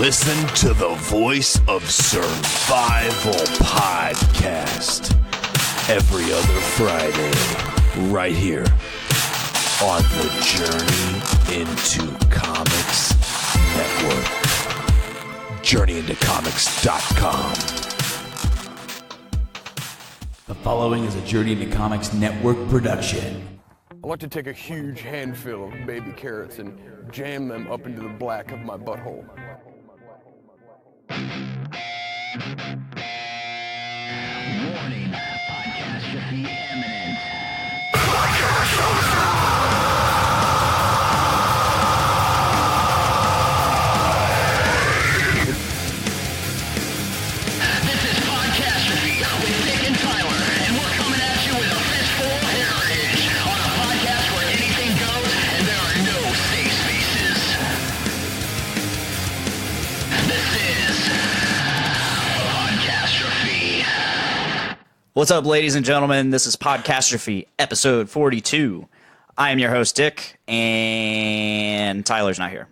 Listen to the Voice of Survival podcast every other Friday, right here on the Journey into Comics Network. JourneyIntoComics.com. The following is a Journey into Comics Network production. I like to take a huge handful of baby carrots and jam them up into the black of my butthole. Warning, Podcastrophe imminent. This is Podcastrophe with Nick and Tyler, and we're coming at you with a fistful of heritage on a podcast where anything goes and there are no safe spaces. This is Podcastrophe. What's up, ladies and gentlemen? This is Podcastrophe, episode 42. I am your host, Dick, and Tyler's not here.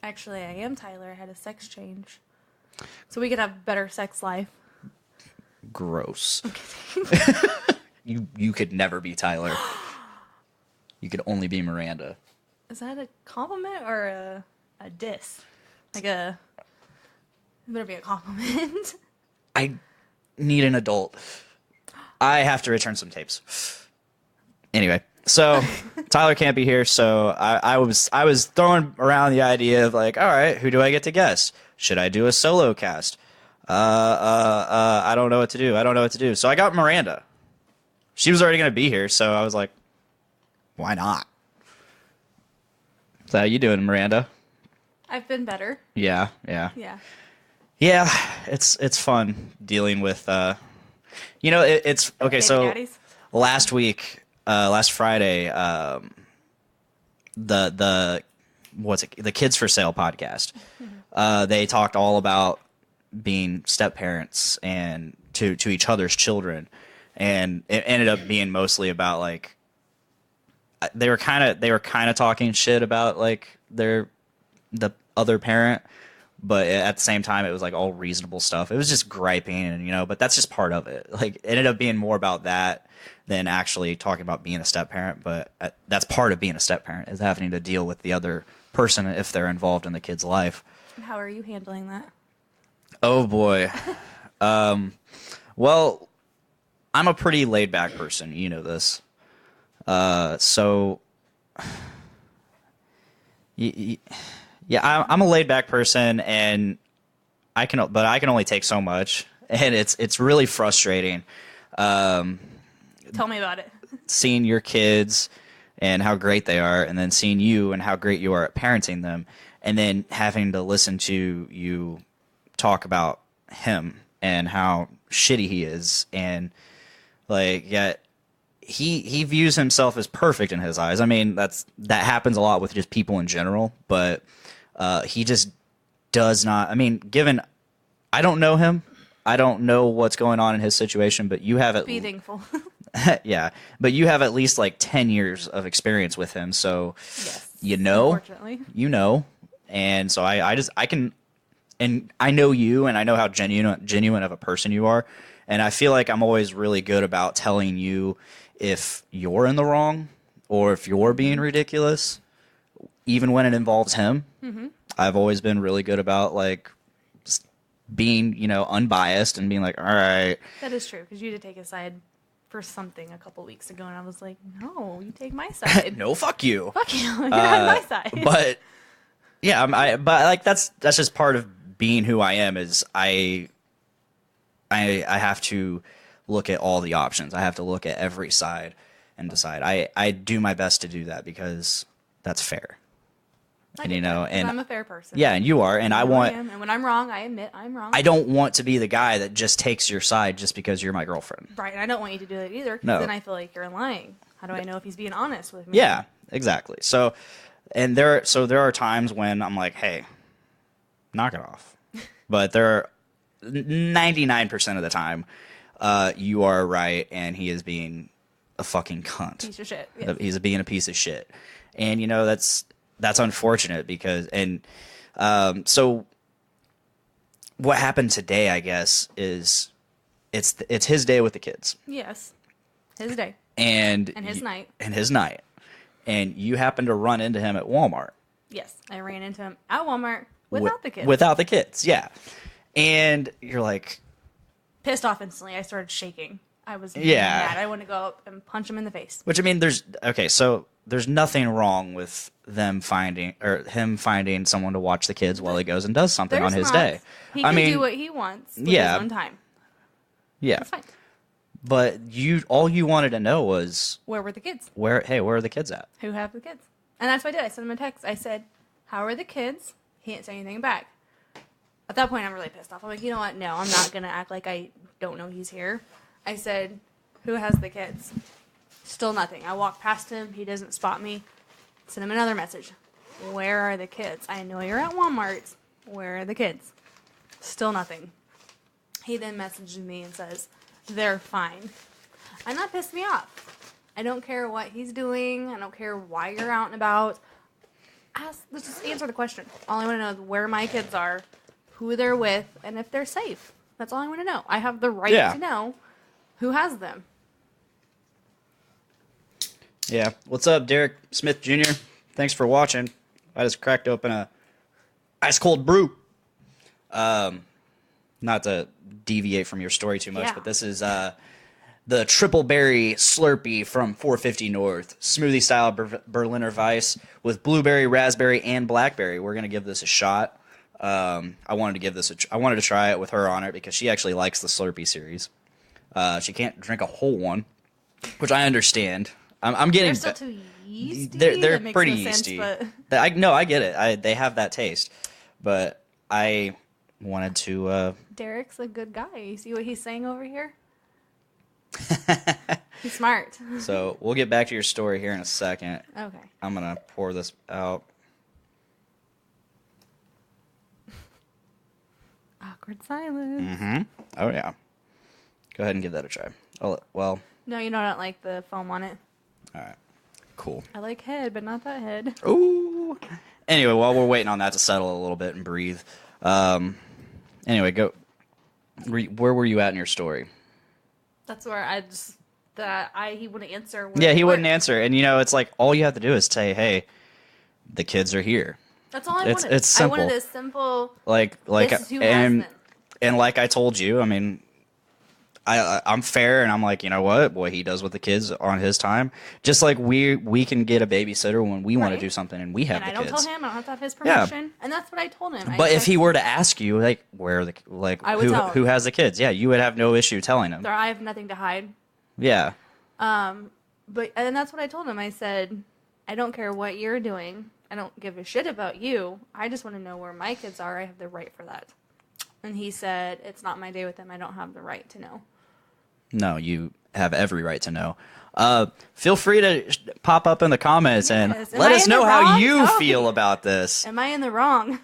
Actually, I am Tyler. I had a sex change. So we could have a better sex life. Gross. You could never be Tyler. You could only be Miranda. Is that a compliment or a diss? Like it better be a compliment. I need an adult. I have to return some tapes. Anyway, so Tyler can't be here, so I was throwing around the idea of like, all right, who do I get to guest? Should I do a solo cast? I don't know what to do. So I got Miranda. She was already going to be here, so I was like, why not? So how you doing, Miranda? I've been better. Yeah. Yeah. Yeah, it's fun dealing with, it's, okay, Baby so daddies? last week, last Friday, the Kids for Sale podcast, they talked all about being step-parents and to each other's children, and it ended up being mostly about, like, they were kind of talking shit about, like, the other parent, but at the same time, it was like all reasonable stuff. It was just griping, and but that's just part of it. Like, it ended up being more about that than actually talking about being a step parent. But that's part of being a step parent, is having to deal with the other person if they're involved in the kid's life. How are you handling that? Oh boy. Well, I'm a pretty laid back person. You know this. So. Yeah, I'm a laid back person, and I can only take so much, and it's really frustrating. Tell me about it. Seeing your kids and how great they are, and then seeing you and how great you are at parenting them, and then having to listen to you talk about him and how shitty he is, and like yet he views himself as perfect in his eyes. I mean, that happens a lot with just people in general, but he just does not. I mean, I don't know him. I don't know what's going on in his situation, but you have Be thankful. yeah, but you have at least like 10 years of experience with him, so Yes. Unfortunately. And so I can, and I know you, and I know how genuine of a person you are, and I feel like I'm always really good about telling you if you're in the wrong or if you're being ridiculous, even when it involves him. Mm-hmm. I've always been really good about like being, unbiased and being like, all right. That is true, because you did take a side for something a couple weeks ago, and I was like, no, you take my side. No, fuck you. Fuck you. You're on my side. But yeah, but like that's just part of being who I am. Is I have to look at all the options. I have to look at every side and decide. I do my best to do that because that's fair. And and I'm a fair person. Yeah, and you are, and I want. And when I'm wrong, I admit I'm wrong. I don't want to be the guy that just takes your side just because you're my girlfriend. Right, and I don't want you to do that either, because No. then I feel like you're lying. How do I know if he's being honest with me? Yeah, exactly. So there are times when I'm like, hey, knock it off. But there are 99% of the time, you are right, and he is being a fucking cunt. Piece of shit. Yes. He's being a piece of shit, and that's unfortunate because so what happened today, I guess, is it's his day with the kids. Yes. His day. And his night. And his night. And you happen to run into him at Walmart. Yes. I ran into him at Walmart without the kids. Without the kids, yeah. And you're like... Pissed off instantly. I started shaking. I was mad. I wanted to go up and punch him in the face. Which, I mean, there's nothing wrong with him finding someone to watch the kids while he goes and does something on his day. He can do what he wants with his own time. Yeah. That's fine. But all you wanted to know was... Where were the kids? Where are the kids at? Who have the kids? And that's what I did. I sent him a text. I said, how are the kids? He didn't say anything back. At that point, I'm really pissed off. I'm like, you know what? No, I'm not going to act like I don't know he's here. I said, who has the kids? Still nothing. I walk past him. He doesn't spot me. Send him another message. Where are the kids? I know you're at Walmart. Where are the kids? Still nothing. He then messages me and says, they're fine. And that pissed me off. I don't care what he's doing. I don't care why you're out and about. Let's just answer the question. All I want to know is where my kids are, who they're with, and if they're safe. That's all I want to know. I have the right to know who has them. Yeah. What's up, Derek Smith Jr.? Thanks for watching. I just cracked open a ice cold brew. Not to deviate from your story too much, but this is the triple berry Slurpee from 450 North, smoothie style Berliner Weiss with blueberry, raspberry, and blackberry. We're gonna give this a shot. I wanted to try it with her on it because she actually likes the Slurpee series. She can't drink a whole one, which I understand. I'm getting. They're still too yeasty. They're that pretty makes no yeasty. sense, but... I get it. They have that taste, but I wanted to. Derek's a good guy. You see what he's saying over here? He's smart. So we'll get back to your story here in a second. Okay. I'm gonna pour this out. Awkward silence. Mm-hmm. Oh yeah. Go ahead and give that a try. Oh well. No, you know I don't like the foam on it. All right. Cool. I like head, but not that head. Ooh. Anyway, while we're waiting on that to settle a little bit and breathe. Anyway, go. Where were you at in your story? That's where he wouldn't answer. Yeah, he wouldn't answer, and it's like all you have to do is say, "Hey, the kids are here." That's all I wanted. It's simple. I wanted a simple. Like, this is who has them. And like I told you, I mean, I'm fair, and I'm like, you know what he does with the kids on his time, just like we can get a babysitter when we want to do something, and we have the kids. And I don't tell him. I don't have to have his permission, and that's what I told him. But if he were to ask you, like, where are the who has the kids? Yeah, you would have no issue telling him. I have nothing to hide. Yeah. And that's what I told him. I said, I don't care what you're doing. I don't give a shit about you. I just want to know where my kids are. I have the right for that. And he said, it's not my day with them. I don't have the right to know. No, you have every right to know. Feel free to pop up in the comments and let us know how you feel about this. Am I in the wrong?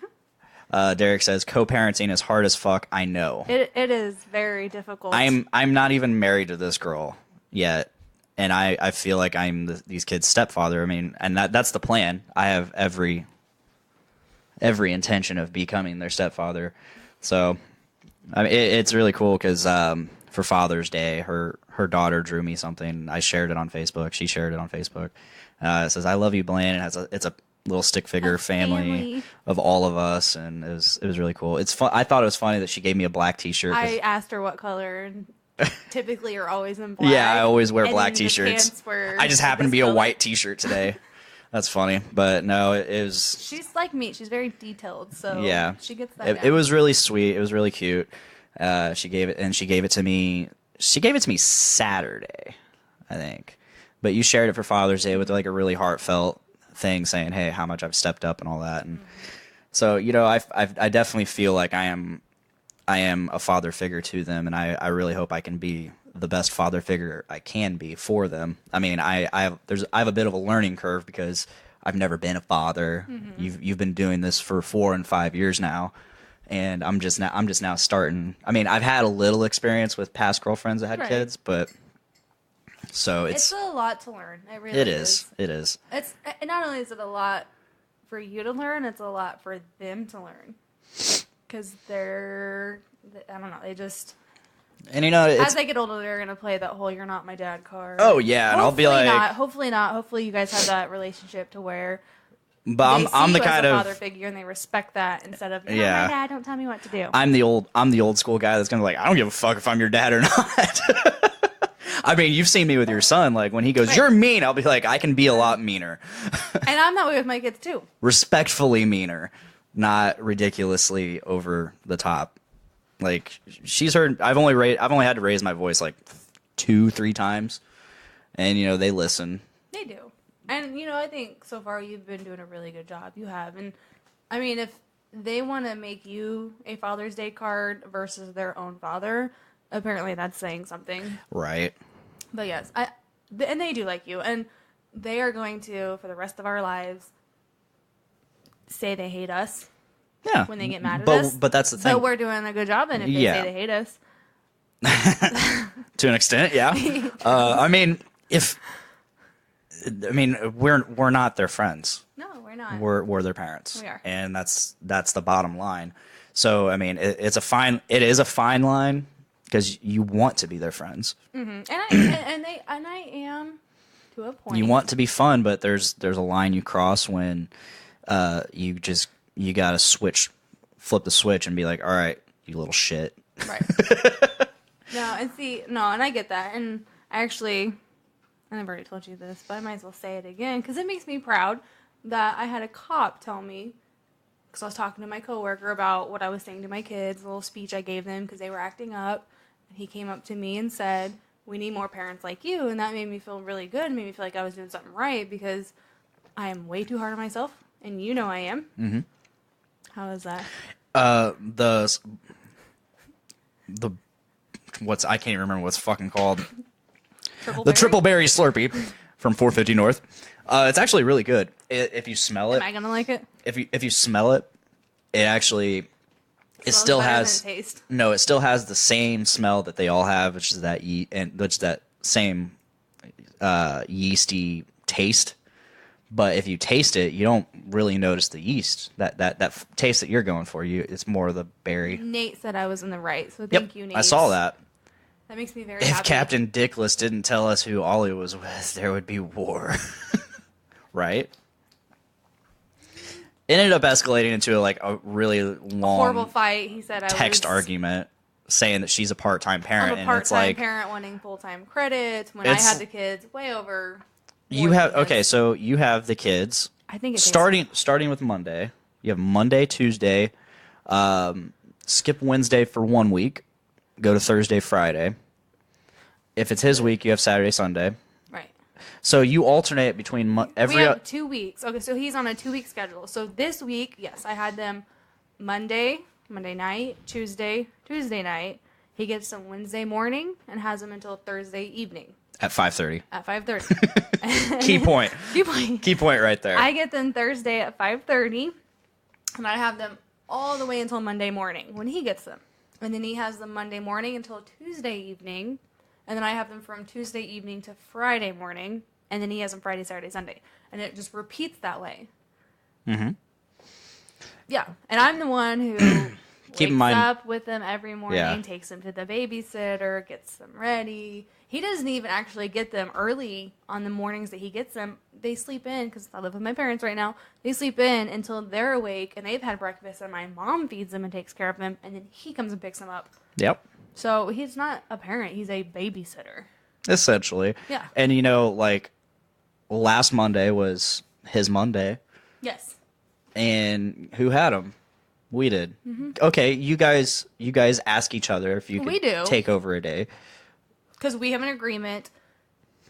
Derek says, co-parenting is hard as fuck. I know. It is very difficult. I'm not even married to this girl yet. And I feel like I'm these kids' stepfather. I mean, and that's the plan. I have every intention of becoming their stepfather. So, I mean, it's really cool because for Father's Day, her daughter drew me something. I shared it on Facebook. She shared it on Facebook. It says, "I love you, Blaine." And it's a little stick figure family of all of us, and it was really cool. It's fun. I thought it was funny that she gave me a black T-shirt. I asked her what color. And typically, you're always in black. Yeah, I always wear black T-shirts. I just happen to be a white T-shirt today. That's funny, but no, it was. She's like me. She's very detailed, so yeah, she gets that. It was really sweet. It was really cute. She gave it to me. She gave it to me Saturday, I think. But you shared it for Father's Day with like a really heartfelt thing, saying, "Hey, how much I've stepped up and all that." And so, I definitely feel like I am a father figure to them, and I really hope I can be the best father figure I can be for them. I mean, I have a bit of a learning curve because I've never been a father. Mm-hmm. You've been doing this for 4 and 5 years now, and I'm just now starting. I mean, I've had a little experience with past girlfriends that had kids, but so it's a lot to learn. It really is. It is. It's not only is it a lot for you to learn, it's a lot for them to learn. because I don't know, they just... And you know, as they get older, they're going to play that whole "you're not my dad" card. Oh, yeah, and I'll be like... Hopefully not. Hopefully you guys have that relationship to where... But I'm the kind of father figure, and they respect that instead of, "You're not my dad, don't tell me what to do." I'm the old school guy that's gonna be like, I don't give a fuck if I'm your dad or not. I mean, you've seen me with your son. Like when he goes, "You're mean," I'll be like, I can be a lot meaner. And I'm that way with my kids too. Respectfully meaner, not ridiculously over the top. Like she's heard. I've only had to raise my voice like 2-3 times, and you know they listen. They do. And, you know, I think so far you've been doing a really good job. You have. And, I mean, if they want to make you a Father's Day card versus their own father, apparently that's saying something. Right. But, yes. And they do like you. And they are going to, for the rest of our lives, say they hate us. Yeah. When they get mad at us. But that's the thing. But we're doing a good job. And if they say they hate us. To an extent, yeah. I mean, we're not their friends. No, we're not. We're their parents. We are, and that's the bottom line. So I mean, it is a fine line because you want to be their friends. Mm-hmm. And I am to a point. You want to be fun, but there's a line you cross when you gotta flip the switch and be like, all right, you little shit. Right. And I get that, and actually. I've already told you this, but I might as well say it again because it makes me proud that I had a cop tell me, because I was talking to my coworker about what I was saying to my kids, a little speech I gave them because they were acting up, and he came up to me and said, "We need more parents like you," and that made me feel really good. It made me feel like I was doing something right because I am way too hard on myself, and you know I am. Mm-hmm. How is that? I can't even remember what's fucking called. Triple berry Slurpee from 450 North. It's actually really good. If you smell it. Am I gonna like it? If you smell it, it actually it still has taste. No, it still has the same smell that they all have, which is that same yeasty taste. But if you taste it, you don't really notice the yeast. That taste that you're going for, it's more of the berry. Nate said I was in the right, so thank you, Nate. I saw that. That makes me very happy. If Captain Dickless didn't tell us who Ollie was with, there would be war. Right? It ended up escalating into a really long, horrible fight. He said text argument saying that she's a part-time parent. I'm a part-time parent wanting full-time credits. When I had the kids, way over. You have the kids. I think it's starting with Monday. You have Monday, Tuesday, skip Wednesday for 1 week. Go to Thursday, Friday. If it's his week, you have Saturday, Sunday. Right. So you alternate between we have 2 weeks. Okay, so he's on a 2-week schedule. So this week, yes, I had them Monday night, Tuesday night. He gets them Wednesday morning and has them until Thursday evening. At 5:30. At 5:30. Key point. Key point right there. I get them Thursday at 5:30, and I have them all the way until Monday morning when he gets them. And then he has them Monday morning until Tuesday evening. And then I have them from Tuesday evening to Friday morning. And then he has them Friday, Saturday, Sunday. And it just repeats that way. Mm-hmm. Yeah. And I'm the one who wakes up with them every morning, takes them to the babysitter, gets them ready. He doesn't even actually get them early on the mornings that he gets them. They sleep in, because I live with my parents right now. They sleep in until they're awake and they've had breakfast, and my mom feeds them and takes care of them, and then he comes and picks them up. Yep. So he's not a parent. He's a babysitter. Essentially. Yeah. And, last Monday was his Monday. Yes. And who had him? We did. Mm-hmm. Okay, you guys ask each other if you could take over a day. Because we have an agreement.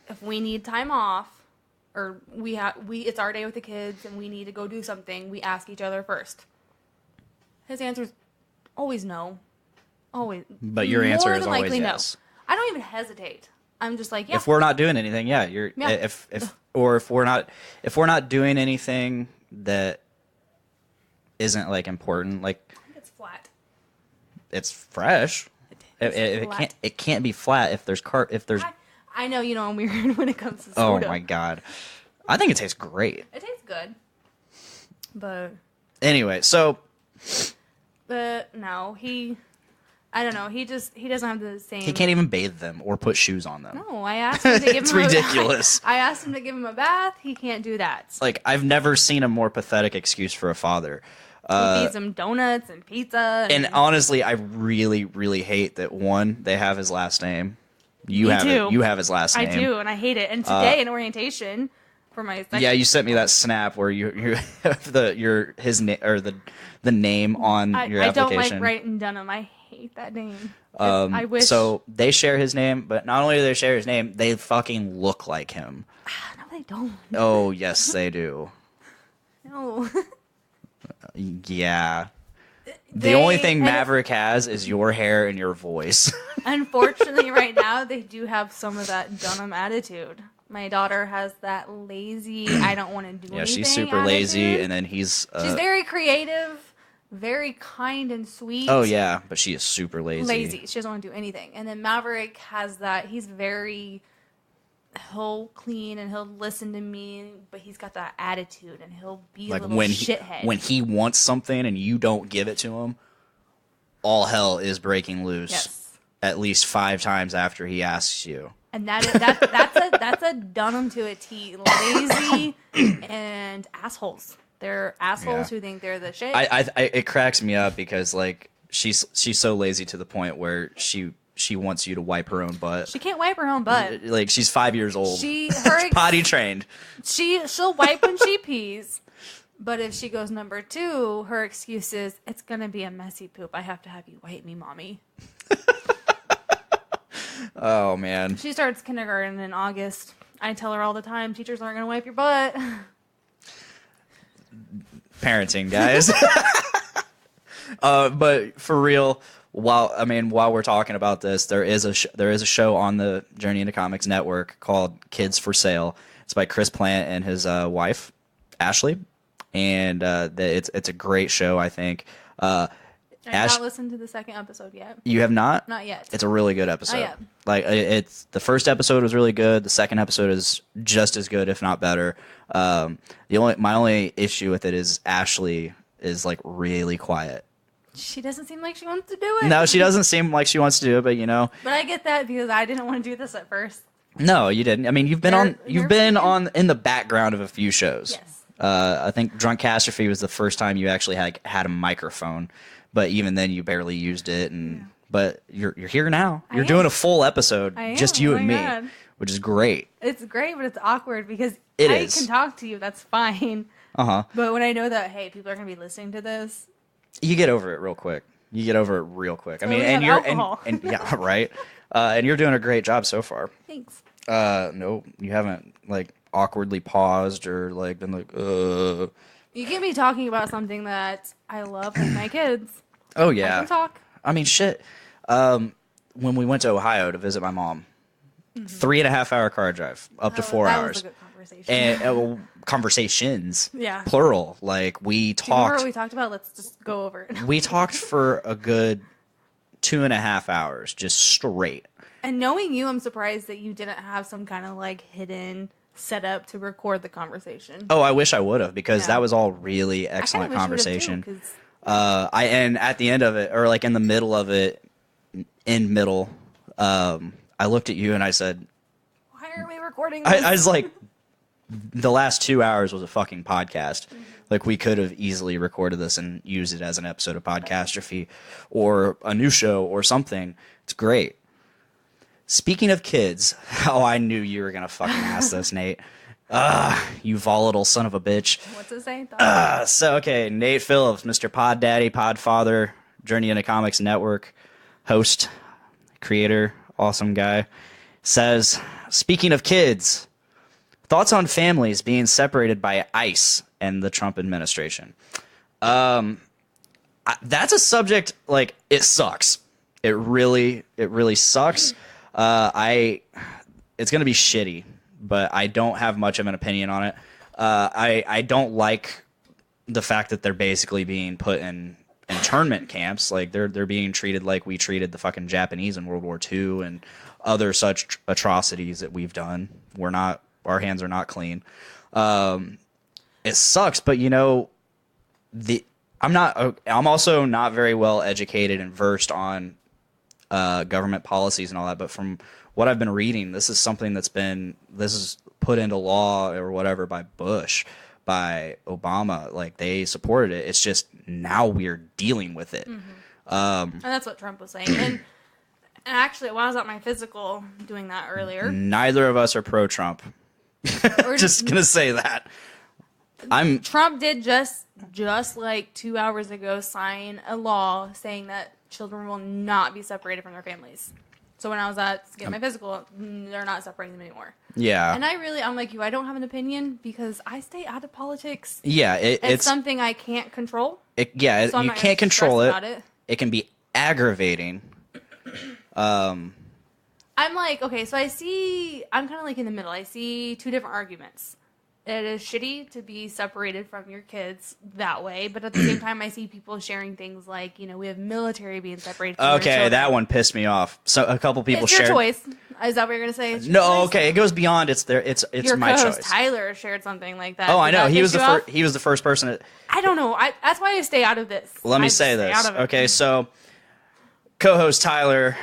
If we need time off, or it's our day with the kids and we need to go do something, we ask each other first. His answer is always no. Always. But your answer is always yes. No. I don't even hesitate. I'm just like, yeah. If we're not doing anything, if we're not doing anything that isn't important, I think it's flat. It's fresh. It can't be flat if there's I know I'm weird when it comes to soda. Oh my god. I think it tastes great. It tastes good. But anyway, so But no, I don't know. He doesn't have the same. He can't even bathe them or put shoes on them. No, I asked him to give It's him ridiculous. I asked him to give him a bath. He can't do that. Like, I've never seen a more pathetic excuse for a father. He feeds him donuts and pizza. And honestly, I really, really hate that, one, they have his last name. You Me have too. it. You have his last name. I do, and I hate it. And today in orientation for my second, Yeah, you sent me that snap where you have his name or the name on your I application. don't like writing Dunham. I hate that name. I wish. So they share his name, but not only do they share his name, they fucking look like him. No, they don't. Oh, yes, they do. No. Yeah. The only thing Maverick has is your hair and your voice. Unfortunately, right now, they do have some of that Dunham attitude. My daughter has that lazy, I don't want to do anything. Yeah, she's super attitude. lazy, and then he's... she's very creative, very kind and sweet. Oh, yeah, but she is super lazy. Lazy. She doesn't want to do anything. And then Maverick has that, he's very... He'll clean and he'll listen to me, but he's got that attitude and he'll be Like a little shithead. when he wants something and you don't give it to him, all hell is breaking loose. Yes. At least 5 times after he asks you. And that's a Dunham to a T. Lazy and assholes. They're assholes who think they're the shit. It cracks me up because like she's so lazy to the point where she wants you to wipe her own butt. She can't wipe her own butt. Like she's 5 years old. Her potty trained. She'll wipe when she pees. But if she goes number 2, her excuse is, it's going to be a messy poop. I have to have you wipe me, mommy. Oh, man. She starts kindergarten in August. I tell her all the time, teachers aren't going to wipe your butt. Parenting, guys. But for real, while we're talking about this, there is a show on the Journey into Comics network called Kids for Sale. It's by Chris Plant and his wife, Ashley. And it's a great show, I think. I've not listened to the second episode yet. You have not? Not yet. It's a really good episode. Not yet. Like it's the first episode was really good. The second episode is just as good, if not better. My only issue with it is Ashley is like really quiet. She doesn't seem like she wants to do it. No, she doesn't seem like she wants to do it, but you know. But I get that because I didn't want to do this at first. No, you didn't. I mean, you've been in the background of a few shows. Yes. I think Podcastrophe was the first time you actually had a microphone, but even then you barely used it. But you're here now. You're doing a full episode, just you and me, which is great. It's great, but it's awkward because I can talk to you. That's fine. Uh-huh. But when I know that, hey, people are going to be listening to this. You get over it real quick. I mean, and you're alcohol. and yeah, right. And you're doing a great job so far. Thanks. No, you haven't like awkwardly paused or like been like, You get me talking about something that I love with my kids. Oh yeah. I can talk. I mean, shit. When we went to Ohio to visit my mom, 3.5 hour car drive, up to 4 that hours. was a good conversation. And conversations, Yeah. plural. Like we Do you remember talked. what we talked about? Let's just go over it. We talked for a good 2.5 hours, just straight. And knowing you, I'm surprised that you didn't have some kind of like hidden setup to record the conversation. Oh, I wish I would have because Yeah. that was all really excellent I kinda wish you would've conversation. too, 'cause And at the end of it, or like in the middle of it, I looked at you and I said, why aren't we recording this? I was like, the last 2 hours was a fucking podcast. Like we could have easily recorded this and used it as an episode of Podcastrophe or a new show or something. It's great. Speaking of kids, I knew you were going to fucking ask this, Nate. You volatile son of a bitch. What's it say? So, okay, Nate Phillips, Mr. Pod Daddy, Pod Father, Journey into Comics Network, host, creator, awesome guy, says, speaking of kids, thoughts on families being separated by ICE and the Trump administration. That's a subject, like, it sucks. It really sucks. It's going to be shitty, but I don't have much of an opinion on it. I don't like the fact that they're basically being put in internment camps. Like they're being treated like we treated the fucking Japanese in World War II and other such atrocities that we've done. Our hands are not clean. It sucks, but you know, I'm also not very well educated and versed on government policies and all that, but from what I've been reading, this is something this is put into law or whatever by Bush, by Obama. Like, they supported it. It's just now we're dealing with it. And that's what Trump was saying. And actually, when I was at my physical doing that earlier, neither of us are pro-Trump. we're Just gonna say that. Trump did just like 2 hours ago sign a law saying that children will not be separated from their families. So when I was getting my physical, they're not separating them anymore. Yeah. And I'm like you, I don't have an opinion because I stay out of politics. Yeah, it's something I can't control. So you can't control it. It can be aggravating. I'm like, okay, so I'm kind of like in the middle. I see two different arguments. It is shitty to be separated from your kids that way, but at the same time, I see people sharing things like, we have military being separated from Okay, their children. that one pissed me off. So a couple people it's shared. your choice. Is that what you're going to say? It's your No, choice? okay, it goes beyond. It's Your my co-host choice. Tyler shared something like that. Oh, I Did know. that He was piss you off? he was the first person. I don't know. That's why I stay out of this. Let me say stay this. out of it. Okay, so co-host Tyler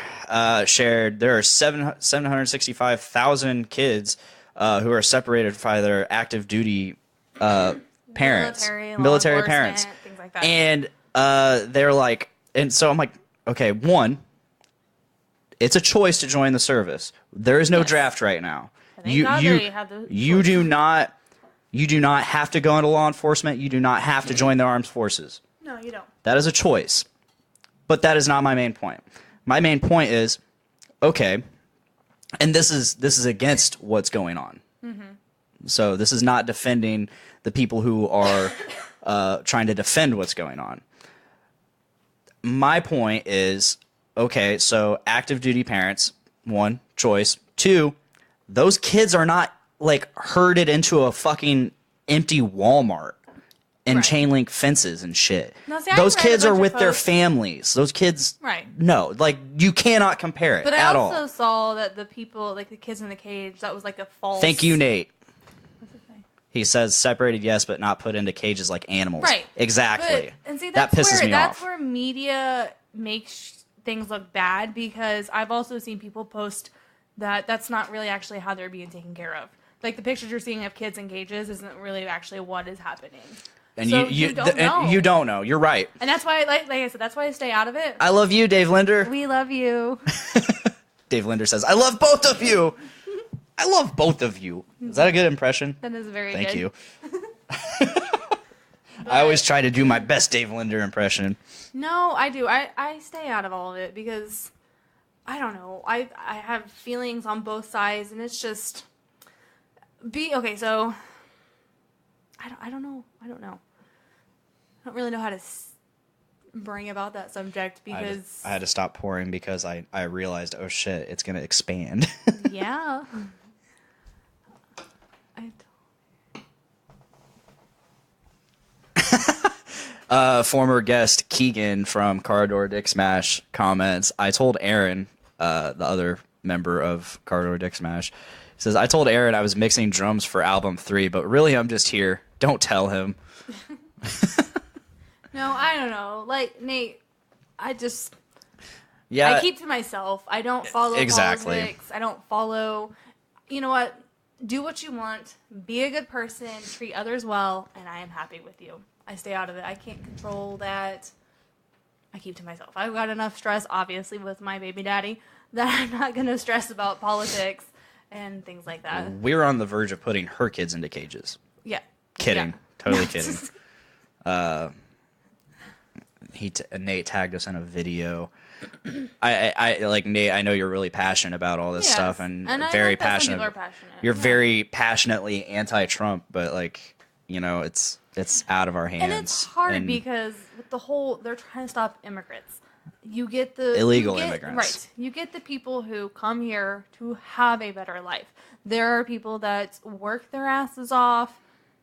shared there are 765,000 kids who are separated by their active duty parents, military parents, things like that. and they're like, and so I'm like, okay, one, it's a choice to join the service. There is no draft right now. You do not have to go into law enforcement. You do not have to join the armed forces. No, you don't. That is a choice. But that is not my main point. My main point is, okay, and this is against what's going on. Mm-hmm. So this is not defending the people who are trying to defend what's going on. My point is, okay, so active duty parents, one, choice. Two, those kids are not like herded into a fucking empty Walmart and chain link fences and shit. No, see, those kids are with their posts. families. Those kids, Right. No, like you cannot compare it But I at also all. saw that the people, like the kids in the cage, that was like a false. Thank you, Nate. What's it say? He says separated, yes, but not put into cages like animals. Right. Exactly. But, and see, that pisses me that's off. where media makes things look bad, because I've also seen people post that that's not really actually how they're being taken care of. Like the pictures you're seeing of kids in cages isn't really actually what is happening. And So you don't know. And you don't know. You're right. And that's why, like I said, that's why I stay out of it. I love you, Dave Linder. We love you. Dave Linder says, I love both of you. I love both of you. Is that a good impression? That is very Thank good. you. I always try to do my best Dave Linder impression. No, I do. I stay out of all of it because I don't know. I have feelings on both sides, and it's just okay. So I don't know. I don't really know how to bring about that subject because I had to stop pouring because I realized, oh shit, it's gonna expand. yeah. Former guest Keegan from Corridor Dick Smash comments, I told Aaron, the other member of Corridor Dick Smash, says, I told Aaron I was mixing drums for album 3, but really I'm just here. Don't tell him. No, I don't know. Like, Nate, I keep to myself. I don't follow politics. I don't follow, you know what? Do what you want. Be a good person. Treat others well. And I am happy with you. I stay out of it. I can't control that. I keep to myself. I've got enough stress, obviously, with my baby daddy that I'm not going to stress about politics and things like that. We're on the verge of putting her kids into cages. Yeah. Kidding. Yeah. Totally kidding. Nate tagged us in a video. I like Nate. I know you're really passionate about all this stuff, and I very like that some passionate. people are passionate. You're very passionately anti-Trump, but like it's out of our hands. And it's hard because with the whole, they're trying to stop immigrants. You get the illegal immigrants, right? You get the people who come here to have a better life. There are people that work their asses off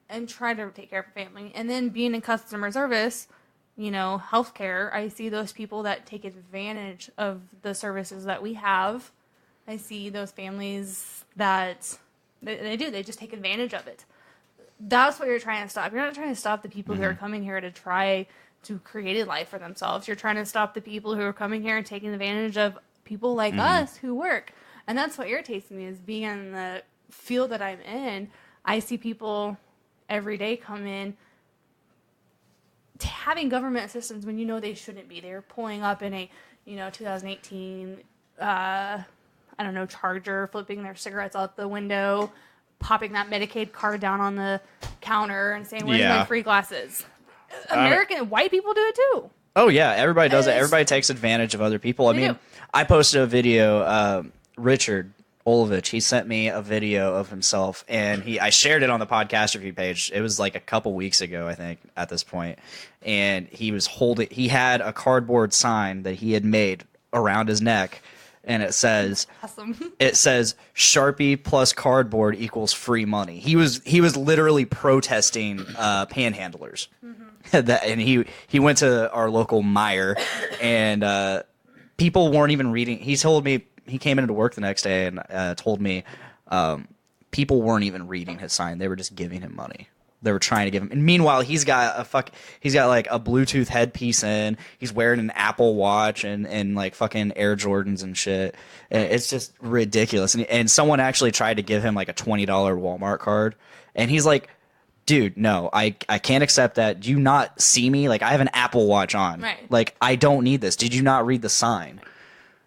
and try to take care of their family, and then being in customer service. Healthcare, I see those people that take advantage of the services that we have. I see those families that they just take advantage of it. That's what you're trying to stop. You're not trying to stop the people who are coming here to try to create a life for themselves. You're trying to stop the people who are coming here and taking advantage of people like us who work. And that's what irritates me, is being in the field that I'm in. I see people every day come in having government assistance when you know they shouldn't be. They're pulling up in a, 2018, Charger, flipping their cigarettes out the window, popping that Medicaid card down on the counter and saying, where's my free glasses? White people do it too. Oh, yeah. Everybody does it. Everybody takes advantage of other people. I mean, I posted a video, Richard Olovich, he sent me a video of himself, and I shared it on the Podcastrophe page. It was like a couple weeks ago, I think, at this point. And he had a cardboard sign that he had made around his neck, and it says, Sharpie plus cardboard equals free money. He was literally protesting panhandlers. And he went to our local Meijer, and people weren't even reading. He told me, he came into work the next day and told me people weren't even reading his sign. They were just giving him money. They were trying to give him. And meanwhile, he's got like a Bluetooth headpiece in. He's wearing an Apple Watch and like fucking Air Jordans and shit. And it's just ridiculous. And someone actually tried to give him like a $20 Walmart card. And he's like, dude, no, I can't accept that. Do you not see me? Like, I have an Apple Watch on. Right. Like, I don't need this. Did you not read the sign?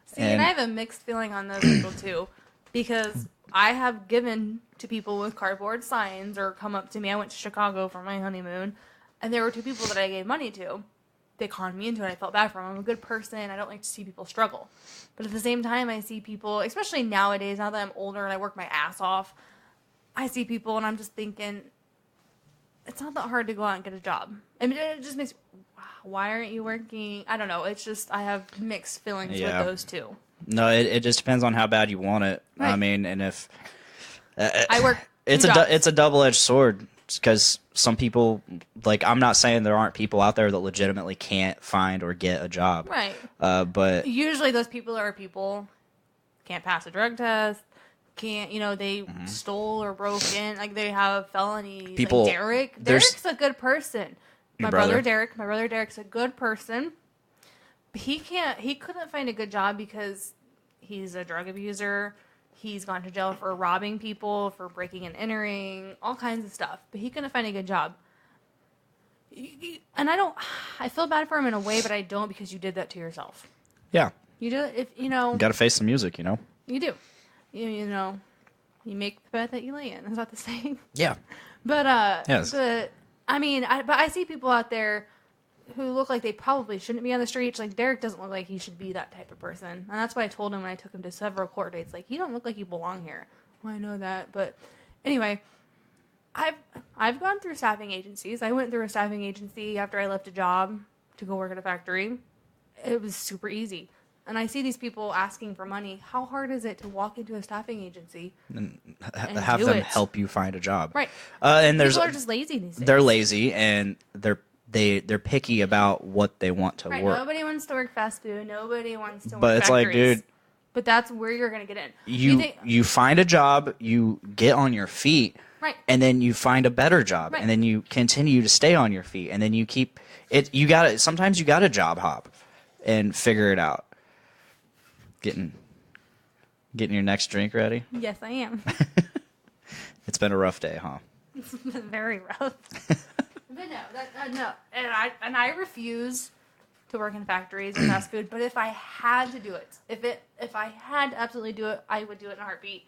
See, and I have a mixed feeling on those people too, because I have given to people with cardboard signs or come up to me. I went to Chicago for my honeymoon, and there were 2 people that I gave money to. They conned me into it. I felt bad for them. I'm a good person. I don't like to see people struggle. But at the same time, I see people, especially nowadays, now that I'm older and I work my ass off, I see people and I'm just thinking, it's not that hard to go out and get a job. I mean, it just makes, why aren't you working? I don't know. It's just, I have mixed feelings with those two. No, it just depends on how bad you want it. Right. I mean, and if I work, it's a double-edged sword, because some people, like, I'm not saying there aren't people out there that legitimately can't find or get a job. Right. But usually those people can't pass a drug test. Can't, they stole or broke in, like they have felonies. People, like Derek's a good person. My brother Derek's a good person. But he couldn't find a good job because he's a drug abuser. He's gone to jail for robbing people, for breaking and entering, all kinds of stuff. But he couldn't find a good job. And I feel bad for him in a way, but I don't, because you did that to yourself. Yeah. You do, you got to face the music, You do. You make the bed that you lay in. Is that the saying? Yeah. But yes. But I see people out there who look like they probably shouldn't be on the streets. Like Derek doesn't look like he should be that type of person, and that's what I told him when I took him to several court dates. Like, you don't look like you belong here. Well, I know that, but anyway, I've gone through staffing agencies. I went through a staffing agency after I left a job to go work at a factory. It was super easy. And I see these people asking for money. How hard is it to walk into a staffing agency and have them help you find a job? Right. And people are just lazy these days. They're lazy, and they're picky about what they want to work. Nobody wants to work fast food. Nobody wants to work But it's factories. like, dude. But that's where you're going to get in. You find a job, you get on your feet, right, and then you find a better job, right, and then you continue to stay on your feet, and then you keep it. Sometimes you got to job hop and figure it out. Getting your next drink ready? Yes, I am. It's been a rough day, huh? It's been very rough. But no, and I refuse to work in factories and fast food. But if I had to do it, if I had to absolutely do it, I would do it in a heartbeat.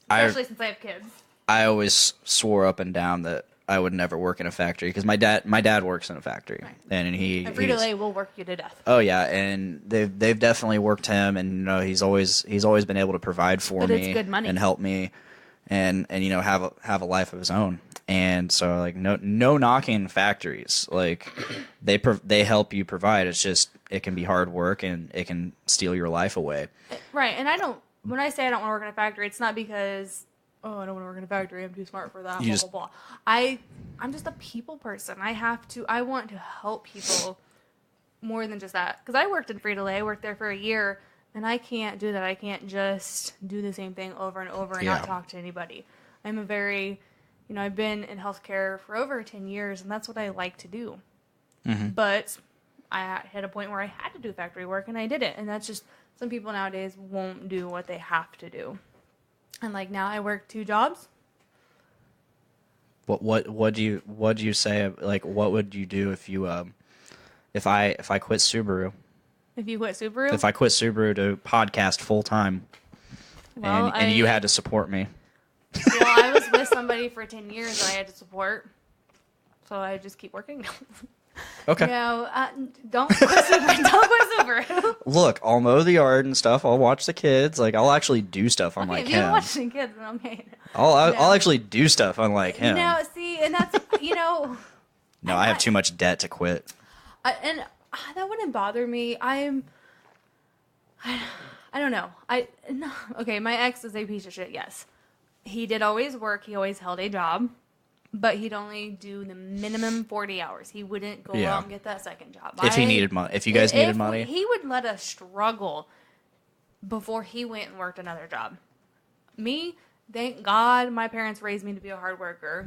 Especially since I have kids. I always swore up and down that I would never work in a factory, because my dad works in a factory, right, and Frito-Lay will work you to death. Oh yeah, and they've definitely worked him, and he's always been able to provide for me, it's good money, and help me, and have a life of his own. And so, like, no knocking factories, like they help you provide. It's just, it can be hard work, and it can steal your life away. Right. And when I say I don't want to work in a factory, it's not because, I don't want to work in a factory, I'm too smart for that, blah, blah, blah. I'm just a people person. I want to help people more than just that. Because I worked in Frito-Lay, I worked there for a year, and I can't do that. I can't just do the same thing over and over and not talk to anybody. I'm a very, I've been in healthcare for over 10 years, and that's what I like to do. Mm-hmm. But I hit a point where I had to do factory work, and I did it. And that's just, some people nowadays won't do what they have to do. And like now I work 2 jobs. What do you say? Like, what would you do if you if I quit Subaru? If you quit Subaru? If I quit Subaru to podcast full time, Well, and you had to support me. Well, I was with somebody for 10 years that I had to support, so I just keep working. Okay. No, don't quit Subaru. Don't quit Subaru. Look, I'll mow the yard and stuff. I'll watch the kids. Like, I'll actually do stuff Okay, unlike if you're him. watching kids, then okay. I'll actually do stuff unlike him. No, see, and that's, No, I have too much debt to quit. that wouldn't bother me. I don't know. No, okay, my ex is a piece of shit, yes. He did always work. He always held a job, but he'd only do the minimum 40 hours. He wouldn't go out and get that second job. If he needed money, if you guys needed money, he would let us struggle before he went and worked another job. Me, thank God my parents raised me to be a hard worker.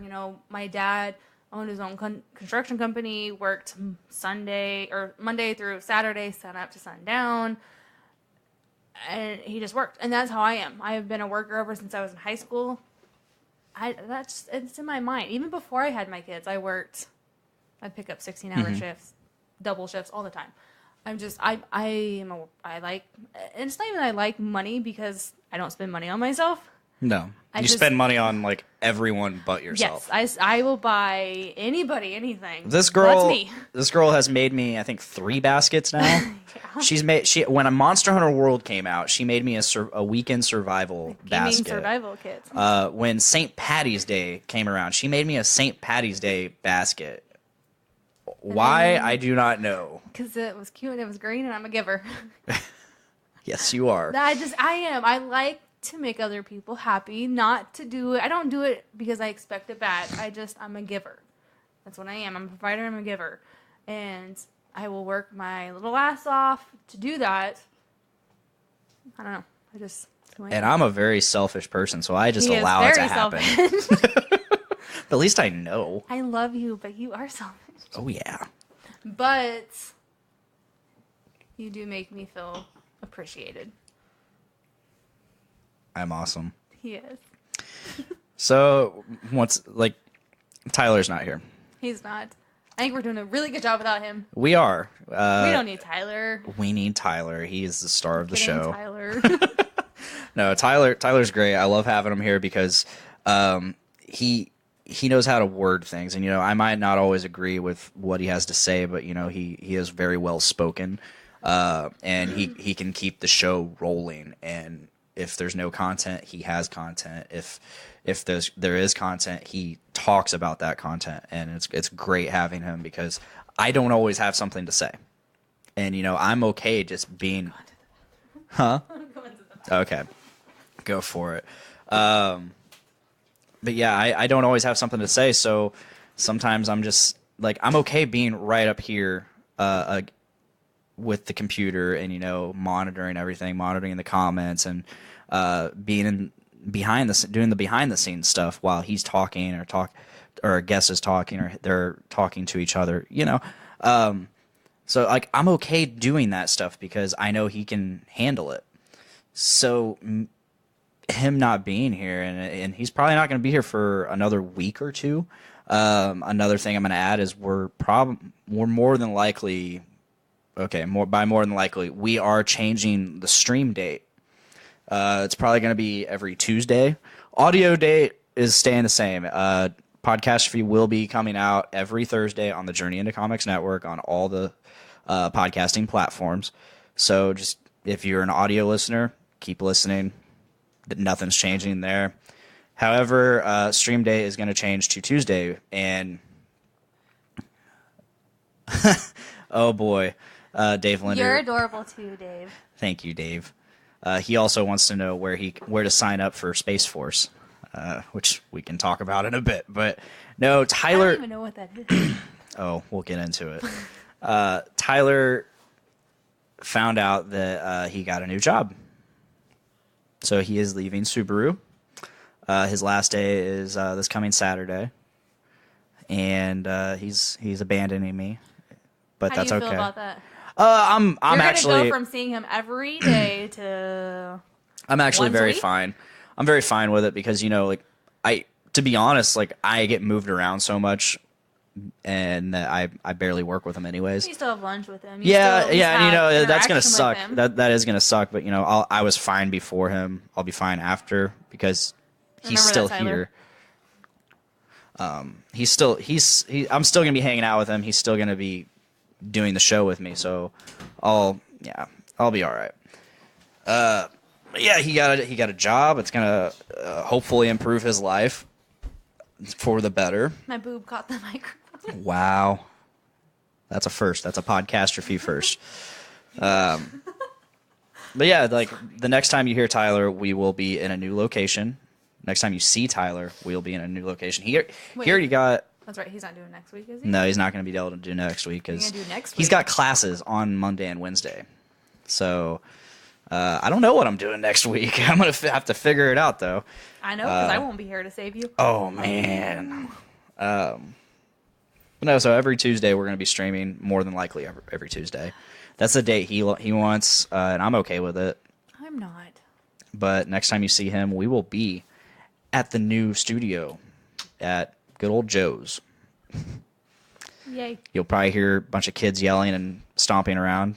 My dad owned his own construction company, worked Monday through Saturday, sun up to sundown. And he just worked. And that's how I am. I have been a worker ever since I was in high school. It's in my mind. Even before I had my kids, I worked. I'd pick up 16-hour shifts, double shifts all the time. And it's not even I like money because I don't spend money on myself. no, you spend money on like everyone but yourself. Yes, I will buy anybody anything. This girl, That's me. This girl has made me, I think, 3 baskets now. When a Monster Hunter World came out, she made me a weekend survival basket. Gaming survival kits. When St. Patty's Day came around, she made me a St. Patty's Day basket. Why? I do not know. Because it was cute and it was green and I'm a giver. Yes, you are. I am. I like to make other people happy, not to do it. I don't do it because I expect it back. I'm a giver. That's what I am. I'm a provider. I'm a giver. And I will work my little ass off to do that. I don't know. And I'm a very selfish person, so I just allow it to happen. At least I know. I love you, but you are selfish. Oh, yeah. But you do make me feel appreciated. I'm awesome. Yes. So, Tyler's not here. He's not. I think we're doing a really good job without him. We are. We don't need Tyler. We need Tyler. He is the star of the show. Tyler. No, Tyler's great. I love having him here because he knows how to word things. And, I might not always agree with what he has to say, but, he is very well spoken. And he can keep the show rolling. And if there's no content, he has content. If there is content, he talks about that content, and it's great having him because I don't always have something to say, and I'm okay just being, huh? Okay, go for it. But yeah, I don't always have something to say, so sometimes I'm just like I'm okay being right up here, with the computer and monitoring everything, monitoring the comments, and being doing the behind the scenes stuff while he's talking or a guest is talking or they're talking to each other, so like I'm okay doing that stuff because I know he can handle it. So him not being here and he's probably not going to be here for another week or two. Another thing I'm going to add is we're more than likely, we are changing the stream date. It's probably going to be every Tuesday. Audio date is staying the same. Podcastrophe will be coming out every Thursday on the Journey into Comics Network on all the podcasting platforms. So just if you're an audio listener, keep listening. Nothing's changing there. However, stream day is going to change to Tuesday. And oh boy, Dave Linder. You're adorable too, Dave. Thank you, Dave. He also wants to know where to sign up for Space Force, which we can talk about in a bit. But no, Tyler. I don't even know what that is. Oh, we'll get into it. Tyler found out that he got a new job, so he is leaving Subaru. His last day is this coming Saturday, and he's abandoning me. but How that's do you okay. feel about that? I'm You're gonna actually go from seeing him every day to I'm actually once a very week? fine. I'm very fine with it because like to be honest, like I get moved around so much, and I barely work with him anyways. you still have lunch with him. You Yeah, still yeah, and have that's gonna interaction with suck. him. That is gonna suck. But I was fine before him. I'll be fine after because he's Remember still that, Tyler. here. I'm still gonna be hanging out with him. He's still gonna be doing the show with me. So I'll be all right. But yeah, he got a job. It's gonna hopefully improve his life for the better. My boob caught the microphone. Wow. That's a first. That's a podcastrophe first. But yeah, like the next time you hear Tyler, we will be in a new location. Next time you see Tyler, we'll be in a new location. He already got... That's right. He's not doing next week, is he? No, he's not going to be able to do next week because gonna do next he's week? got classes on Monday and Wednesday. So I don't know what I'm doing next week. I'm going to have to figure it out, though. I know, because I won't be here to save you. Oh, man. But no, so every Tuesday we're going to be streaming, more than likely every Tuesday. That's the date he wants, and I'm okay with it. I'm not. But next time you see him, we will be at the new studio at good old Joe's. Yay. You'll probably hear a bunch of kids yelling and stomping around.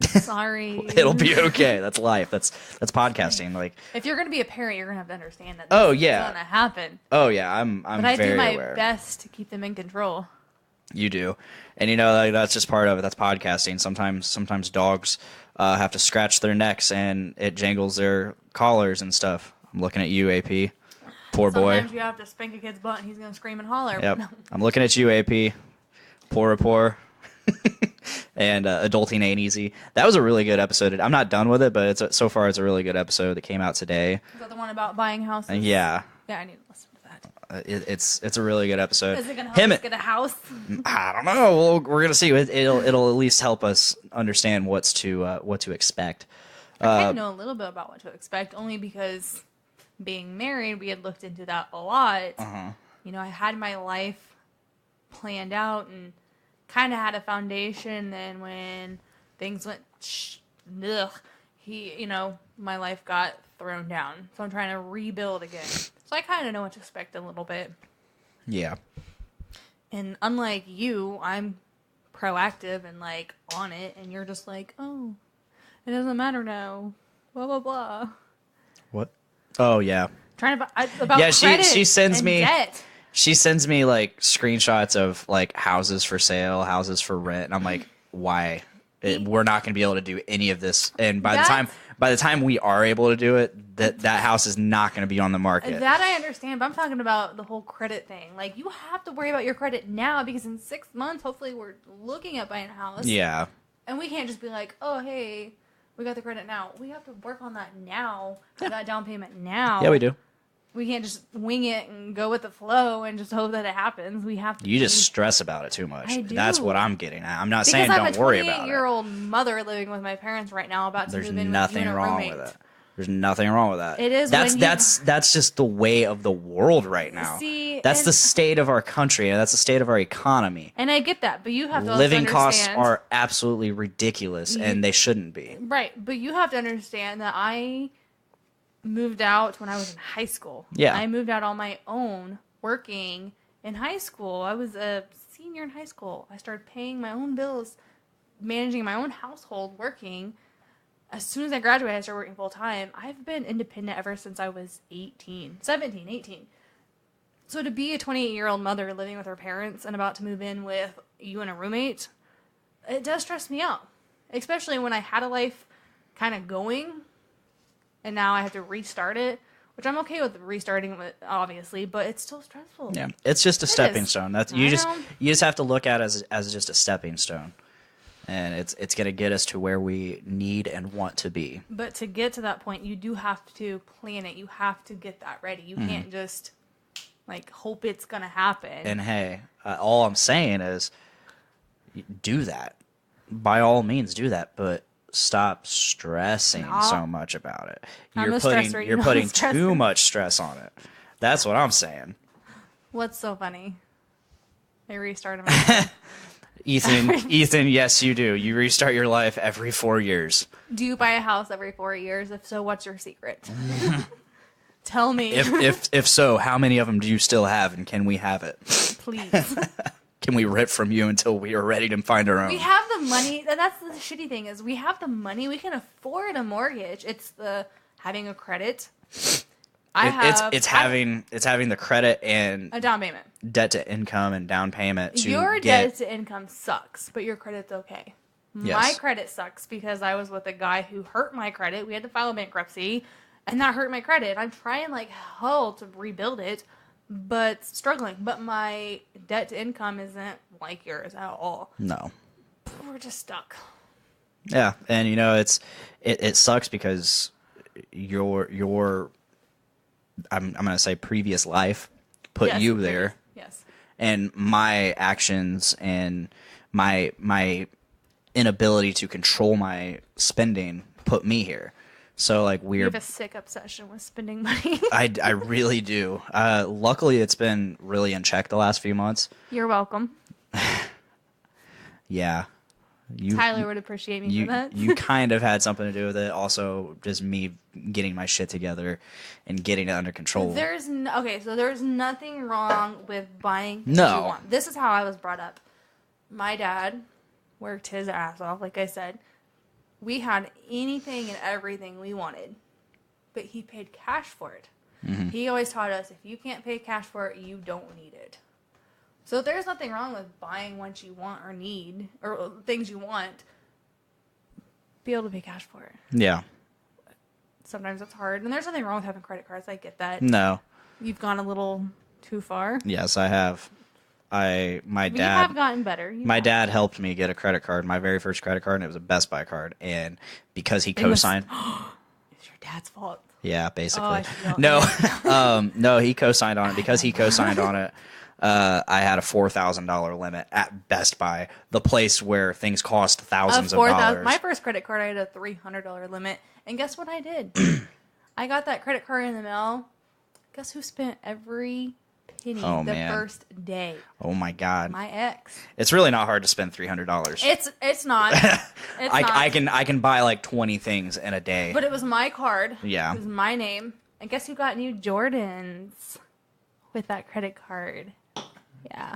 Sorry. It'll be okay. That's life. That's podcasting. Like, If you're going to be a parent, you're going to have to understand that Oh, this yeah. is going to happen. oh yeah, I'm But I very do my aware. best to keep them in control. You do, and like, that's just part of it. That's podcasting. Sometimes dogs have to scratch their necks and it jangles their collars and stuff. I'm looking at you, AP. Poor boy. Sometimes you have to spank a kid's butt and he's going to scream and holler. Yep. No. I'm looking at you, AP. Poor. And Adulting Ain't Easy. That was a really good episode. I'm not done with it, but so far it's a really good episode that came out today. Is that the one about buying houses? And yeah, Yeah, I need to listen to that. it's a really good episode. Is it going to help us get a house? I don't know. Well, we're gonna see. It'll at least help us understand what to expect. I kind of know a little bit about what to expect, only because being married, we had looked into that a lot. I had my life planned out and kind of had a foundation. Then when things went, my life got thrown down. So I'm trying to rebuild again. So I kind of know what to expect a little bit. Yeah. And unlike you, I'm proactive and on it, and you're just oh, it doesn't matter now. Blah blah blah. What? Oh yeah. Trying to about Yeah, credit she sends and me debt. She sends me screenshots of houses for sale, houses for rent, and I'm like, why? We're not going to be able to do any of this. And by the time we are able to do it, that house is not going to be on the market. That I understand, but I'm talking about the whole credit thing. You have to worry about your credit now because in 6 months, hopefully, we're looking at buying a house. Yeah. And we can't just be oh, hey, we got the credit now. We have to work on that now. Have that down payment now. Yeah, we do. We can't just wing it and go with the flow and just hope that it happens. We have to. You just stress about it too much. I do. That's what I'm getting at. I'm not because saying I'm don't worry about a it. 28-year-old mother living with my parents right now, about to There's move in nothing with you and a wrong roommate. with it. There's nothing wrong with that. It is That's when you- that's just the way of the world right now. See, that's and- the state of our country, and that's the state of our economy. And I get that, but you have to also Living costs understand- are absolutely ridiculous, and they shouldn't be. right. But you have to understand that I moved out when I was in high school. Yeah. I moved out on my own, working in high school. I was a senior in high school. I started paying my own bills, managing my own household, working. As soon as I graduated, I started working full time. I've been independent ever since I was 18. So to be a 28-year-old mother living with her parents and about to move in with you and a roommate, it does stress me out. Especially when I had a life kind of going, and now I have to restart it, which I'm okay with restarting it, obviously, but it's still stressful. Yeah, it's just a stepping is. stone. That's I you know. just have to look at it as just a stepping stone, and it's going to get us to where we need and want to be. But to get to that point, you do have to plan it. You have to get that ready. You can't just hope it's gonna happen. And hey, all I'm saying is, do that. By all means, do that. But stop stressing so much about it. I'm a stressor, You're I'm putting a stressor. too much stress on it. That's what I'm saying. What's so funny? I restarted my Ethan, yes, you do. You restart your life every 4 years. Do you buy a house every 4 years? If so, what's your secret? Tell me. If so, how many of them do you still have, and can we have it? Please. Can we rip from you until we are ready to find our own? We have the money. That's the shitty thing is we have the money. We can afford a mortgage. It's the having a credit. It's having the credit and a down payment, debt to income and down payment. Your debt to income sucks, but your credit's okay. Yes. My credit sucks because I was with a guy who hurt my credit. We had to file a bankruptcy, and that hurt my credit. I'm trying like hell to rebuild it, but struggling. But my debt to income isn't like yours at all. No, we're just stuck. Yeah, and it sucks because your I'm gonna say previous life put you there. Yes. And my actions and my inability to control my spending put me here. So like we have a sick obsession with spending money. I really do. Luckily, it's been really in check the last few months. You're welcome. Yeah. Tyler would appreciate me for that. You kind of had something to do with it. Also, just me getting my shit together and getting it under control. So there's nothing wrong with buying things you want. This is how I was brought up. My dad worked his ass off, like I said. We had anything and everything we wanted, but he paid cash for it. Mm-hmm. He always taught us, if you can't pay cash for it, you don't need it. So there's nothing wrong with buying what you want or need, or things you want. Be able to pay cash for it. Yeah. Sometimes it's hard. And there's nothing wrong with having credit cards. I get that. No. You've gone a little too far. Yes, I have. You have gotten better. My dad helped me get a credit card, my very first credit card, and it was a Best Buy card. And because he co-signed... It's your dad's fault. Yeah, basically. Oh, no, he co-signed on it. Because he co-signed on it, I had a $4,000 limit at Best Buy, the place where things cost thousands of dollars. My first credit card, I had a $300 limit. And guess what I did? I got that credit card in the mail. Guess who spent every penny first day? Oh, my God. My ex. It's really not hard to spend $300. It's not. I can buy like 20 things in a day. But it was my card. Yeah. It was my name. And guess who got new Jordans with that credit card? Yeah.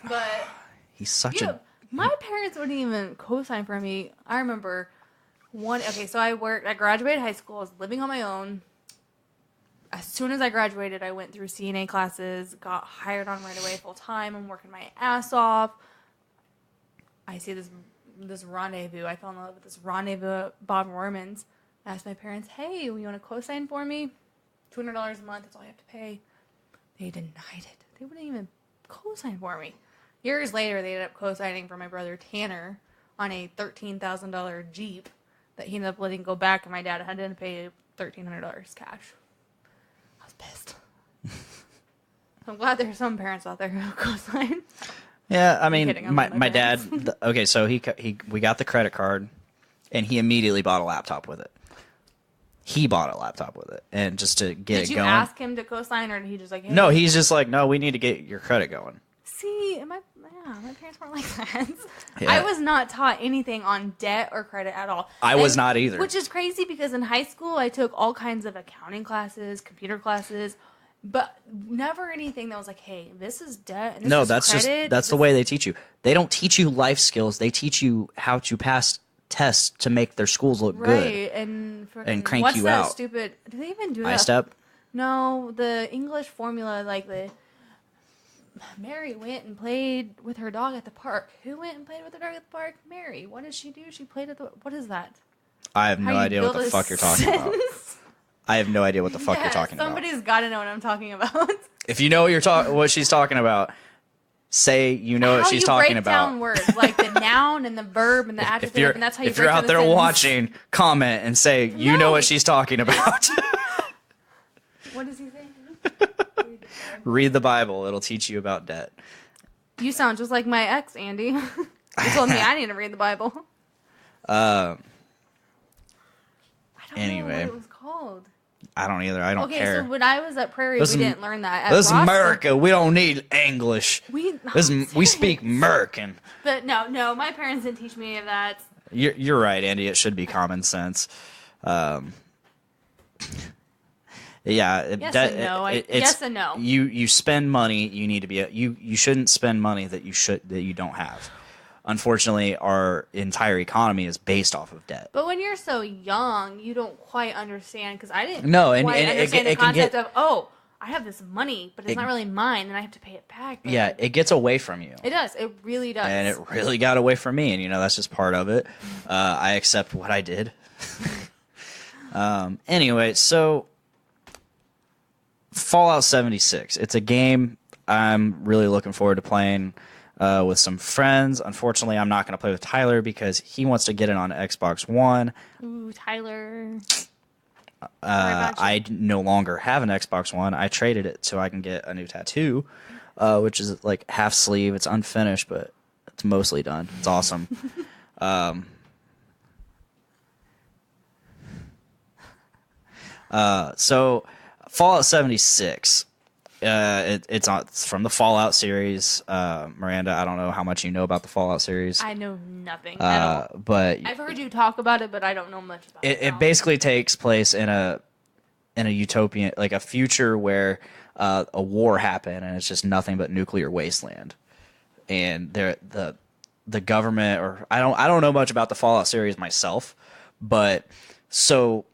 But he's such my parents wouldn't even co-sign for me. I remember so I graduated high school, I was living on my own. As soon as I graduated, I went through CNA classes, got hired on right away full time. I'm working my ass off. I see this rendezvous. I fell in love with this rendezvous Bob Mormons. I asked my parents, hey, you want to co-sign for me? $200 a month, that's all you have to pay. They denied it. They wouldn't even co-sign for me. Years later, they ended up co-signing for my brother Tanner on a $13,000 Jeep that he ended up letting go back, and my dad had to pay $1,300 cash. I was pissed. I'm glad there's some parents out there who co-sign. Yeah, I mean, my dad. So we got the credit card, and he immediately bought a laptop with it. He bought a laptop with it, and just to get it going. Did you ask him to co-sign, or did he just like? Hey, no, he's just like, no, we need to get your credit going. See, my parents weren't like that. Yeah. I was not taught anything on debt or credit at all. I was not either. Which is crazy because in high school I took all kinds of accounting classes, computer classes, but never anything that was like, hey, this is debt. And this is credit. That's the way they teach you. They don't teach you life skills. They teach you how to pass tests to make their schools look good. And crank what's you that out. Stupid? Do they even do that? I-step? No, the English formula, like the Mary went and played with her dog at the park. Who went and played with her dog at the park? Mary. What did she do? She played at the... What is that? I have no idea what the fuck you're talking about. I have no idea what the fuck you're talking about. Somebody's got to know what I'm talking about. If you know what she's talking about, say you know what she's talking about. How you break down words, like the noun and the verb and the adjective, and that's how you break down If you're out there watching, comment and say, you know what she's talking about. What does he say? Read the Bible. It'll teach you about debt. You sound just like my ex, Andy. You told me I need to read the Bible. I don't know what it was called. I don't either. I don't care. Okay, so when I was at Prairie, we didn't learn that. This is America. We don't need English. We speak Merc, But no, my parents didn't teach me any of that. you're right, Andy. It should be common sense. Yeah. Yes and no. You spend money. You need to be. You shouldn't spend money that you don't have. Unfortunately, our entire economy is based off of debt. But when you're so young, you don't quite understand, because I didn't it understand the concept can get, of, I have this money, but it's not really mine, and I have to pay it back. But yeah, it gets away from you. It does. It really does. And it really got away from me, and that's just part of it. I accept what I did. Anyway, so Fallout 76. It's a game I'm really looking forward to playing with some friends. Unfortunately, I'm not going to play with Tyler because he wants to get it on Xbox One. Ooh, Tyler. I no longer have an Xbox One. I traded it so I can get a new tattoo, which is like half sleeve. It's unfinished, but it's mostly done. It's awesome. So Fallout 76. It's from the Fallout series. Miranda, I don't know how much you know about the Fallout series. I know nothing at all. But I've heard you talk about it, but I don't know much about it. It basically takes place in a utopian, like a future where a war happened and it's just nothing but nuclear wasteland. And the government, or I don't know much about the Fallout series myself, but so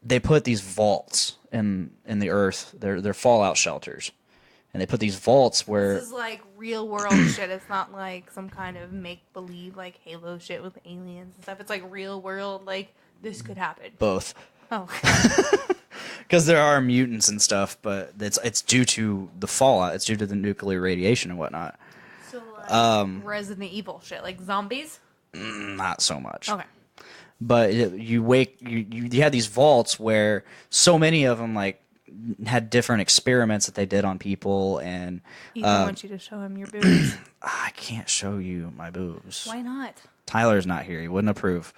they put these vaults in the earth. They're fallout shelters, and they put these vaults where this is like real world shit. It's not like some kind of make believe like Halo shit with aliens and stuff. It's like real world. Like this could happen. both, Oh, because there are mutants and stuff, but it's due to the fallout. It's due to the nuclear radiation and whatnot. so like Resident Evil shit, like zombies. Not so much. Okay. But you had these vaults where so many of them like had different experiments that they did on people, and Ethan wants you to show him your boobs. I can't show you my boobs. Why not? Tyler's not here. He wouldn't approve.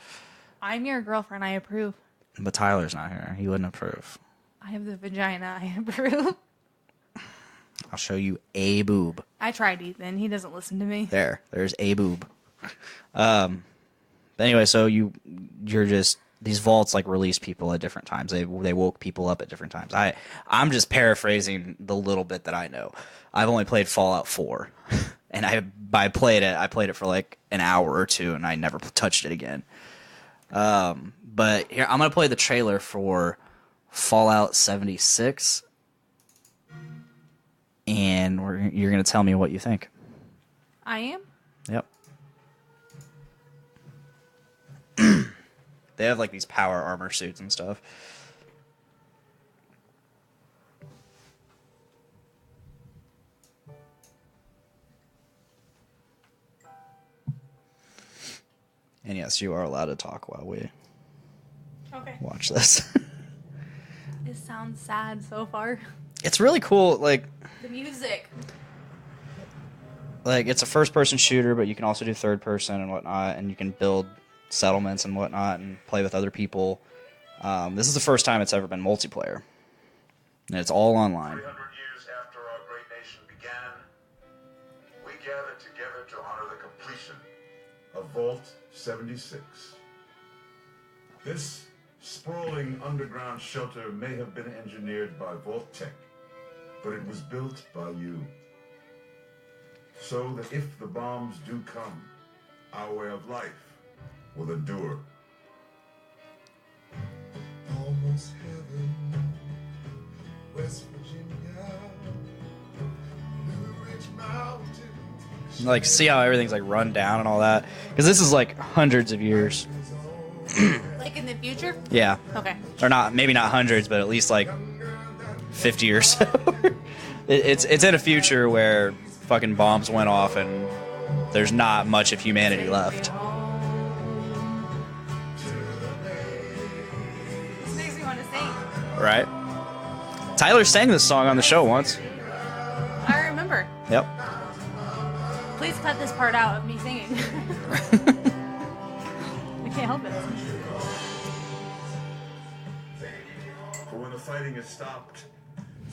I'm your girlfriend. I approve. But Tyler's not here. He wouldn't approve. I have the vagina. I approve. I'll show you a boob. I tried, Ethan. He doesn't listen to me. There's a boob. But anyway, so you're just, these vaults like release people at different times. They woke people up at different times. I'm just paraphrasing the little bit that I know. I've only played Fallout 4, and I played it for like an hour or two, and I never touched it again. But here I'm gonna play the trailer for Fallout 76, and you're gonna tell me what you think. I am? Yep. They have like these power armor suits and stuff. And yes, you are allowed to talk while we watch this. It sounds sad so far. It's really cool, like The music. Like it's a first-person shooter, but you can also do third-person and whatnot, and you can build settlements and whatnot and play with other people. This is the first time it's ever been multiplayer, and it's all online. 300 years after our great nation began, we gathered together to honor the completion of Vault 76. This sprawling underground shelter may have been engineered by Vault Tech, but it was built by you. So that if the bombs do come, our way of life will endure. Almost heaven, West Virginia, Blue Ridge Mountains. Like, see how everything's like run down and all that? Because this is like hundreds of years. Like in the future? Yeah. Okay. Or not, maybe not hundreds, but at least like 50 or so. It's in a future where fucking bombs went off and there's not much of humanity left. This makes me want to sing. Right? Tyler sang this song on the show once. I remember. Yep. Please cut this part out of me singing. I can't help it. For when the fighting is stopped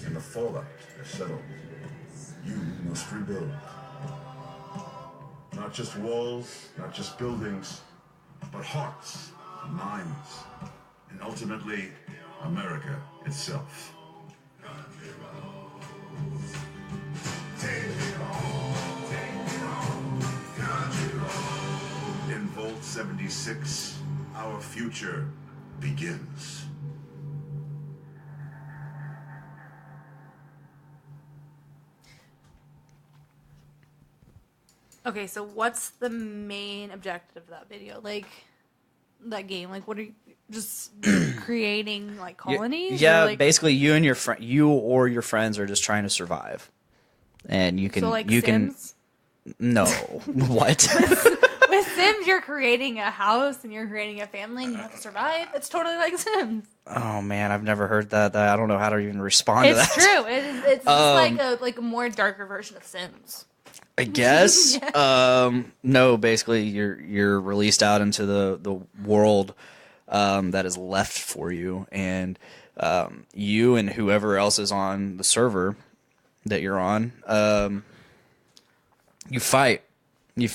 and the fallout is settled, you must rebuild. Not just walls, not just buildings, but hearts, minds, and ultimately, America itself. In Vault 76, our future begins. Okay, so what's the main objective of that video? Like, that game? Like, what are you just creating, like, colonies? Yeah, or, like, basically, you or your friends are just trying to survive, and you can so, like, you Sims? can no what. With Sims, you're creating a house and you're creating a family and you have to survive. It's totally like Sims. Oh man, I've never heard that. I don't know how to even respond to that. It's true. It's just like a more darker version of Sims. I guess. Yeah. No, basically you're released out into the world that is left for you, and you and whoever else is on the server that you're on, you fight. You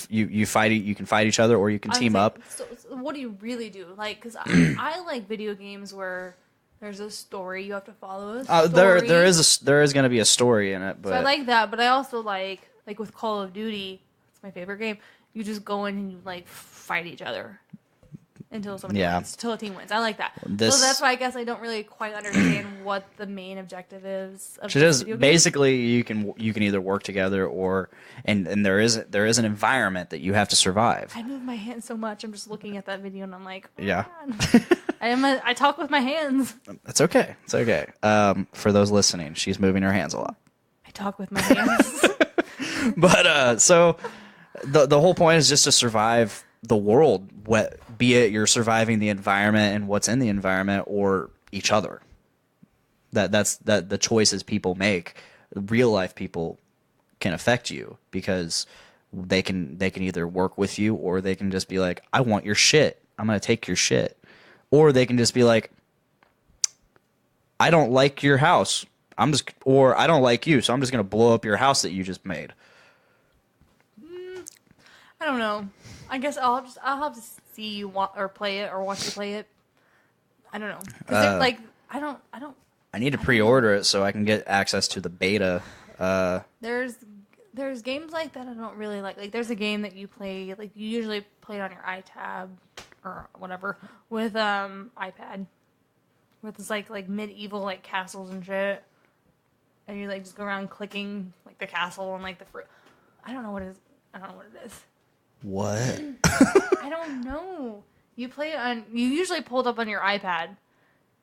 fight. You can fight each other, or you can team up. So what do you really do? Like, because I like video games where there's a story you have to follow. There is going to be a story in it, but so I like that. But I also like with Call of Duty. It's my favorite game. You just go in and you like fight each other until somebody wins, until a team wins. I like that. So that's why I guess I don't really quite understand what the main objective is. Of just video game. basically you can either work together or and there is an environment that you have to survive. I move my hands so much. I'm just looking at that video and I'm like, oh, yeah. I talk with my hands. It's okay. It's okay. For those listening, she's moving her hands a lot. I talk with my hands. But so the whole point is just to survive the world, be it you're surviving the environment and what's in the environment or each other. That's the choices people make. Real life people can affect you because they can either work with you or they can just be like, I want your shit. I'm going to take your shit. Or they can just be like, I don't like your house. Or I don't like you, so I'm just going to blow up your house that you just made. I don't know. I guess I'll have to see you play it or watch you play it. I don't know. I don't. I need to pre-order it so I can get access to the beta. There's games like that I don't really like. Like there's a game that you play, like you usually play it on your iTab or whatever with iPad, with this like medieval like castles and shit, and you like just go around clicking like the castle and like the fruit. I don't know what it is. What? I don't know. You play it on. You usually pull it up on your iPad,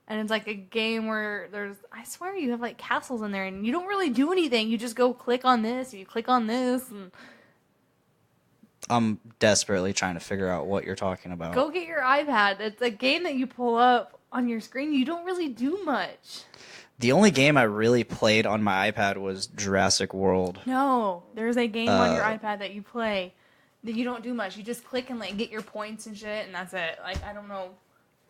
and it's like a game where there's. I swear you have like castles in there, and you don't really do anything. You just go click on this, and you click on this, and. I'm desperately trying to figure out what you're talking about. Go get your iPad. It's a game that you pull up on your screen. You don't really do much. The only game I really played on my iPad was Jurassic World. No, there's a game on your iPad that you play that you don't do much. You just click and like get your points and shit, and that's it. Like I don't know.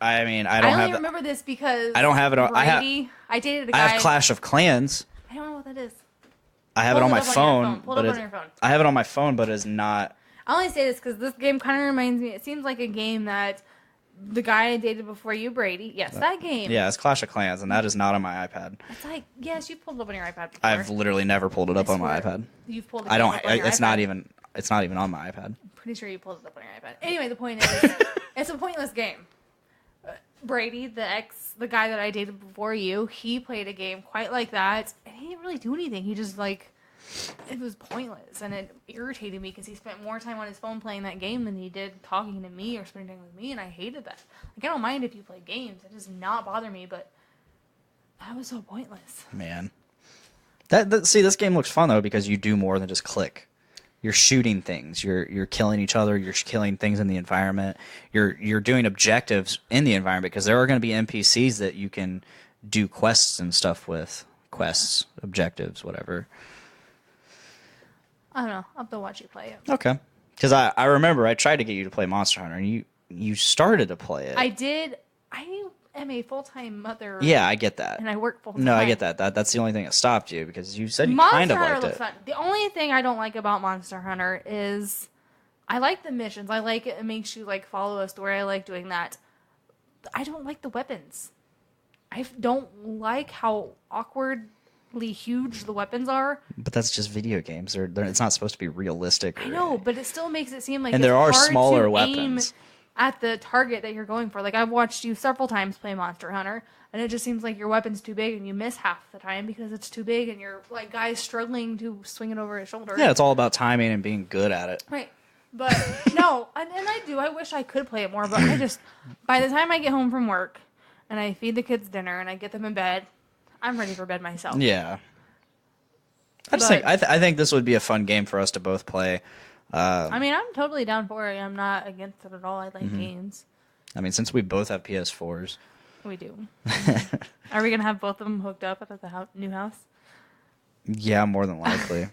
I mean, I only remember this because I don't have it on. Brady, I dated a guy. I have Clash of Clans. I don't know what that is. I have it on my phone. Pull it up on your phone. I have it on my phone, but it's not. I only say this because this game kind of reminds me. It seems like a game that the guy I dated before you, Brady. Yes, that game. Yeah, it's Clash of Clans, and that is not on my iPad. It's like yes, you pulled it up on your iPad before. I've literally never pulled it up on my iPad. You've pulled it. I don't. Up on your It's iPad. not even. It's not even on my iPad. I'm pretty sure you pulled it up on your iPad. Anyway, the point is, it's a pointless game. Brady, the guy that I dated before you, he played a game quite like that, and he didn't really do anything. He just it was pointless, and it irritated me because he spent more time on his phone playing that game than he did talking to me or spending time with me, and I hated that. Like, I don't mind if you play games. It does not bother me, but that was so pointless. Man. See, this game looks fun, though, because you do more than just click. You're shooting things. You're killing each other. You're killing things in the environment. You're doing objectives in the environment because there are going to be NPCs that you can do quests and stuff with. Quests, objectives, whatever. I don't know. I'll have to watch you play it. Okay. Because I remember I tried to get you to play Monster Hunter, and you started to play it. I did. am a full-time mother. Yeah, I get that. And I work full-time. No, I get that. That's the only thing that stopped you because you said you Monster kind of Hunter liked looks it. fun. The only thing I don't like about Monster Hunter is I like the missions. I like it. It makes you like follow a story. I like doing that. I don't like the weapons. I don't like how awkwardly huge the weapons are. But that's just video games. It's not supposed to be realistic. I know, but it still makes it seem like And it's there are hard smaller to weapons. aim at the target that you're going for. Like, I've watched you several times play Monster Hunter, and it just seems like your weapon's too big and you miss half the time because it's too big and you're like guys struggling to swing it over his shoulder. Yeah, it's all about timing and being good at it. Right. But no, and I wish I could play it more, but I just, by the time I get home from work and I feed the kids dinner and I get them in bed, I'm ready for bed myself. Yeah. I think this would be a fun game for us to both play. I mean, I'm totally down for it. I'm not against it at all. I like games. I mean, since we both have PS4s. We do. Are we going to have both of them hooked up at the new house? Yeah, more than likely.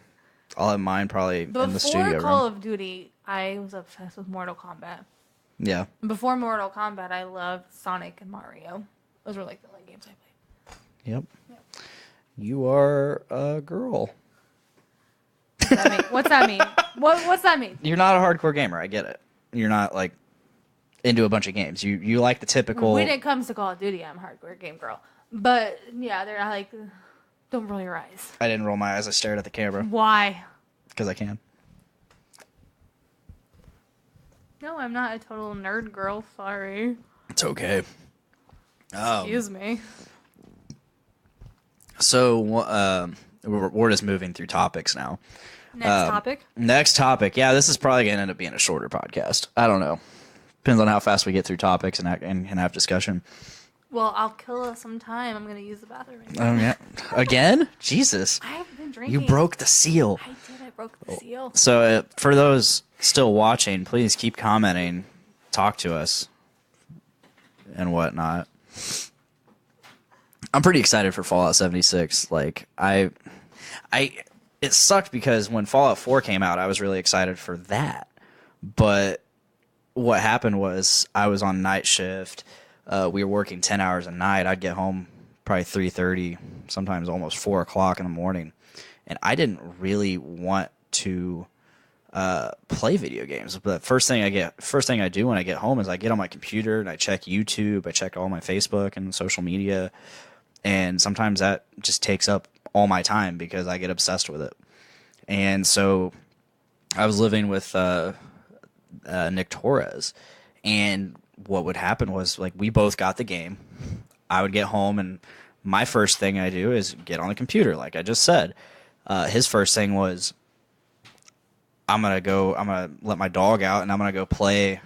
I'll have mine probably in the studio Before Call room. of Duty, I was obsessed with Mortal Kombat. Yeah. Before Mortal Kombat, I loved Sonic and Mario. Those were like the only games I played. Yep. You are a girl. What's that mean? What's that mean? You're not a hardcore gamer. I get it. You're not like into a bunch of games. You like the typical. When it comes to Call of Duty, I'm a hardcore game girl. But yeah, they're like, don't roll your eyes. I didn't roll my eyes. I stared at the camera Why? because I can. No, I'm not a total nerd girl. Sorry. It's okay. Excuse me. So we're just moving through topics now. Next topic. Next topic. Yeah, this is probably going to end up being a shorter podcast. I don't know. Depends on how fast we get through topics and have discussion. Well, I'll kill us some time. I'm going to use the bathroom right now. Oh, yeah. Again? Jesus. I've been drinking. You broke the seal. I did. I broke the seal. So for those still watching, please keep commenting, talk to us, and whatnot. I'm pretty excited for Fallout 76. Like it sucked because when Fallout 4 came out, I was really excited for that. But what happened was I was on night shift. We were working 10 hours a night. I'd get home probably 3:30, sometimes almost 4 o'clock in the morning. And I didn't really want to play video games. But first thing I do when I get home is I get on my computer and I check YouTube. I check all my Facebook and social media. And sometimes that just takes up all my time because I get obsessed with it. And so I was living with Nick Torres, and what would happen was like we both got the game. I would get home, and my first thing I do is get on the computer, like I just said. His first thing was, I'm gonna let my dog out, and I'm gonna go play.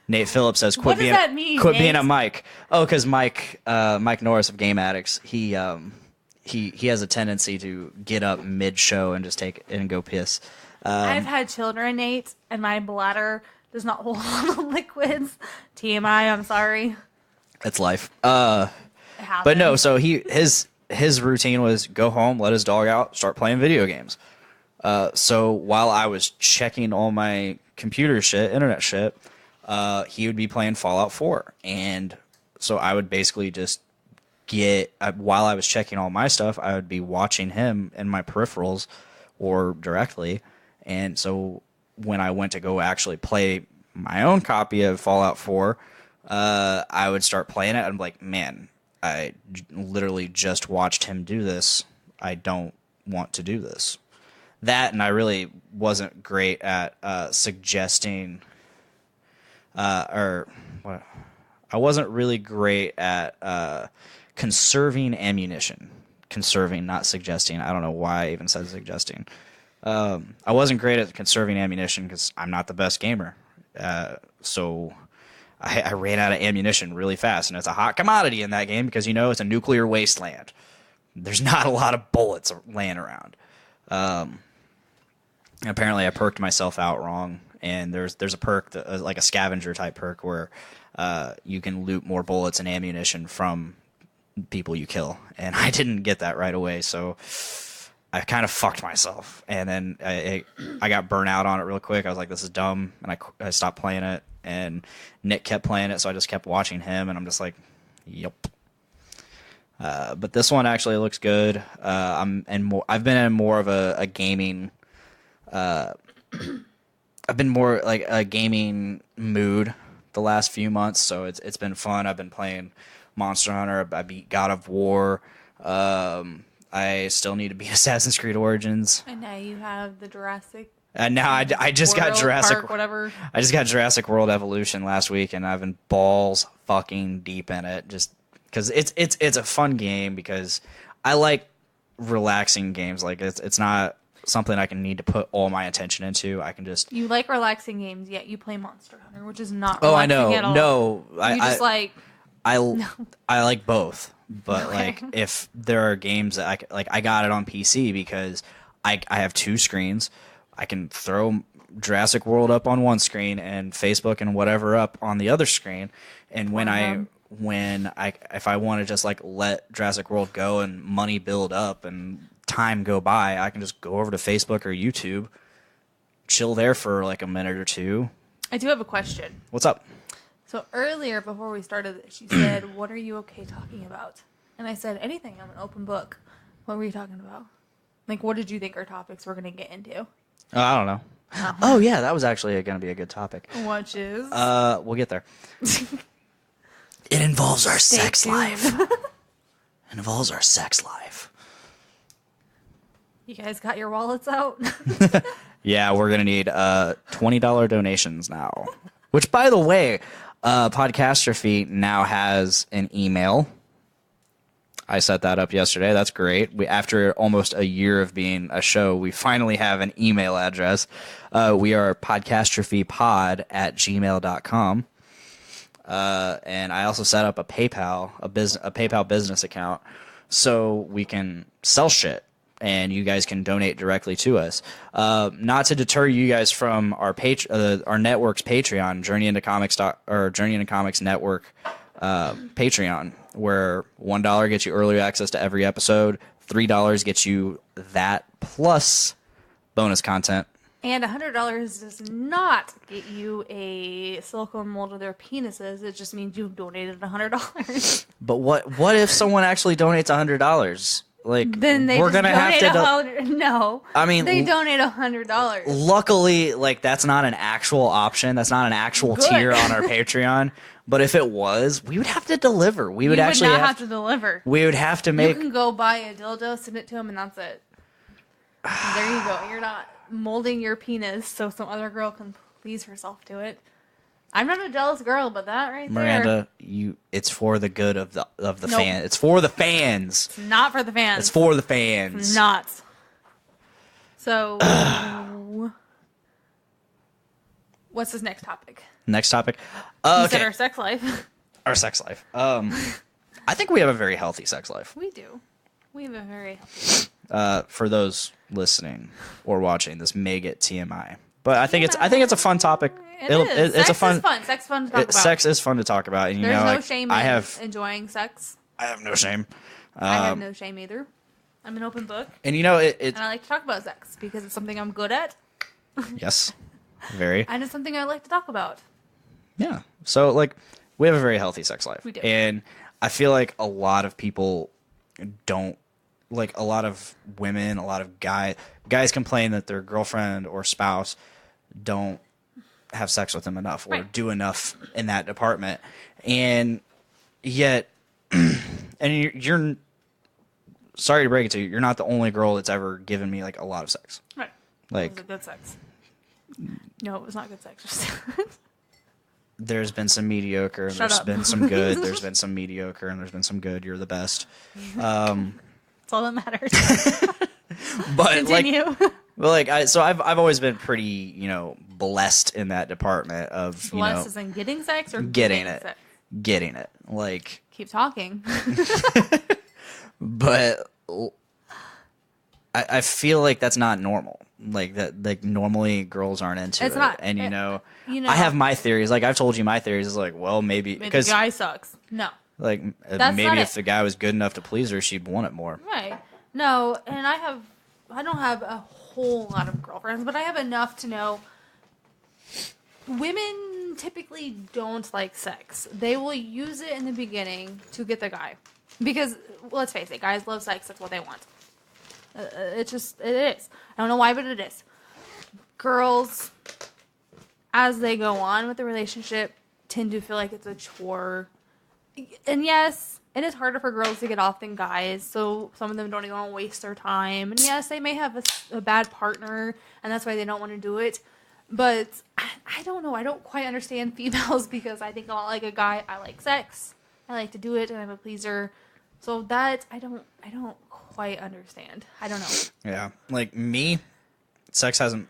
Nate Phillips says, What does that mean, quit being Nate? a Mike. Oh, because Mike Norris of Game Addicts, he has a tendency to get up mid-show and just take and go piss. I've had children, Nate, and my bladder does not hold on to liquids. TMI, I'm sorry. It's life. It happens. But no, so his routine was go home, let his dog out, start playing video games. So while I was checking all my computer shit, internet shit, he would be playing Fallout 4. And so I would basically just while I was checking all my stuff, I would be watching him in my peripherals or directly. And so when I went to go actually play my own copy of Fallout 4, I would start playing it. I'm like, man, I literally just watched him do this. I don't want to do this. That, and I really wasn't great at suggesting, I wasn't really great at conserving ammunition. Conserving, not suggesting. I don't know why I even said suggesting. I wasn't great at conserving ammunition because I'm not the best gamer. So I ran out of ammunition really fast, and it's a hot commodity in that game because, you know, it's a nuclear wasteland. There's not a lot of bullets laying around. Apparently I perked myself out wrong, and there's a perk, like a scavenger type perk, where you can loot more bullets and ammunition from people you kill, and I didn't get that right away, so I kind of fucked myself, and then I got burnt out on it real quick. I was like, this is dumb, and I stopped playing it. And Nick kept playing it, so I just kept watching him, and I'm just like, yep. But this one actually looks good. I've been in more of a gaming. I've been more like a gaming mood the last few months, so it's been fun. I've been playing Monster Hunter. I beat God of War. I still need to beat Assassin's Creed Origins. And now you have the Jurassic. And now I just got Jurassic Park, whatever. I just got Jurassic World Evolution last week, and I've been balls fucking deep in it. Just because it's a fun game, because I like relaxing games. Like it's not something I can need to put all my attention into. I can just. You like relaxing games, yet you play Monster Hunter, which is not. Oh, I know. At all. No, I like both, but Okay. like if there are games that I got it on PC because I have two screens. I can throw Jurassic World up on one screen and Facebook and whatever up on the other screen, and if I want to just like let Jurassic World go and money build up and time go by, I can just go over to Facebook or YouTube, chill there for like a minute or two. I do have a question. What's up? So earlier, before we started, she said, "What are you okay talking about?" And I said, "Anything. I'm an open book." What were you talking about? Like, what did you think our topics were going to get into? I don't know. Oh yeah, that was actually going to be a good topic. Which is? We'll get there. It involves our sex life. It involves our sex life. You guys got your wallets out? Yeah, we're gonna need $20 donations now. Which, by the way, Podcastrophe now has an email. I set that up yesterday. That's great. After almost a year of being a show, we finally have an email address. We are podcastrophypod@gmail.com. And I also set up a PayPal business account, so we can sell shit and you guys can donate directly to us. Not to deter you guys from our network's Patreon, Journey Into Comics Network Patreon, where $1 gets you early access to every episode, $3 gets you that plus bonus content. And $100 does not get you a silicone mold of their penises. It just means you've donated $100. But what if someone actually donates $100? Like, then they we're just gonna have donate to. No, I mean, they donate $100. Luckily, like that's not an actual option. That's not an actual tier on our Patreon. But if it was, we would have to deliver. We would actually not have to deliver. We would have to make. You can go buy a dildo, send it to him, and that's it. There you go. You're not molding your penis so some other girl can please herself to it. I'm not a jealous girl, but that right Miranda, there. it's for the good of the Nope. fans. It's for the fans. It's not for the fans. It's for the fans. It's not. So, what's this next topic? Next topic. You Okay. said our sex life. Our sex life. I think we have a very healthy sex life. We do. We have a very For those listening or watching, this may get TMI, but I think it's a fun topic. It's sex a fun. is fun. Sex is fun to talk about. Sex is fun to talk about, and There's no like, shame I in have enjoying sex. I have no shame. I have no shame either. I'm an open book, And you know it. and I like to talk about sex because it's something I'm good at, Yes, very. and it's something I like to talk about. Yeah. So like we have a very healthy sex life. We do. And I feel like a lot of people don't, like a lot of women, a lot of guys complain that their girlfriend or spouse don't have sex with them enough or Right. do enough in that department. And yet and you're sorry to break it to you, you're not the only girl that's ever given me like a lot of sex. Right. Like, Was it good sex? No, it was not good sex. there's been some mediocre, and Shut there's up. been some good, there's been some mediocre, and there's been some good. You're the best. That's all that matters. But Continue. I've always been pretty, blessed in that department of, Blessed is in getting sex or getting it. sex? Getting it. Like, Keep talking. but I feel like that's not normal. Like that, like normally girls aren't into It's it. not. And You I have my theories. Like I've told you my theories is like, well, maybe the because guy sucks. No. like That's maybe not if it. the guy was good enough to please her, she'd want it more. Right. No, and I have have a whole lot of girlfriends, but I have enough to know women typically don't like sex. They will use it in the beginning to get the guy. Because, let's face it, guys love sex. That's what they want. It is. I don't know why, but it is. Girls, as they go on with the relationship, tend to feel like it's a chore. And yes, it is harder for girls to get off than guys, so some of them don't even want to waste their time. And yes, they may have a bad partner, and that's why they don't want to do it. But I don't know. I don't quite understand females because I think a lot like a guy. I like sex. I like to do it, and I'm a pleaser. So that I don't quite understand. I don't know. Yeah, like me, sex isn't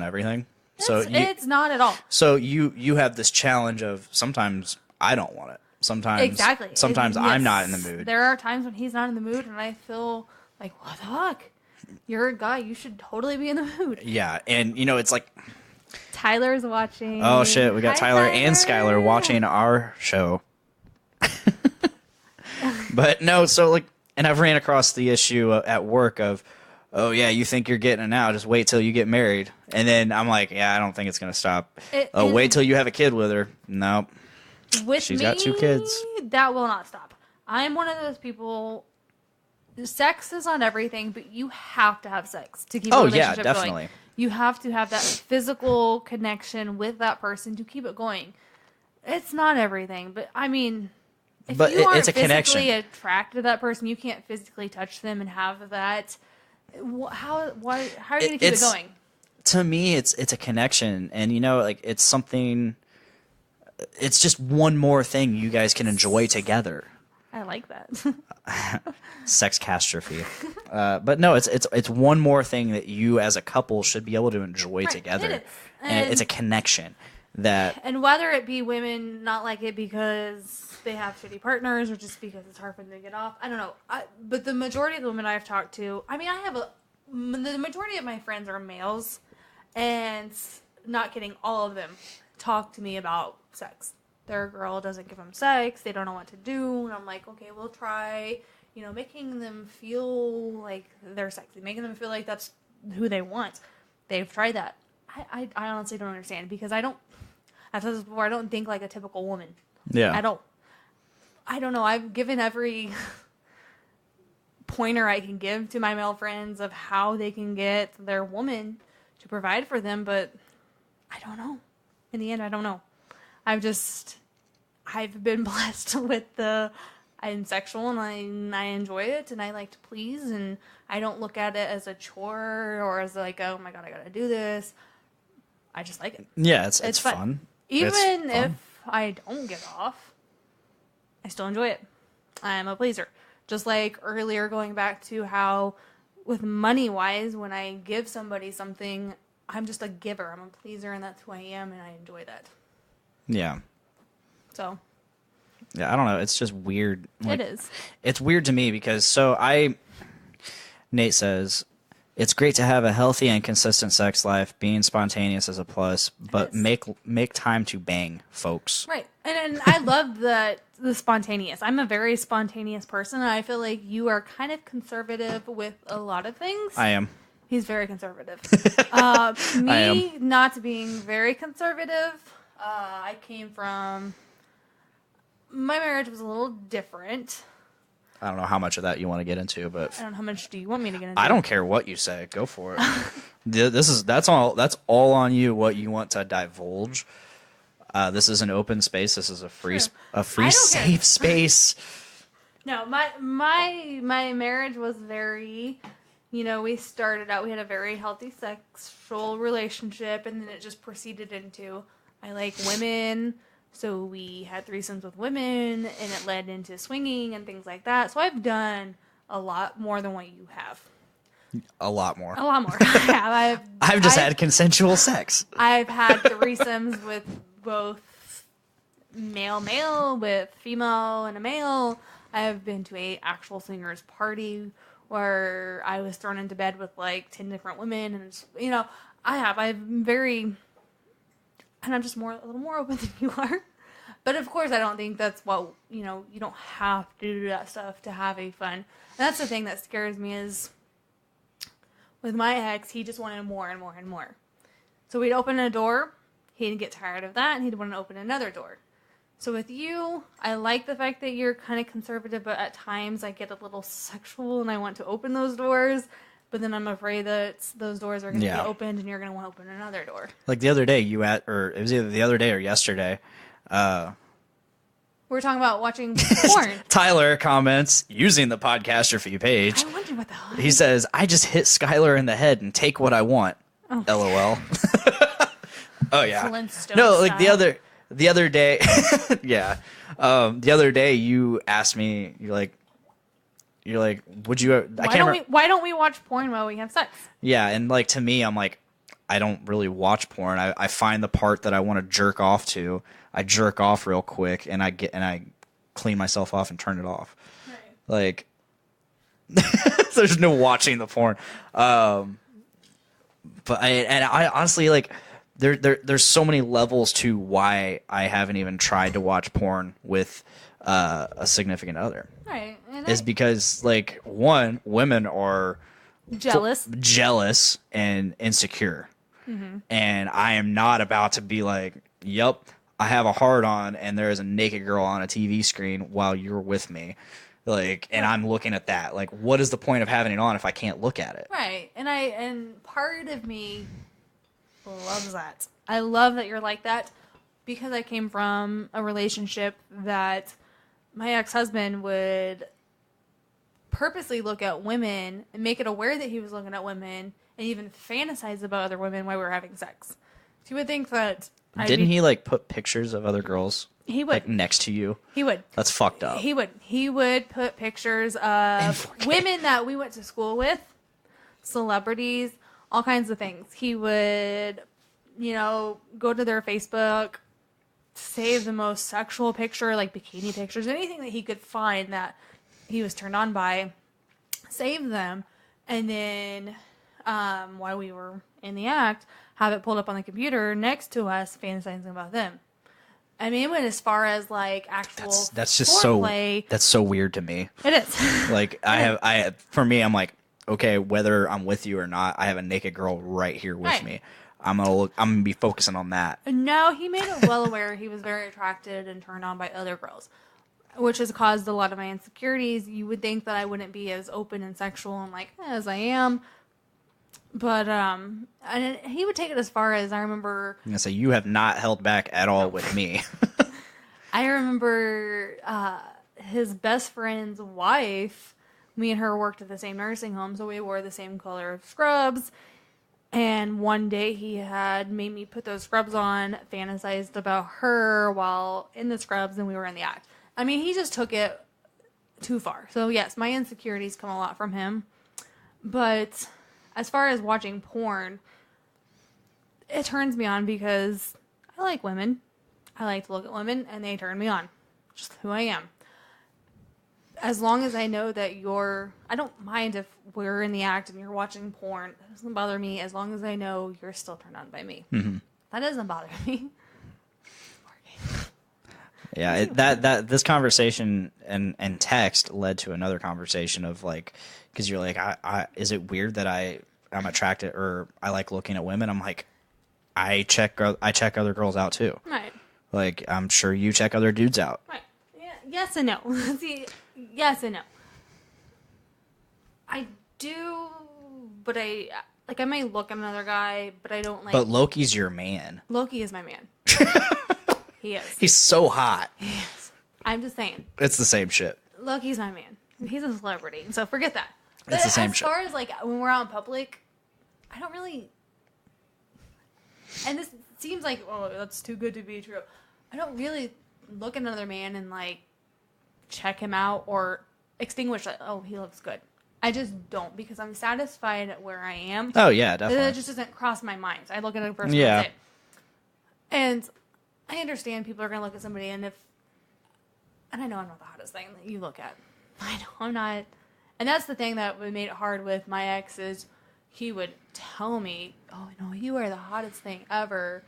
everything. It's not at all. So you have this challenge of sometimes I don't want it. Sometimes Yes. I'm not in the mood. There are times when he's not in the mood, and I feel like, what the fuck? You're a guy. You should totally be in the mood. Yeah, and it's like, Tyler's watching. oh shit, we got Hi, Tyler and Skylar watching our show. But no, so like, and I've ran across the issue at work of, oh yeah, you think you're getting it now, just wait till you get married. And then I'm like, yeah, I don't think it's going to stop. Wait till you have a kid with her. Nope. She's got 2 kids. That will not stop. I'm one of those people, sex is not everything, but you have to have sex to keep a relationship definitely. going. You have to have that physical connection with that person to keep it going. It's not everything, but I mean, if you aren't it's a connection. physically attracted to that person, you can't physically touch them and have that. How are you going to keep it going? To me, it's a connection, and like it's something. It's just one more thing you guys can enjoy together. I like that. Sexcastrophe. But no, it's one more thing that you as a couple should be able to enjoy together. It is. And it's a connection that. And whether it be women not like it because they have shitty partners or just because it's hard for them to get off, I don't know. But the majority of the women I've talked to, I mean, the majority of my friends are males, and not kidding, all of them talk to me about sex. Their girl doesn't give them sex. They don't know what to do. And I'm like, okay, we'll try, making them feel like they're sexy, making them feel like that's who they want. They've tried that. I honestly don't understand because I've said this before, I don't think like a typical woman. Yeah. I don't know. I've given every pointer I can give to my male friends of how they can get their woman to provide for them, but I don't know. In the end, I don't know. I've been blessed with I'm sexual and I enjoy it and I like to please and I don't look at it as a chore or as like, oh my God, I gotta do this. I just like it. Yeah, it's fun. Even if I don't get off, I still enjoy it. I'm a pleaser. Just like earlier, going back to how with money-wise, when I give somebody something, I'm just a giver. I'm a pleaser, and that's who I am, and I enjoy that. Yeah. So. Yeah, I don't know. It's just weird. It is. It's weird to me because Nate says, it's great to have a healthy and consistent sex life. Being spontaneous is a plus, but make time to bang, folks. Right. And I love the spontaneous. I'm a very spontaneous person, and I feel like you are kind of conservative with a lot of things. I am. He's very conservative. Me not being very conservative, I came from... My marriage was a little different. I don't know how much of that you want to get into, but I don't know how much do you want me to get into. I don't care what you say. Go for it. That's all on you. What you want to divulge. This is an open space. This is a free safe space. No, my marriage was very, we started out. We had a very healthy sexual relationship, and then it just proceeded into I like women. So we had threesomes with women, and it led into swinging and things like that. So I've done a lot more than what you have. A lot more. A lot more. I've just had consensual sex. I've had threesomes with both male, with female and a male. I have been to a actual swingers party where I was thrown into bed with like 10 different women, and I'm very... And I'm just a little more open than you are. But of course, I don't think that's what, you don't have to do that stuff to have a fun. And that's the thing that scares me is With my ex, he just wanted more and more and more. So we'd open a door, he'd get tired of that, and he'd want to open another door. So with you, I like the fact that you're kind of conservative, but at times I get a little sexual and I want to open those doors, but then I'm afraid that those doors are going to be opened and you're going to want to open another door. Like the other day, or it was either the other day or yesterday, We're talking about watching porn. Tyler comments using the Podcastrophe page. I wonder what the hell. He says, "I just hit Skylar in the head and take what I want." Oh. LOL. Oh yeah. No, like style. the other day, yeah. The other day you asked me, you're like, would you? Why don't we watch porn while we have sex? Yeah, and like to me, I'm like, I don't really watch porn. I find the part that I want to jerk off to. I jerk off real quick, and I clean myself off and turn it off. Right. Like, there's no watching the porn. But I honestly like there's so many levels to why I haven't even tried to watch porn with a significant other. Right. Is because like one, women are jealous and insecure. Mm-hmm. And I am not about to be like, yep, I have a hard on and there is a naked girl on a TV screen while you're with me. Like, and I'm looking at that. Like, what is the point of having it on if I can't look at it? Right. And part of me loves that. I love that you're like that because I came from a relationship that my ex-husband would purposely look at women and make it aware that he was looking at women and even fantasize about other women while we were having sex. So you would think that... Didn't he, like, put pictures of other girls? He would. Like, next to you? He would. That's fucked up. He would. He would put pictures of women that we went to school with, celebrities, all kinds of things. He would, go to their Facebook, save the most sexual picture, like bikini pictures, anything that he could find that he was turned on by, save them, and then while we were in the act, have it pulled up on the computer next to us, fantasizing about them. I mean, it went as far as like actual that's just foreplay. That's so weird to me. It is. Like for me, I'm like, okay, whether I'm with you or not, I have a naked girl right here with me. I'm gonna be focusing on that. No, he made it well aware he was very attracted and turned on by other girls, which has caused a lot of my insecurities. You would think that I wouldn't be as open and sexual and like as I am. But and he would take it as far as I remember. I'm gonna say you have not held back at all with me. I remember his best friend's wife. Me and her worked at the same nursing home, so we wore the same color scrubs. And one day he had made me put those scrubs on, fantasized about her while in the scrubs, and we were in the act. I mean, he just took it too far. So yes, my insecurities come a lot from him, but. As far as watching porn, it turns me on because I like women. I like to look at women, and they turn me on. Just who I am. As long as I know that I don't mind if we're in the act and you're watching porn. That doesn't bother me as long as I know you're still turned on by me. Mm-hmm. That doesn't bother me. Yeah, this conversation and text led to another conversation of like, because you're like, is it weird that I'm attracted or I like looking at women? I'm like, I check other girls out too. Right. Like I'm sure you check other dudes out. Right. Yeah. Yes and no. See, yes and no. I do, but I might look at another guy, but I don't like. But Loki's your man. Loki is my man. He is. He's so hot. He is. I'm just saying. It's the same shit. Loki's my man. He's a celebrity, so forget that. It's the same shit. As far as like when we're out in public, I don't really. And this seems like, oh, that's too good to be true. I don't really look at another man and like check him out or extinguish like, oh, he looks good. I just don't because I'm satisfied at where I am. Oh yeah, definitely. It just doesn't cross my mind. I look at a person and say, and I understand people are going to look at somebody and I know I'm not the hottest thing that you look at. I know I'm not. And that's the thing that made it hard with my ex is he would tell me, oh, no, you are the hottest thing ever.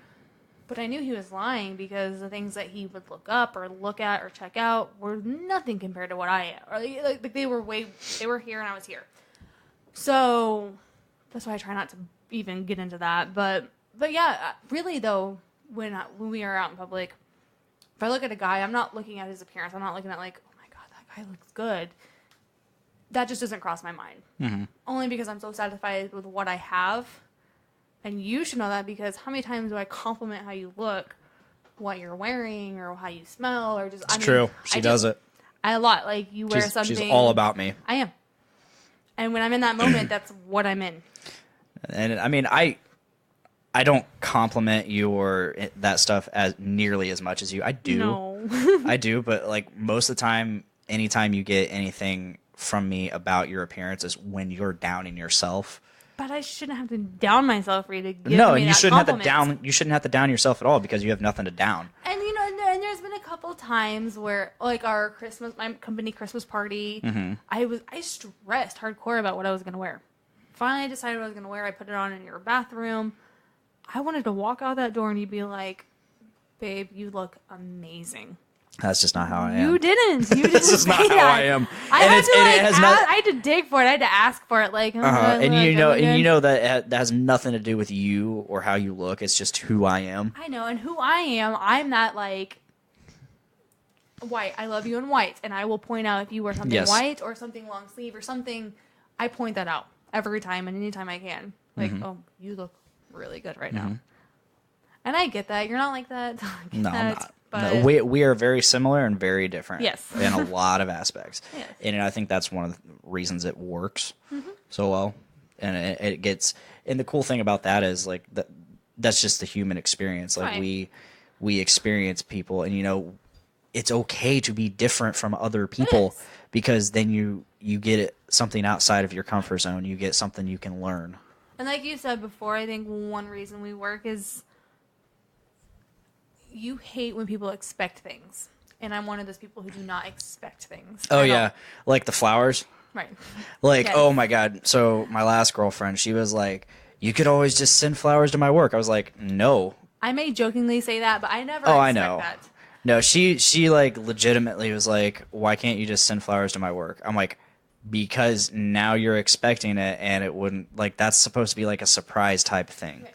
But I knew he was lying because the things that he would look up or look at or check out were nothing compared to what I am. Or like they were here and I was here. So that's why I try not to even get into that. But yeah, really though, when we are out in public, if I look at a guy, I'm not looking at his appearance. I'm not looking at like, oh my God, that guy looks good. That just doesn't cross my mind. Mm-hmm. Only because I'm so satisfied with what I have. And you should know that, because how many times do I compliment how you look, what you're wearing, or how you smell, or just... It's true. She does it. A lot. Like, you wear something... She's all about me. I am. And when I'm in that moment, that's what I'm in. And I mean, I don't compliment you or that stuff as nearly as much as you. I do. No. I do, but like most of the time, anytime you get anything from me about your appearance is when you're downing yourself. But I shouldn't have to down myself for you to give me and you that shouldn't compliment. have to down. You shouldn't have to down yourself at all, because you have nothing to down. And you know, and there's been a couple times where, like my company Christmas party, Mm-hmm. I stressed hardcore about what I was gonna wear. Finally, I decided what I was gonna wear. I put it on in your bathroom. I wanted to walk out that door and you'd be like, "Babe, you look amazing." That's just not how I am. You didn't. You didn't. This is not how I am. I had to dig for it. I had to ask for it. Like, and you know that has nothing to do with you or how you look. It's just who I am. I know, and who I am. I'm not like white. I love you in white, and I will point out if you wear something white or something long sleeve or something. I point that out every time and anytime I can. Like, oh, you look really good right now. And I get that. You're not like that. No, I'm not. But... No, we are very similar and very different. Yes. In a lot of aspects. Yes. And I think that's one of the reasons it works so well. And it gets, and the cool thing about that is like that's just the human experience. Like right. we experience people, and you know, it's okay to be different from other people, because then you get something outside of your comfort zone. You get something you can learn. And like you said before, I think one reason we work is you hate when people expect things. And I'm one of those people who do not expect things. Oh, yeah. Like the flowers. Right. Like, oh, my God. So my last girlfriend, she was like, you could always just send flowers to my work. I was like, no. I may jokingly say that, but I never expect I know. that. No, she like legitimately was like, why can't you just send flowers to my work? I'm like, because now you're expecting it, and it wouldn't, like, that's supposed to be like a surprise type thing. Right.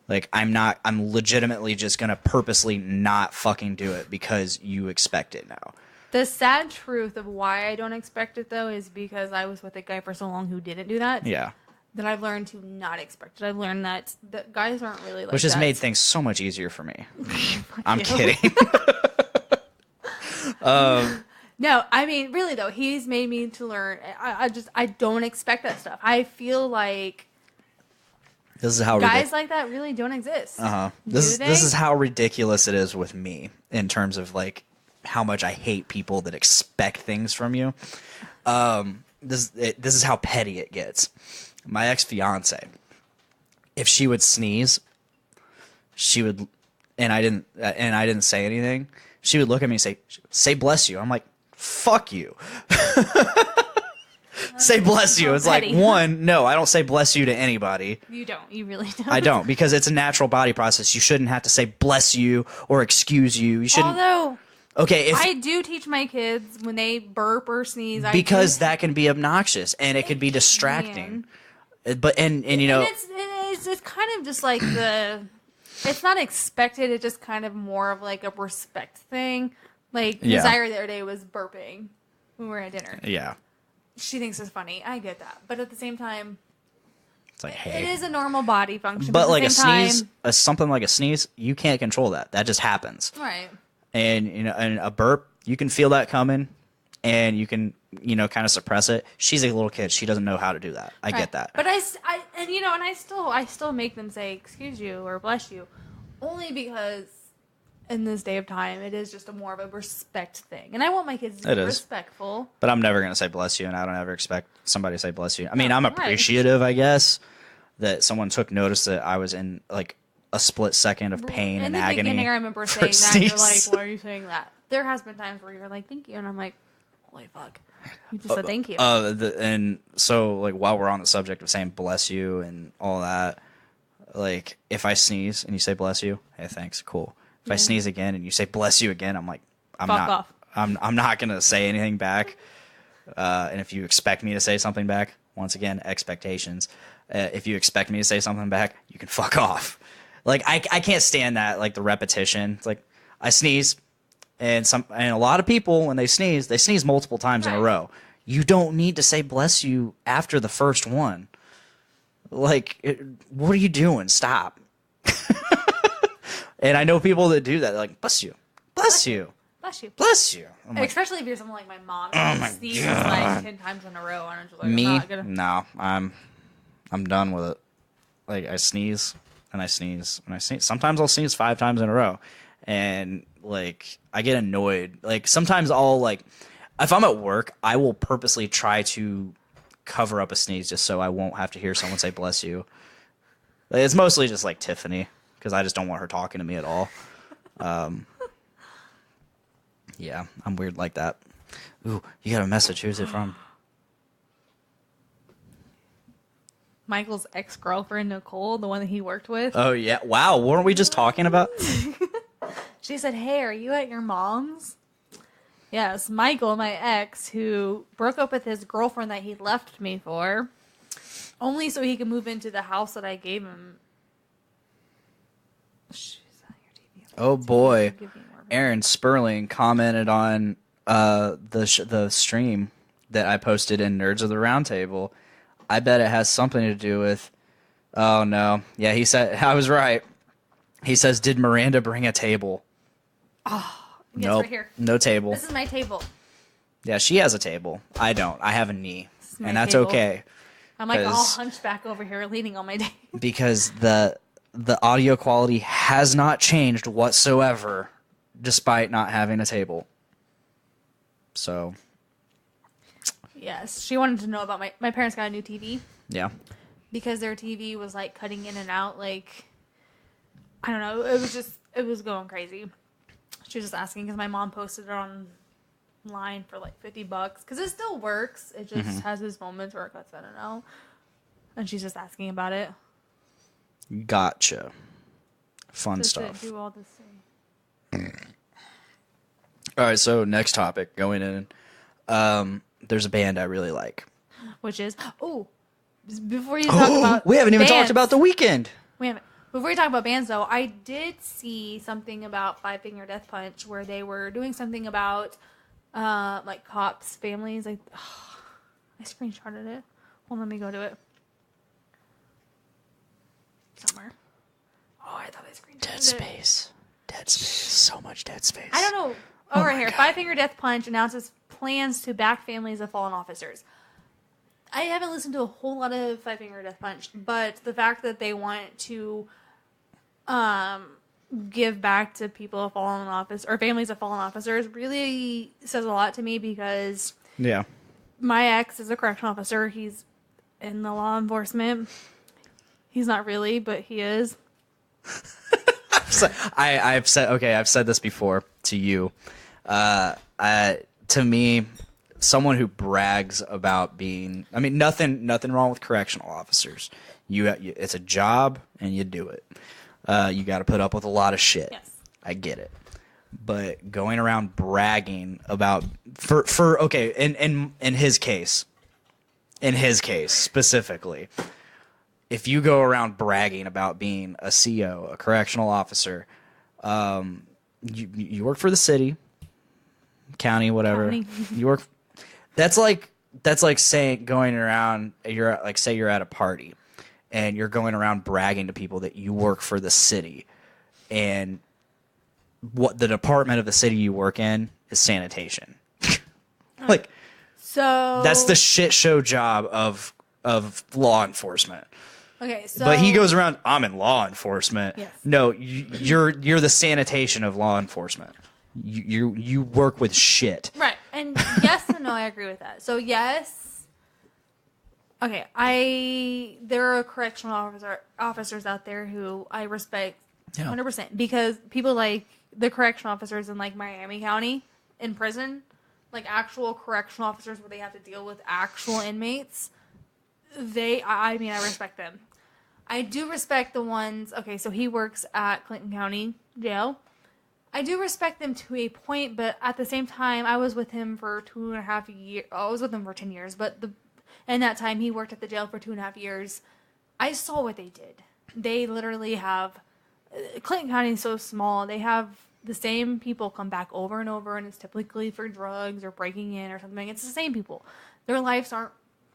Like, I'm legitimately just going to purposely not fucking do it because you expect it now. The sad truth of why I don't expect it, though, is because I was with a guy for so long who didn't do that. Yeah. That I've learned to not expect it. I've learned that guys aren't really like that. Which has made things so much easier for me. I'm kidding. No, I mean, really, though, he's made me to learn. I don't expect that stuff. I feel like... This is how guys like that really don't exist. This is how ridiculous it is with me in terms of like how much I hate people that expect things from you. This is how petty it gets. My ex-fiance, if she would sneeze, she would, and I didn't say anything. She would look at me and say bless you. I'm like, fuck you. Say bless you. It's like, one, no, I don't say bless you to anybody. You don't. You really don't. I don't, because it's a natural body process. You shouldn't have to say bless you or excuse you. You shouldn't. Although, okay, if I do teach my kids when they burp or sneeze. Because that can be obnoxious and it can be distracting. But and you know, it's kind of just like it's not expected. It's just kind of more of like a respect thing. Like Desire the other day was burping when we were at dinner. Yeah. She thinks it's funny. I get that. But at the same time, it's like, hey. It is a normal body function. But like a sneeze, something like a sneeze, you can't control that. That just happens. Right. And, you know, and a burp, you can feel that coming and you can, you know, kind of suppress it. She's a little kid. She doesn't know how to do that. I get that. But I still make them say, excuse you or bless you, only because in this day of time, it is just more of a respect thing. And I want my kids to be respectful. But I'm never going to say bless you, and I don't ever expect somebody to say bless you. I mean, I'm appreciative, I guess, that someone took notice that I was in, like, a split second of pain and agony. In the beginning, I remember saying that, and you're like, why are you saying that? There has been times where you're like, thank you, and I'm like, holy fuck. You just said thank you. And so, like, while we're on the subject of saying bless you and all that, like, if I sneeze and you say bless you, hey, thanks, cool. If I sneeze again and you say bless you again, I'm like, I'm not going to say anything back. And if you expect me to say something back, once again, expectations. If you expect me to say something back, you can fuck off. Like, I can't stand that, like, the repetition. It's like, I sneeze, and a lot of people, when they sneeze multiple times in a row. You don't need to say bless you after the first one. Like, what are you doing? Stop. And I know people that do that. Like, bless you. Bless you. Bless you. Bless you. I'm like, Especially if you're someone like my mom. Oh my sneezes God. like 10 times in a row. And I'm just like, me? I'm not gonna... No, I'm done with it. Like, I sneeze and I sneeze and I sneeze. Sometimes I'll sneeze 5 times in a row, and like I get annoyed. Like, sometimes I'll like, if I'm at work, I will purposely try to cover up a sneeze just so I won't have to hear someone say bless you. Like, it's mostly just like Tiffany, because I just don't want her talking to me at all. Yeah, I'm weird like that. Ooh, you got a message. Who's it from? Michael's ex-girlfriend, Nicole, the one that he worked with. Oh, yeah. Wow, weren't we just talking about? She said, hey, are you at your mom's? Yes, Michael, my ex, who broke up with his girlfriend that he left me for, only so he could move into the house that I gave him. She's on your TV. Oh, boy. Give me more. Aaron Sperling commented on the stream that I posted in Nerds of the Roundtable. I bet it has something to do with... Oh, no. Yeah, he said... I was right. He says, did Miranda bring a table? Oh, yes, nope. right here. No table. This is my table. Yeah, she has a table. I don't. I have a knee. my And that's table. okay. I'm like all hunchback over here leaning on my table. Because the audio quality has not changed whatsoever, despite not having a table. So... Yes, she wanted to know about my parents got a new TV. Yeah. Because their TV was like cutting in and out, like, I don't know, it was going crazy. She was just asking because my mom posted it online for like $50 because it still works. It just has these moments where it cuts in and out. And she's just asking about it. Gotcha. Fun Does stuff. it do all the same? All right, so next topic going in. There's a band I really like. Which is before you talk about we haven't even talked bands- about The Weeknd. We haven't. Before you talk about bands, though, I did see something about Five Finger Death Punch where they were doing something about like cops' families. Like, I screenshotted it. Well, let me go to it somewhere. Oh, I thought I screenshotted Dead it. Space. Dead Space. So much Dead Space. I don't know. Oh, right my here. God. Five Finger Death Punch announces plans to back families of fallen officers. I haven't listened to a whole lot of Five Finger Death Punch, but the fact that they want to give back to people of fallen officers or families of fallen officers really says a lot to me because Yeah. my ex is a correctional officer. He's in the law enforcement. He's not really, but he is. I've said this before to you. To me, someone who brags about being, I mean, nothing wrong with correctional officers. It's a job and you do it. You got to put up with a lot of shit. Yes. I get it. But going around bragging about in his case specifically, if you go around bragging about being a CO, a correctional officer, you work for the city, county, whatever. County. You work. That's like saying going around. Say you're at a party, and you're going around bragging to people that you work for the city, and what the department of the city you work in is sanitation. Like, So that's the shit show job of law enforcement. okay. So But he goes around, I'm in law enforcement. Yes. No, you're the sanitation of law enforcement. You work with shit. right, and yes and no, I agree with that. So yes, okay. There are correctional officers out there who I respect 100% because people like the correctional officers in like Miami County in prison, like actual correctional officers where they have to deal with actual inmates. I respect them. I do respect the ones, okay, so he works at Clinton County Jail. I do respect them to a point, but at the same time, I was with him for 2.5 years. I was with him for 10 years, but In that time, he worked at the jail for 2.5 years. I saw what they did. They literally have, Clinton County is so small, they have the same people come back over and over, and it's typically for drugs or breaking in or something. It's the same people. Their lives aren't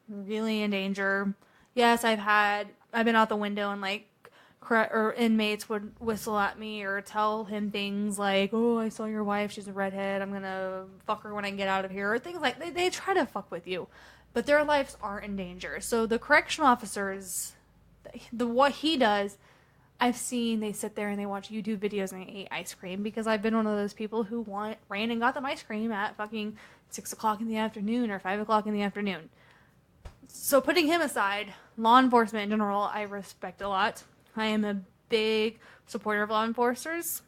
really in danger. Yes, I've been out the window and like, or inmates would whistle at me or tell him things like, oh, I saw your wife, she's a redhead, I'm gonna fuck her when I get out of here, or things like they try to fuck with you, but their lives aren't in danger. So the correctional officers, what he does, I've seen they sit there and they watch YouTube videos and they eat ice cream, because I've been one of those people who ran and got them ice cream at fucking 6 o'clock in the afternoon or 5 o'clock in the afternoon. So putting him aside, law enforcement in general, I respect a lot. I am a big supporter of law enforcers.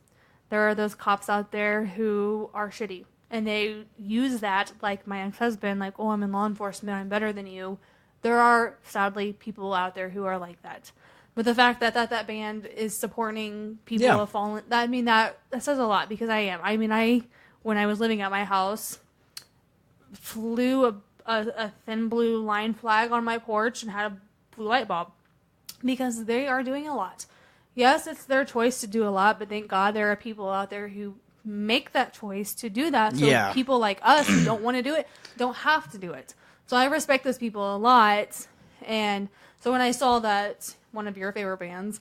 There are those cops out there who are shitty, and they use that, like my ex-husband, like, oh, I'm in law enforcement, I'm better than you. There are, sadly, people out there who are like that. But the fact that that band is supporting people who have fallen, that says a lot, because I am. When I was living at my house, flew a thin blue line flag on my porch and had a blue light bulb. Because they are doing a lot. Yes, it's their choice to do a lot, but thank God there are people out there who make that choice to do that. So people like us who don't want to do it don't have to do it. So I respect those people a lot. And so when I saw that one of your favorite bands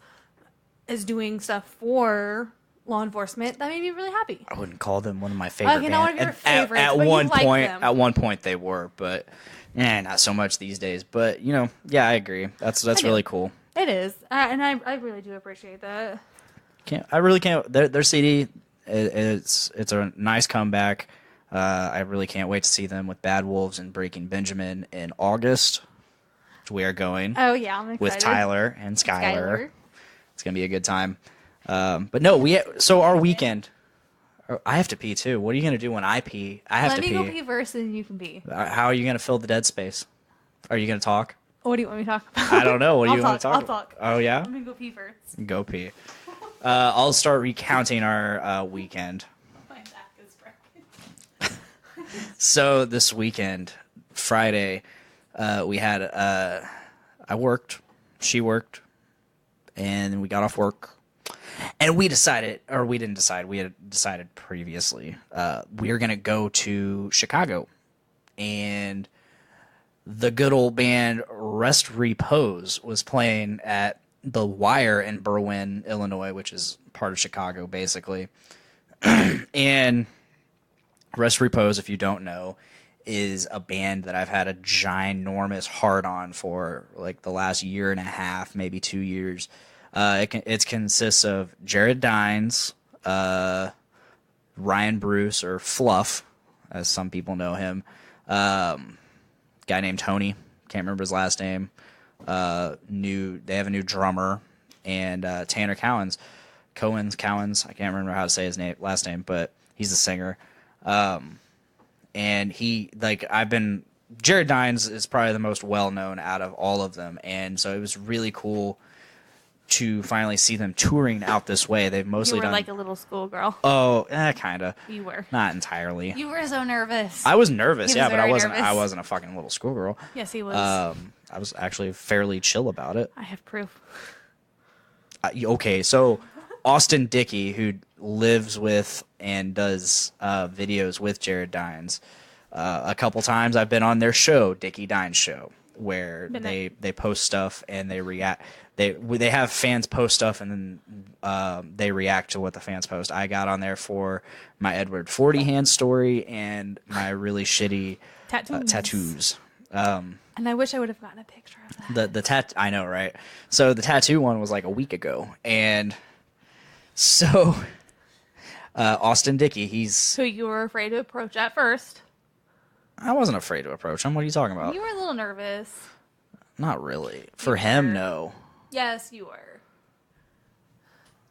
is doing stuff for law enforcement, that made me really happy. I wouldn't call them one of my favorite bands. Not one of your favorites, at but one you like point, them. at one point they were, but not so much these days. But I agree. That's really cool. It is, and I really do appreciate that. I really can't. Their CD, it's a nice comeback. I really can't wait to see them with Bad Wolves and Breaking Benjamin in August, which we are going. Oh yeah, I'm excited. With Tyler and Skylar. It's gonna be a good time. But no, so our weekend. I have to pee too. What are you gonna do when I pee? I have to pee. Let me go pee first, and you can pee. How are you gonna fill the dead space? Are you gonna talk? What do you want me to talk about? I don't know. What do you want to talk I'll about? talk. Oh, yeah? Let me go pee first. Go pee. I'll start recounting our weekend. My back is broken. So this weekend, Friday, we had, I worked, she worked, and we got off work. And we decided, or we didn't decide, we had decided previously, we were going to go to Chicago. And the good old band Rest Repose was playing at the Wire in Berwyn, Illinois, which is part of Chicago, basically. And Rest Repose, if you don't know, is a band that I've had a ginormous hard-on for like the last year and a half, maybe 2 years. It consists of Jared Dines, Ryan Bruce, or Fluff, as some people know him, guy named Tony, can't remember his last name. They have a new drummer, and Tanner Cowens, I can't remember how to say his last name, but he's the singer. And Jared Dines is probably the most well known out of all of them, and so it was really cool to finally see them touring out this way. They've mostly You were done like a little schoolgirl. Oh, kinda. You were. Not entirely. You were so nervous. I was nervous, He was but I very wasn't. nervous. I wasn't a fucking little schoolgirl. Yes, he was. I was actually fairly chill about it. I have proof. Okay, so Austin Dickey, who lives with and does videos with Jared Dines, a couple times I've been on their show, Dickey Dines Show, where they post stuff and they react. They have fans post stuff and then they react to what the fans post. I got on there for my Edward 40 hand story and my really shitty tattoos. And I wish I would have gotten a picture of that. I know, right? So the tattoo one was like a week ago, and so Austin Dickey, he's who you were afraid to approach at first. I wasn't afraid to approach him. What are you talking about? You were a little nervous. Not really. For him, no. Yes, you were.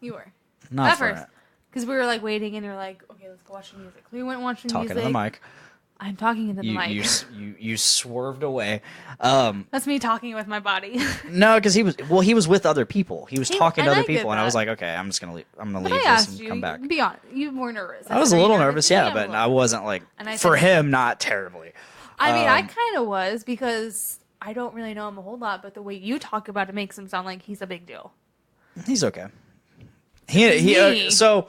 You were. Not at for first, because we were like waiting, and you're like, "Okay, let's go watch the music." We went watching talking music. to the mic. I'm talking into the mic. You swerved away. That's me talking with my body. No, because he was with other people. He was talking to other people, that. and I was like, okay, I'm gonna leave But this and come back. Be honest, you were nervous. I was a little nervous, yeah, but I wasn't like for him, not terribly. I mean, I kind of was because I don't really know him a whole lot, but the way you talk about it makes him sound like he's a big deal. He's okay. So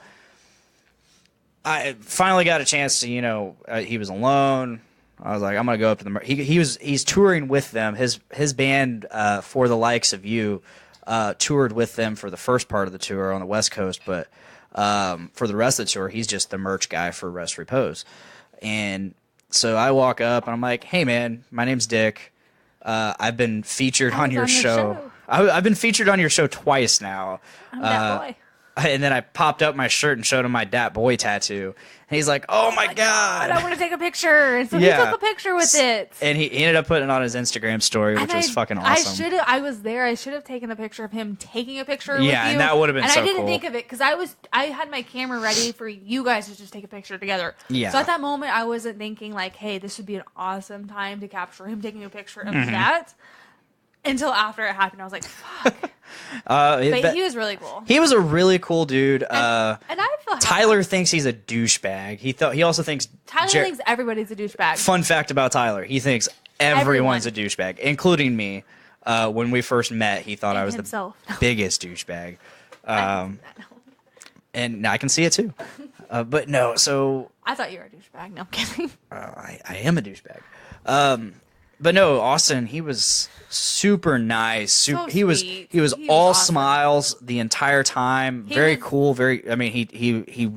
I finally got a chance to, he was alone. I was like, I'm gonna go up to the. He's touring with them. His band, For the Likes of You, toured with them for the first part of the tour on the West Coast, but for the rest of the tour, he's just the merch guy for Rest Repose. And so I walk up and I'm like, hey man, my name's Dick. I've been featured on your show. I've been featured on your show twice now. I'm that boy. And then I popped up my shirt and showed him my Dat Boy tattoo. And he's like, oh my God. I want to take a picture. And so he took a picture with it. And he ended up putting it on his Instagram story, which was fucking awesome. I was there. I should have taken a picture of him taking a picture with you. Yeah, and that would have been so cool. And I didn't think of it because I had my camera ready for you guys to just take a picture together. Yeah. So at that moment, I wasn't thinking like, hey, this would be an awesome time to capture him taking a picture of that. Until after it happened, I was like, fuck. But he was really cool. He was a really cool dude. And I feel Tyler thinks he's a douchebag. He also thinks Tyler thinks everybody's a douchebag. Fun fact about Tyler: he thinks everyone's a douchebag, including me. When we first met, he thought I was the biggest douchebag. And I can see it too. But no, so I thought you were a douchebag. No, I'm kidding. I am a douchebag. But no, Austin, he was super nice. He was all awesome. Smiles the entire time. Very cool. I mean, he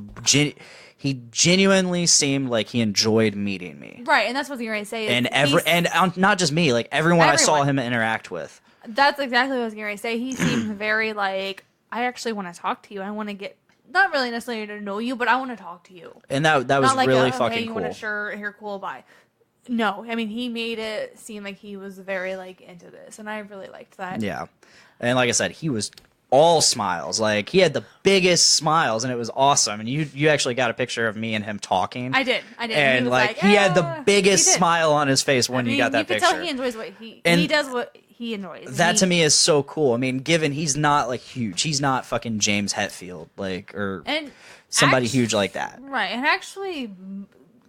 genuinely seemed like he enjoyed meeting me. Right, and that's what you're going to say. And not just me, like everyone I saw him interact with. That's exactly what I was going to say. He seemed very like, I actually want to talk to you. I want to get, not really necessarily to know you, but I want to talk to you. And that was like really fucking cool. You want a cool. shirt? Here, cool, bye. No, I mean, he made it seem like he was very, like, into this, and I really liked that. Yeah. And like I said, he was all smiles. Like, he had the biggest smiles, and it was awesome. And you actually got a picture of me and him talking. I did. And, he had the biggest smile on his face when you got that picture. You could tell he enjoys what he does what he enjoys. That to me is so cool. I mean, given he's not, like, huge. He's not fucking James Hetfield, like, or somebody huge like that. Right. And actually,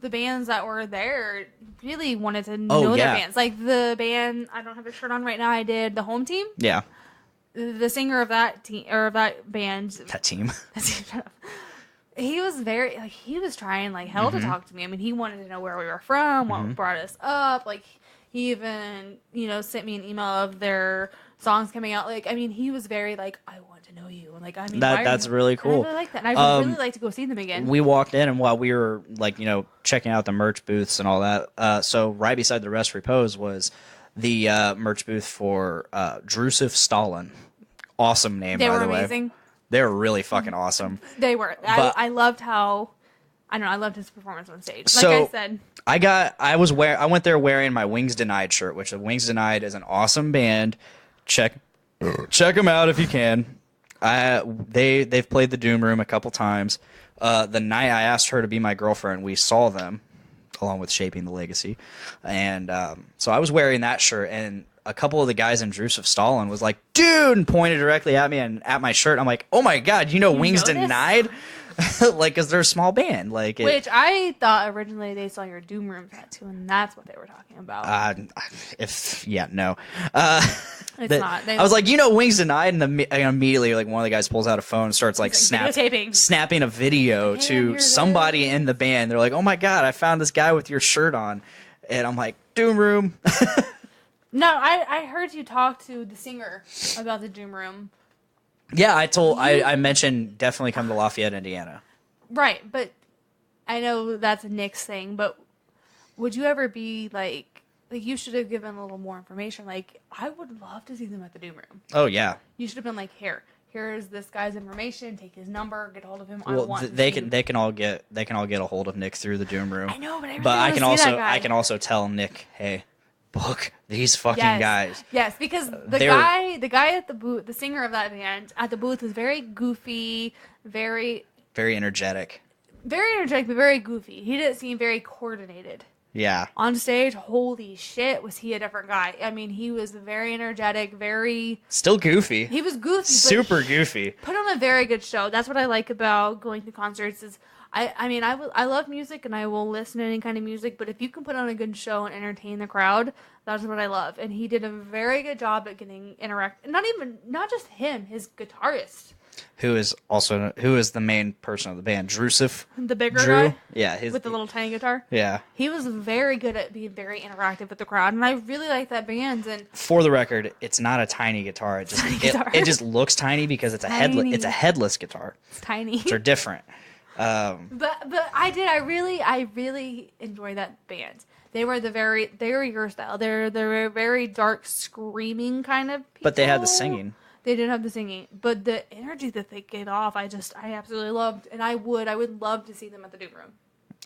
the bands that were there really wanted to know their bands. Like the band, I don't have a shirt on right now. I did the Home Team. Yeah. The singer of that team or of that band. That team. He was very like he was trying like hell to talk to me. I mean, he wanted to know where we were from, what brought us up. Like he even sent me an email of their songs coming out. Like I mean, he was very like I want to know you. And like I mean, that's really cool. I really like that. And I would really like to go see them again. We walked in, and while we were like checking out the merch booths and all that, so right beside the Rest Repose was the merch booth for Drusif Stalin. Awesome name, by the way. They were amazing. They were really fucking awesome. They were. I loved how. I don't know. I loved his performance on stage. Like so, I said, I went there wearing my Wings Denied shirt, which Wings Denied is an awesome band. Check them out if you can. They've played the Doom Room a couple times. The night I asked her to be my girlfriend, we saw them along with Shaping the Legacy, and so I was wearing that shirt, and a couple of the guys in Drusif Stalin was like, dude, and pointed directly at me and at my shirt. I'm like, oh my God, Wings Denied? Like, because they're a small band. Which I thought originally they saw your Doom Room tattoo, and that's what they were talking about. No. It's not. I was like, Wings Denied, and immediately, like, one of the guys pulls out a phone and starts, like snapping a video to somebody in the band. They're like, oh my God, I found this guy with your shirt on. And I'm like, Doom Room. No, I heard you talk to the singer about the Doom Room. Yeah, I mentioned definitely come to Lafayette, Indiana. Right, but I know that's Nick's thing, but would you ever be like you should have given a little more information. Like, I would love to see them at the Doom Room. Oh, yeah. You should have been like, here's this guy's information, take his number, get a hold of him. They can all get a hold of Nick through the Doom Room. I know, but I can also tell Nick, hey, book these fucking guys. Yes, because the guy at the booth, the singer of that band at the booth was very goofy, very energetic. Very energetic, but very goofy. He didn't seem very coordinated. Yeah. On stage, holy shit, was he a different guy. I mean, he was very energetic, very... Still goofy. He was goofy. Super goofy. Put on a very good show. That's what I like about going to concerts is I love music and I will listen to any kind of music, but if you can put on a good show and entertain the crowd, that's what I love. And he did a very good job at getting not just him, his guitarist. Who is the main person of the band? Drusif? The bigger Drew? guy? Yeah. With the little tiny guitar? Yeah. He was very good at being very interactive with the crowd, and I really like that band. And for the record, it's not a tiny guitar. It just looks tiny because it's a headless guitar. It's tiny. Which are different. But I really enjoy that band. They were your style. They're very dark, screaming kind of people. But they had the singing. They did have the singing, but the energy that they gave off, I absolutely loved, and I would love to see them at the Doom Room.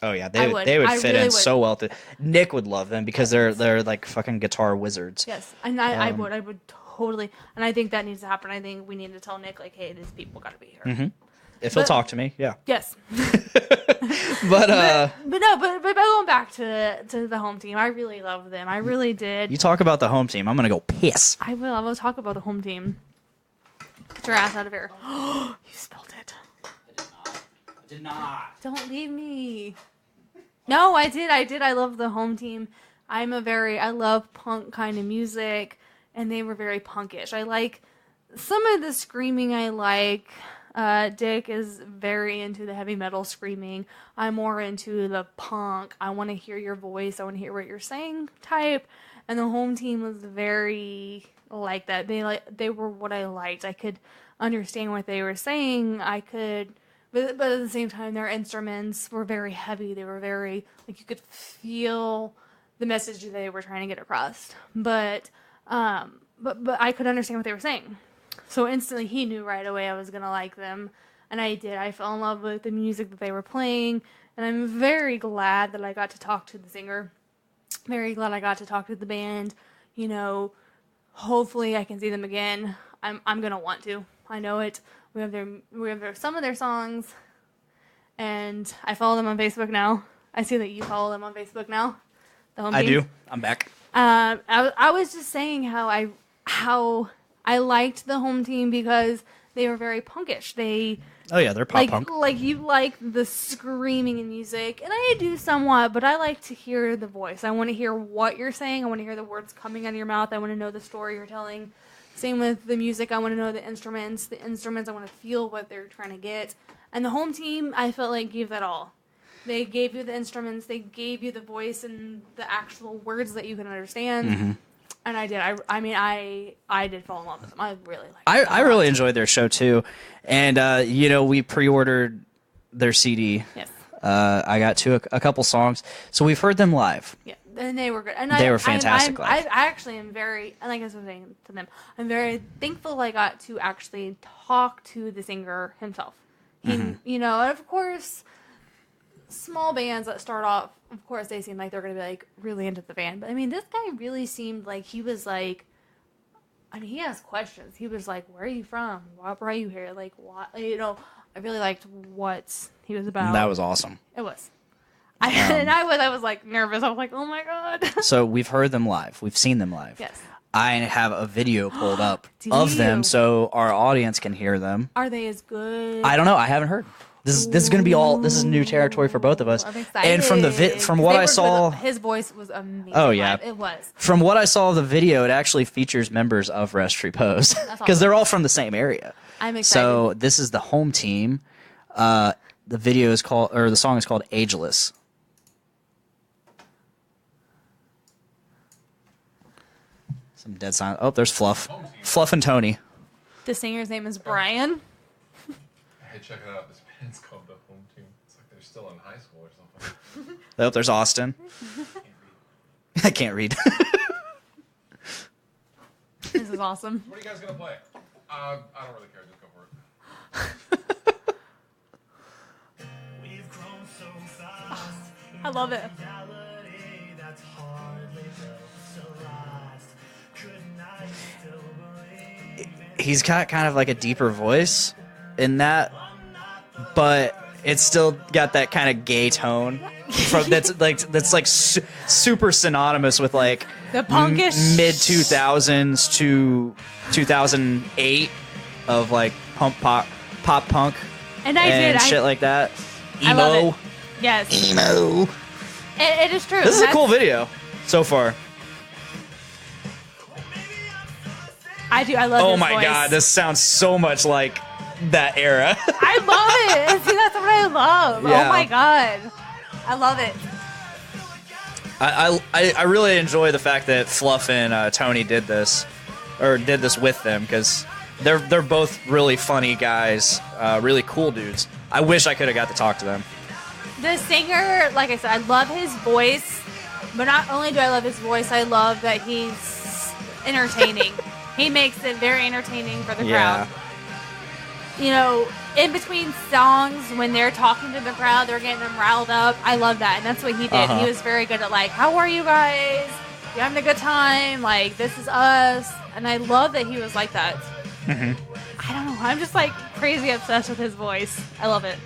Oh yeah, they would fit in so well. Nick would love them because they're like fucking guitar wizards. Yes, and I would totally, and I think that needs to happen. I think we need to tell Nick like, hey, these people got to be here. Mm-hmm. If he'll talk to me, yeah. Yes. but going back to the home team, I really love them. I really did. You talk about the home team, I'm gonna go piss. I will talk about the home team. Get your ass out of here. You spilled it. I did not. Don't leave me. No, I did. I love the home team. I love punk kind of music, and they were very punkish. I like some of the screaming I like. Dick is very into the heavy metal screaming. I'm more into the punk. I want to hear your voice. I want to hear what you're saying type. And the home team was very like that. They were what I liked. I could understand what they were saying. But at the same time, their instruments were very heavy. They were very, like, you could feel the message they were trying to get across. But I could understand what they were saying. So instantly, he knew right away I was going to like them. And I did. I fell in love with the music that they were playing. And I'm very glad that I got to talk to the singer. Very glad I got to talk to the band. You know, hopefully I can see them again. I'm going to want to. I know it. We have some of their songs. And I follow them on Facebook now. I see that you follow them on Facebook now. The home team. I do. I'm back. I was just saying how I liked the home team because they were very punkish. They're pop punk. Like you like the screaming and music, and I do somewhat, but I like to hear the voice. I want to hear what you're saying. I want to hear the words coming out of your mouth. I want to know the story you're telling. Same with the music. I want to know the instruments. I want to feel what they're trying to get. And the home team, I felt like gave that all. They gave you the instruments. They gave you the voice and the actual words that you can understand. Mm-hmm. And I did. I did fall in love with them. I really liked them. I really enjoyed their show too. And we pre-ordered their CD. Yes. I got a couple songs. So we've heard them live. Yeah. And they were good. And they were fantastic. I actually am very, like I was saying to them, I'm very thankful I got to actually talk to the singer himself. And of course, small bands that start off, of course, they seem like they're going to be like really into the band. But I mean, this guy really seemed like he was like, he asked questions. He was like, "Where are you from? Why are you here? Like, what?" I really liked what he was about. That was awesome. It was. I was like nervous. I was like, "Oh my god!" So we've heard them live. We've seen them live. Yes. I have a video pulled up of them so our audience can hear them. Are they as good? I don't know. I haven't heard. This is going to be this is new territory for both of us. I'm excited. And from what I saw, his voice was amazing. Oh yeah, it was. From what I saw of the video, it actually features members of Repose because they're all from the same area. I'm excited. So this is the home team. The video is called, or the song is called "Ageless." Some dead silence. Oh, there's Fluff. Fluff and Tony. The singer's name is Brian. Hey, check it out. This band's called The Home Team. It's like they're still in high school or something. Oh, there's Austin. I can't read. This is awesome. What are you guys going to play? I don't really care. Just go for it. I love it. He's got kind of like a deeper voice in that, but it's still got that kind of gay tone that's super synonymous with like the punkish mid 2000s to 2008 of like pop punk and shit like that. I love Emo. it. Yes. Emo. It is true. This is a cool video so far. I do. I love Oh his my voice. god, this sounds so much like that era. I love it. See, that's what I love. Yeah. Oh my god. I love it. I really enjoy the fact that Fluff and Tony did this with them, because they're both really funny guys, really cool dudes. I wish I could have got to talk to them. The singer, like I said, I love his voice, but not only do I love his voice, I love that he's entertaining. He makes it very entertaining for the crowd. You know, in between songs, when they're talking to the crowd, they're getting them riled up. I love that, and that's what he did. He was very good at, like, how are you guys? You having a good time? Like, this is us. And I love that he was like that. Mm-hmm. I don't know. I'm just, like, crazy obsessed with his voice. I love it.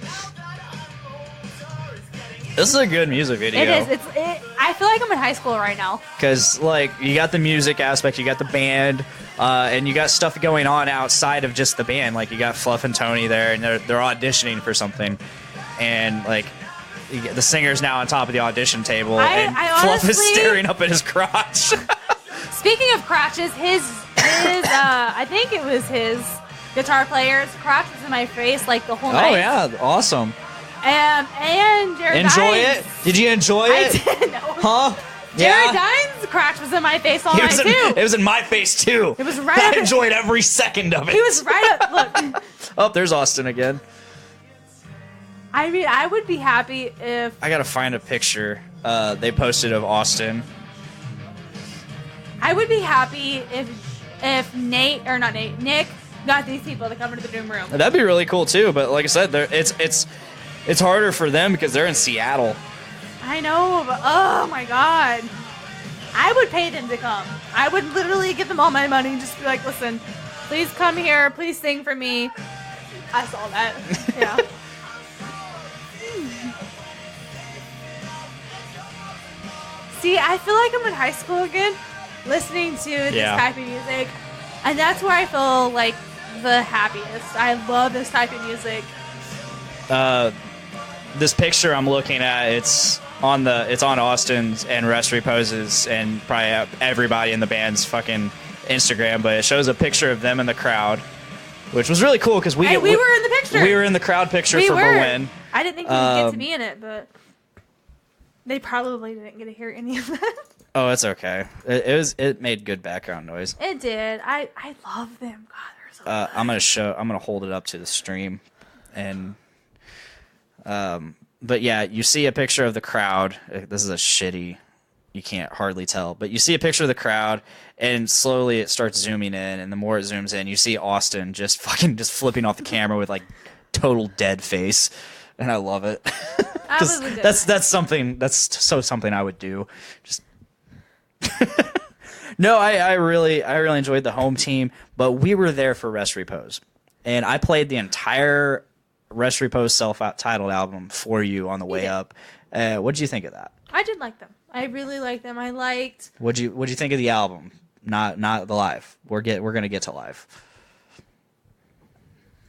This is a good music video. It is. I feel like I'm in high school right now. Because, like, you got the music aspect, you got the band, and you got stuff going on outside of just the band. Like, you got Fluff and Tony there, and they're auditioning for something. And, like, the singer's now on top of the audition table, and Fluff is staring up at his crotch. Speaking of crotches, his I think it was his guitar player's crotch was in my face, like, the whole night. Oh, yeah. Awesome. And Jared Enjoy Dines. it? Did you enjoy it? I did. No. Huh? Jared Dines' crotch was in my face all night, too. It was in my face, too. It was right I up. enjoyed every second of it. He was right up. Look. Oh, there's Austin again. I mean, I would be happy if... I gotta find a picture they posted of Austin. I would be happy if Nick got these people to come into the Doom Room. That'd be really cool, too. But like I said, it's harder for them because they're in Seattle. I know, but oh my god. I would pay them to come. I would literally give them all my money and just be like, listen, please come here. Please sing for me. I saw that. Yeah. See, I feel like I'm in high school again, listening to this type of music. And that's where I feel like the happiest. I love this type of music. This picture I'm looking at, it's on Austin's and Rest Reposes and probably everybody in the band's fucking Instagram, but it shows a picture of them in the crowd, which was really cool because we were in the picture. We were in the crowd picture for Berlin. I didn't think we would get to be in it, but they probably didn't get to hear any of that. Oh, it's okay. It made good background noise. It did. I love them. God, they're so good. I'm gonna hold it up to the stream, and but yeah, you see a picture of the crowd. This is a shitty, you can't hardly tell, but you see a picture of the crowd, and slowly it starts zooming in, and the more it zooms in, you see Austin just flipping off the camera with like total dead face, and I love it. That's something I would do. Just no, I really enjoyed the home team, but we were there for Rest Repose, and I played the entire Rest Repose self-titled album for you on the way up. What did you think of that? I did like them. I really liked them. I liked. What'd you think of the album? Not the live. We're gonna get to live.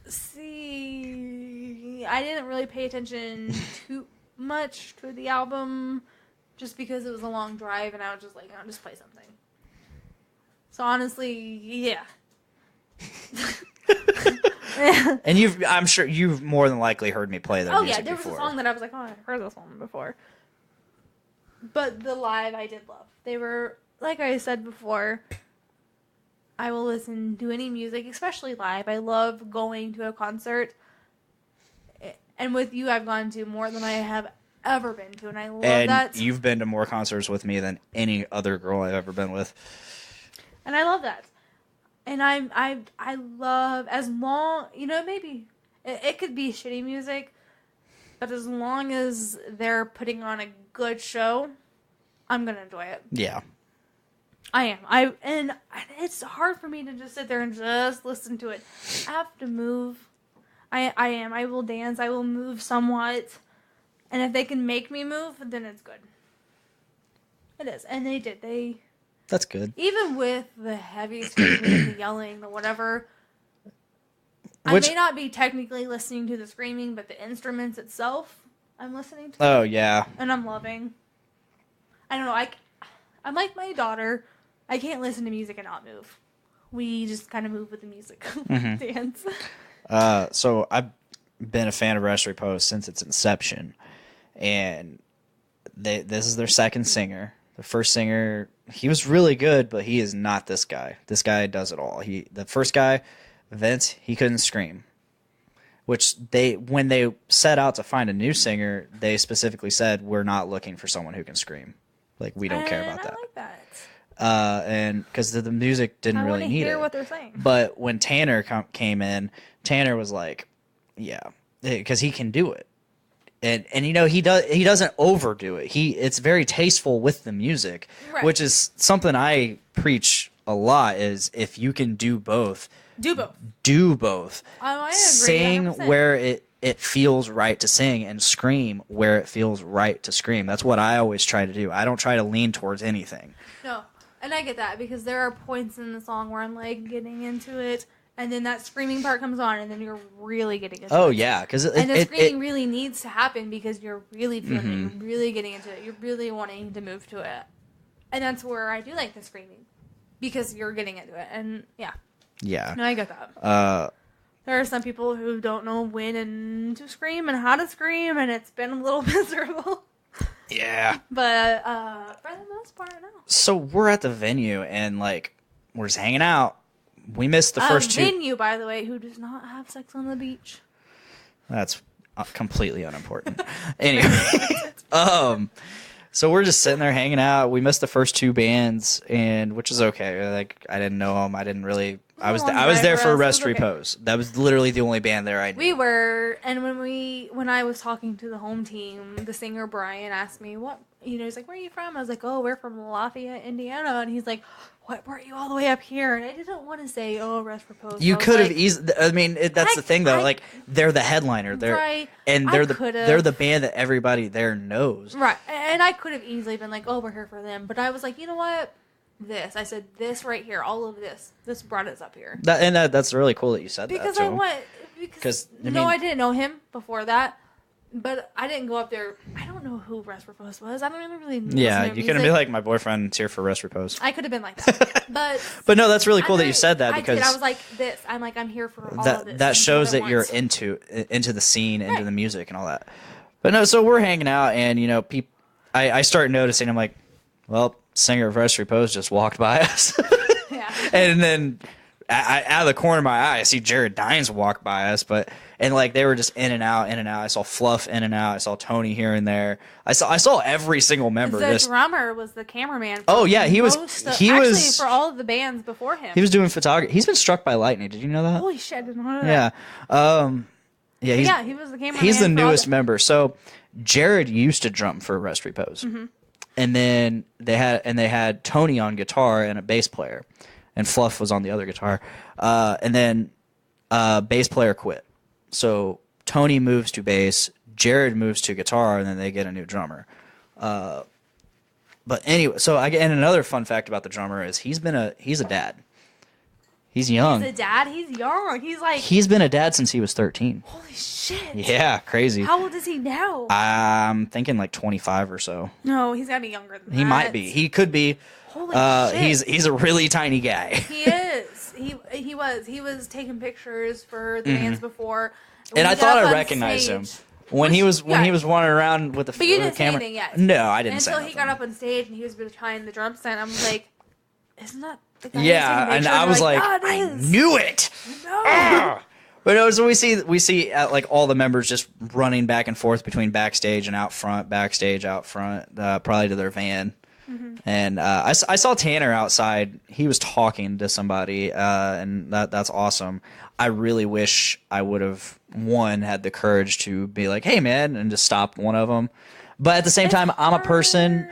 See, I didn't really pay attention too much to the album, just because it was a long drive, and I was just like, I'll just play something. So honestly, yeah. And I'm sure you've more than likely heard me play their music there was before. a song that I was like, oh, I've heard this one before. But the live I did love. They were, like I said before, I will listen to any music, especially live. I love going to a concert. And with you, I've gone to more than I have ever been to, and I love that. And you've been to more concerts with me than any other girl I've ever been with. And I love that. And I love, as long, maybe it could be shitty music, but as long as they're putting on a good show, I'm gonna enjoy it. Yeah, I am. And it's hard for me to just sit there and just listen to it. I have to move. I am. I will dance. I will move somewhat. And if they can make me move, then it's good. It is. And they did. That's good. Even with the heavy screaming, the yelling, the whatever, I may not be technically listening to the screaming, but the instruments itself, I'm listening to. Oh yeah. And I'm loving. I don't know. I'm like my daughter. I can't listen to music and not move. We just kind of move with the music. Dance. So I've been a fan of Rest Repose since its inception, and this is their second singer. The first singer, he was really good, but he is not this guy. This guy does it all. The first guy, Vince, he couldn't scream. Which when they set out to find a new singer, they specifically said, we're not looking for someone who can scream. Like, we don't care about that. I like that. And because the music didn't really need it. I hear what they're saying. But when Tanner came in, Tanner was like, yeah, because he can do it. And he doesn't overdo it. It's very tasteful with the music, right. Which is something I preach a lot. Is if you can do both, do both. I agree. Sing 100%. where it feels right to sing, and scream where it feels right to scream. That's what I always try to do. I don't try to lean towards anything. No, and I get that because there are points in the song where I'm like getting into it. And then that screaming part comes on, and then you're really getting into it. Oh, yeah. And the screaming really needs to happen because you're really feeling it. You're really getting into it. You're really wanting to move to it. And that's where I do like the screaming because you're getting into it. And, yeah. Yeah. No, I get that. There are some people who don't know when to scream and how to scream, and it's been a little miserable. Yeah. But for the most part, no. So we're at the venue, and, like, we're just hanging out. We missed the first two. Venue, by the way, who does not have sex on the beach. That's completely unimportant. Anyway, so we're just sitting there hanging out. We missed the first two bands, which is okay. Like, I didn't know them. I didn't really. I was there for Rest Repose. That was literally the only band there I knew. We were, and when I was talking to the home team, the singer Brian asked me he's like, "Where are you from?" I was like, "Oh, we're from Lafayette, Indiana," and he's like, "What brought you all the way up here?" And I didn't want to say, "Oh, Rest Repose." You could have easily. I mean, that's the thing though. Like, they're the headliner. Right. And they're the band that everybody there knows. Right. And I could have easily been like, "Oh, we're here for them," but I was like, you know what? I said this right here, all of this brought us up here. That's really cool that you said because that. Because I didn't know him before that, but I didn't go up there. I don't know who Rest Repose was. I don't really know. Yeah, you couldn't be like, my boyfriend's here for Rest Repose. I could have been like that, but no, that's really cool that you said that because I was like this. I'm here for all of this. That shows that you're into the scene, into the music and all that. But no, so we're hanging out, and I start noticing. I'm like, well, singer of Rest Repose just walked by us. Yeah. And then out of the corner of my eye, I see Jared Dines walk by us, and like they were just in and out. I saw Fluff in and out. I saw Tony here and there. I saw every single member. The drummer was the cameraman. Oh yeah, he was for all of the bands before him. He was doing photography. He's been struck by lightning. Did you know that? Holy shit, I didn't know that. Yeah. He was the cameraman. He's the newest member. So Jared used to drum for Rest Repose. Mm-hmm. And then they had Tony on guitar and a bass player, and Fluff was on the other guitar. And then bass player quit, so Tony moves to bass, Jared moves to guitar, and then they get a new drummer. But anyway, and another fun fact about the drummer is he's a dad. He's young. He's a dad. He's young. He's been a dad since he was 13. Holy shit. Yeah, crazy. How old is he now? I'm thinking like 25 or so. No, he's got to be younger than that. He might be. He could be. Holy shit. He's a really tiny guy. He is. He was taking pictures for the bands before. And I thought I recognized him. When he was wandering around with the camera. But you didn't say anything yet. No, I didn't say anything. Until he got up on stage and he was behind the drum set. I'm like, isn't that the guy? Yeah, and I was like, I knew it. No. But no, so we see like all the members just running back and forth between backstage and out front, backstage, out front, probably to their van. Mm-hmm. And I saw Tanner outside. He was talking to somebody, and that's awesome. I really wish I would have had the courage to be like, "Hey, man," and just stop one of them. But at the same time, I'm a person.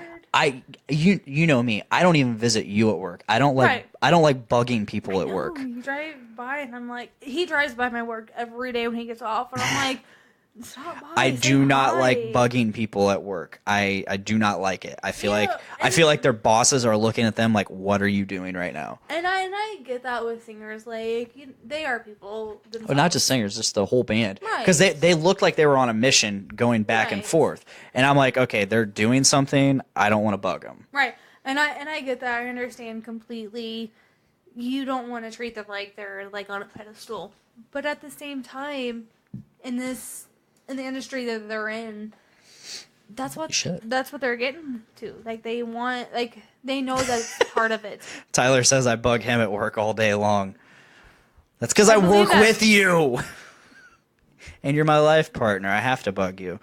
You know me. I don't even visit you at work. I don't like bugging people at work. You drive by, and I'm like, he drives by my work every day when he gets off, and I'm like, Stop by, I say do not hi. like bugging people at work. I do not like it. I feel Yeah, like their bosses are looking at them like, what are you doing right now? And I get that with singers, like they are people themselves. Well, not just singers, just the whole band. Right. Because they looked like they were on a mission going back and Right. forth. And I'm like, okay, they're doing something. I don't want to bug them. Right. And I get that. I understand completely. You don't want to treat them like they're like on a pedestal. But at the same time, in the industry that they're in, that's what they're getting to. Like they know that's part of it. Tyler says I bug him at work all day long. That's because I believe work that. with you. And you're my life partner. I have to bug you.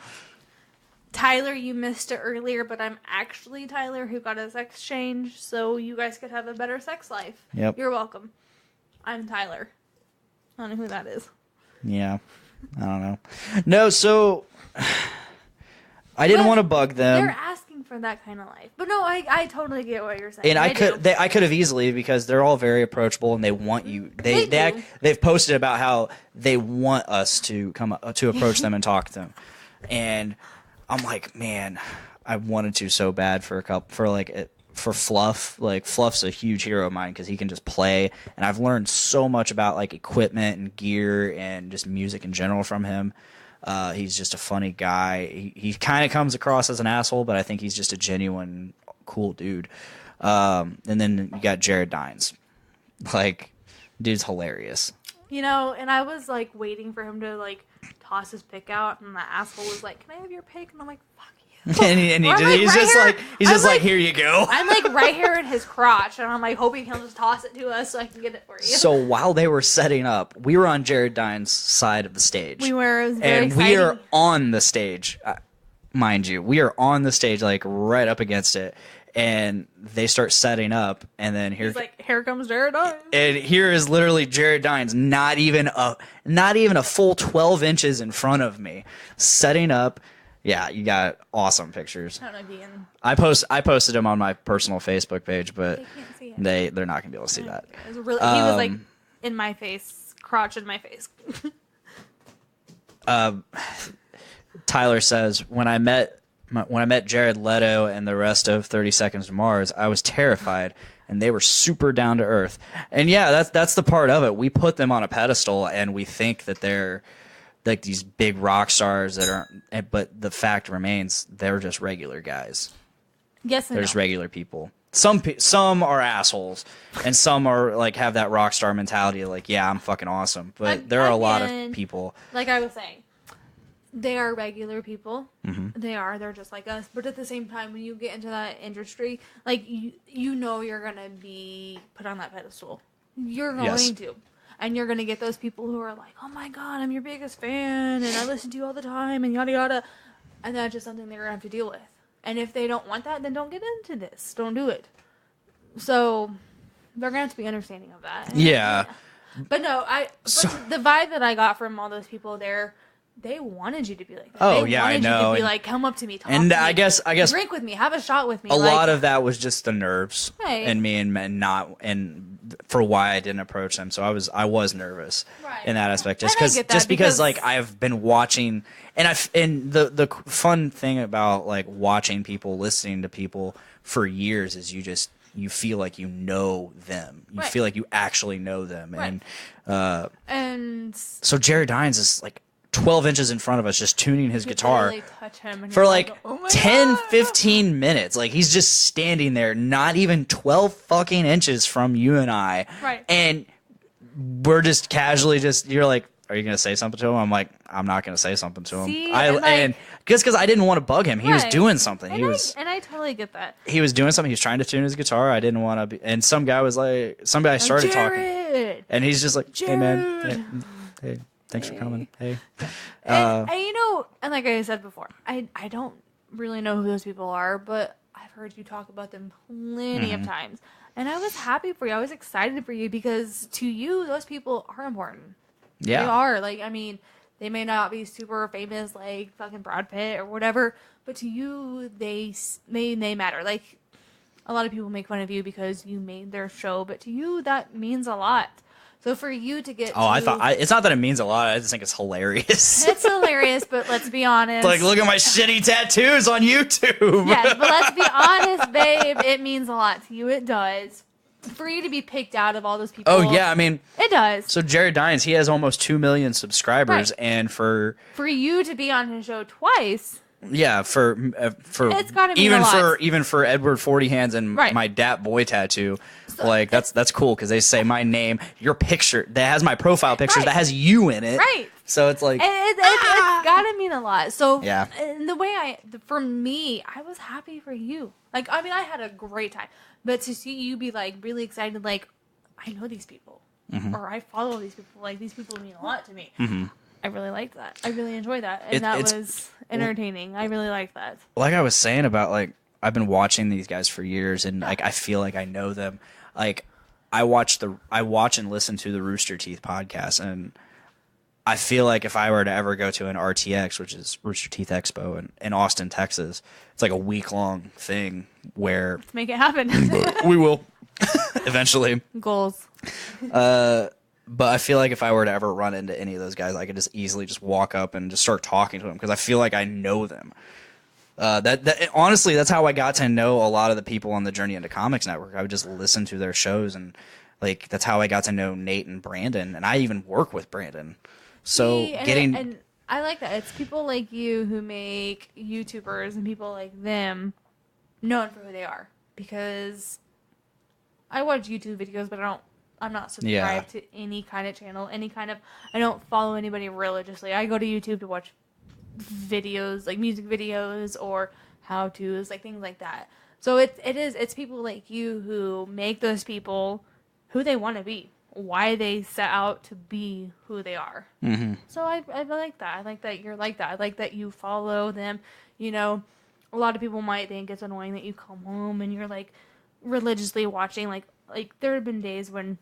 Tyler, you missed it earlier, but I'm actually Tyler who got a sex change, so you guys could have a better sex life. Yep. You're welcome. I'm Tyler. I don't know who that is. Yeah. I don't know. No, so I didn't want to bug them. They're asking for that kind of life. But no, I totally get what you're saying. And I could have easily, because they're all very approachable and they want you. They've posted about how they want us to come to approach them and talk to them. And I'm like, man, I wanted to so bad for Fluff. Like Fluff's a huge hero of mine because he can just play, and I've learned so much about like equipment and gear and just music in general from him. He's just a funny guy. He kind of comes across as an asshole, but I think he's just a genuine cool dude. And then you got Jared Dines. Like, dude's hilarious. You know, and I was like waiting for him to like toss his pick out, and the asshole was like, "Can I have your pick?" And I'm like, "Fuck you." He's just like, here you go. I'm like right here in his crotch, and I'm like hoping he'll just toss it to us so I can get it for you. So while they were setting up, we were on Jared Dines' side of the stage. We were. It was very and exciting. we are on the stage, mind you. We are on the stage, like right up against it. And they start setting up, and then He's like, "Here comes Jared Dines." And here is literally Jared Dines, not even a full 12 inches in front of me, setting up. Yeah, you got awesome pictures. I don't know if you can. I posted them on my personal Facebook page, but They can't see it. they're not gonna be able to see that. It was really, he was like in my face, crotch in my face. Tyler says, when I met Jared Leto and the rest of 30 Seconds to Mars, I was terrified, and they were super down to earth. And yeah, that's the part of it. We put them on a pedestal, and we think that they're like these big rock stars that aren't. But the fact remains, they're just regular guys. Yes, They're just regular people. Some are assholes, and some are like have that rock star mentality. Like, yeah, I'm fucking awesome. But there are a lot of people. Like I was saying, they are regular people. Mm-hmm. They're just like us. But at the same time, when you get into that industry, like you know you're gonna be put on that pedestal. You're going to. And you're gonna get those people who are like, "Oh my god, I'm your biggest fan, and I listen to you all the time," and yada yada. And that's just something they're gonna have to deal with. And if they don't want that, then don't get into this. Don't do it. So they're gonna have to be understanding of that. Yeah. But no, the vibe that I got from all those people there, they wanted you to be like that. Oh, they yeah, I wanted know. You to be like, come up to me, talk And to me, I guess drink with me, have a shot with me. a like, lot of that was just the nerves Right. and me and for why I didn't approach them. So I was nervous in that aspect, just because like I've been watching, and the fun thing about like watching people, listening to people for years is you feel like you know them. You feel like you actually know them. Right. And so Jared Dines is like 12 inches in front of us, just tuning his guitar touch him and for like oh my 10, God. 15 minutes. Like he's just standing there, not even 12 fucking inches from you and I. Right. And we're just casually you're like, are you going to say something to him? I'm like, I'm not going to say something to him. See, and just because I didn't want to bug him. He was doing something. And I totally get that. He was doing something. He was trying to tune his guitar. I didn't want to be. And some guy started talking. And he's just like, hey, man. Hey, thanks for coming. Hey. And you know, and like I said before, I don't really know who those people are, but I've heard you talk about them plenty of times. And I was happy for you. I was excited for you because to you, those people are important. Yeah. They are. Like, I mean, they may not be super famous like fucking Brad Pitt or whatever, but to you, they matter. Like, a lot of people make fun of you because you made their show, but to you, that means a lot. So for you to get it's not that it means a lot. I just think it's hilarious. It's hilarious, but let's be honest. Like, look at my shitty tattoos on YouTube. Yes, but let's be honest, babe. It means a lot to you. It does. For you to be picked out of all those people. Oh, yeah. I mean, it does. So Jared Dines, he has almost 2 million subscribers. Right. And for you to be on his show twice. Yeah, for it's gotta mean a lot. even for Edward 40 Hands and my Dat Boy tattoo, so, like that's cool because they say my name, your picture that has my profile picture that has you in it, right? So it's like it's gotta mean a lot. So yeah, the way for me, I was happy for you. Like I mean, I had a great time, but to see you be like really excited, like I know these people or I follow these people, like these people mean a lot to me. Mm-hmm. I really liked that. I really enjoyed that. And that was entertaining. I really liked that. Like I was saying about, like, I've been watching these guys for years, and, like, I feel like I know them. Like, I watch and listen to the Rooster Teeth podcast, and I feel like if I were to ever go to an RTX, which is Rooster Teeth Expo in Austin, Texas, it's like a week-long thing where... Let's make it happen. We will. Eventually. Goals. But I feel like if I were to ever run into any of those guys, I could just easily just walk up and just start talking to them because I feel like I know them. Honestly, that's how I got to know a lot of the people on the Journey into Comics Network. I would just listen to their shows, and like that's how I got to know Nate and Brandon, and I even work with Brandon. So and I like that. It's people like you who make YouTubers and people like them known for who they are, because I watch YouTube videos, but I'm not subscribed to any kind of channel, I don't follow anybody religiously. I go to YouTube to watch videos, like music videos or how-tos, like things like that. So it's people like you who make those people who they want to be, why they set out to be who they are. Mm-hmm. So I like that. I like that you're like that. I like that you follow them. You know, a lot of people might think it's annoying that you come home and you're like religiously watching, like there have been days when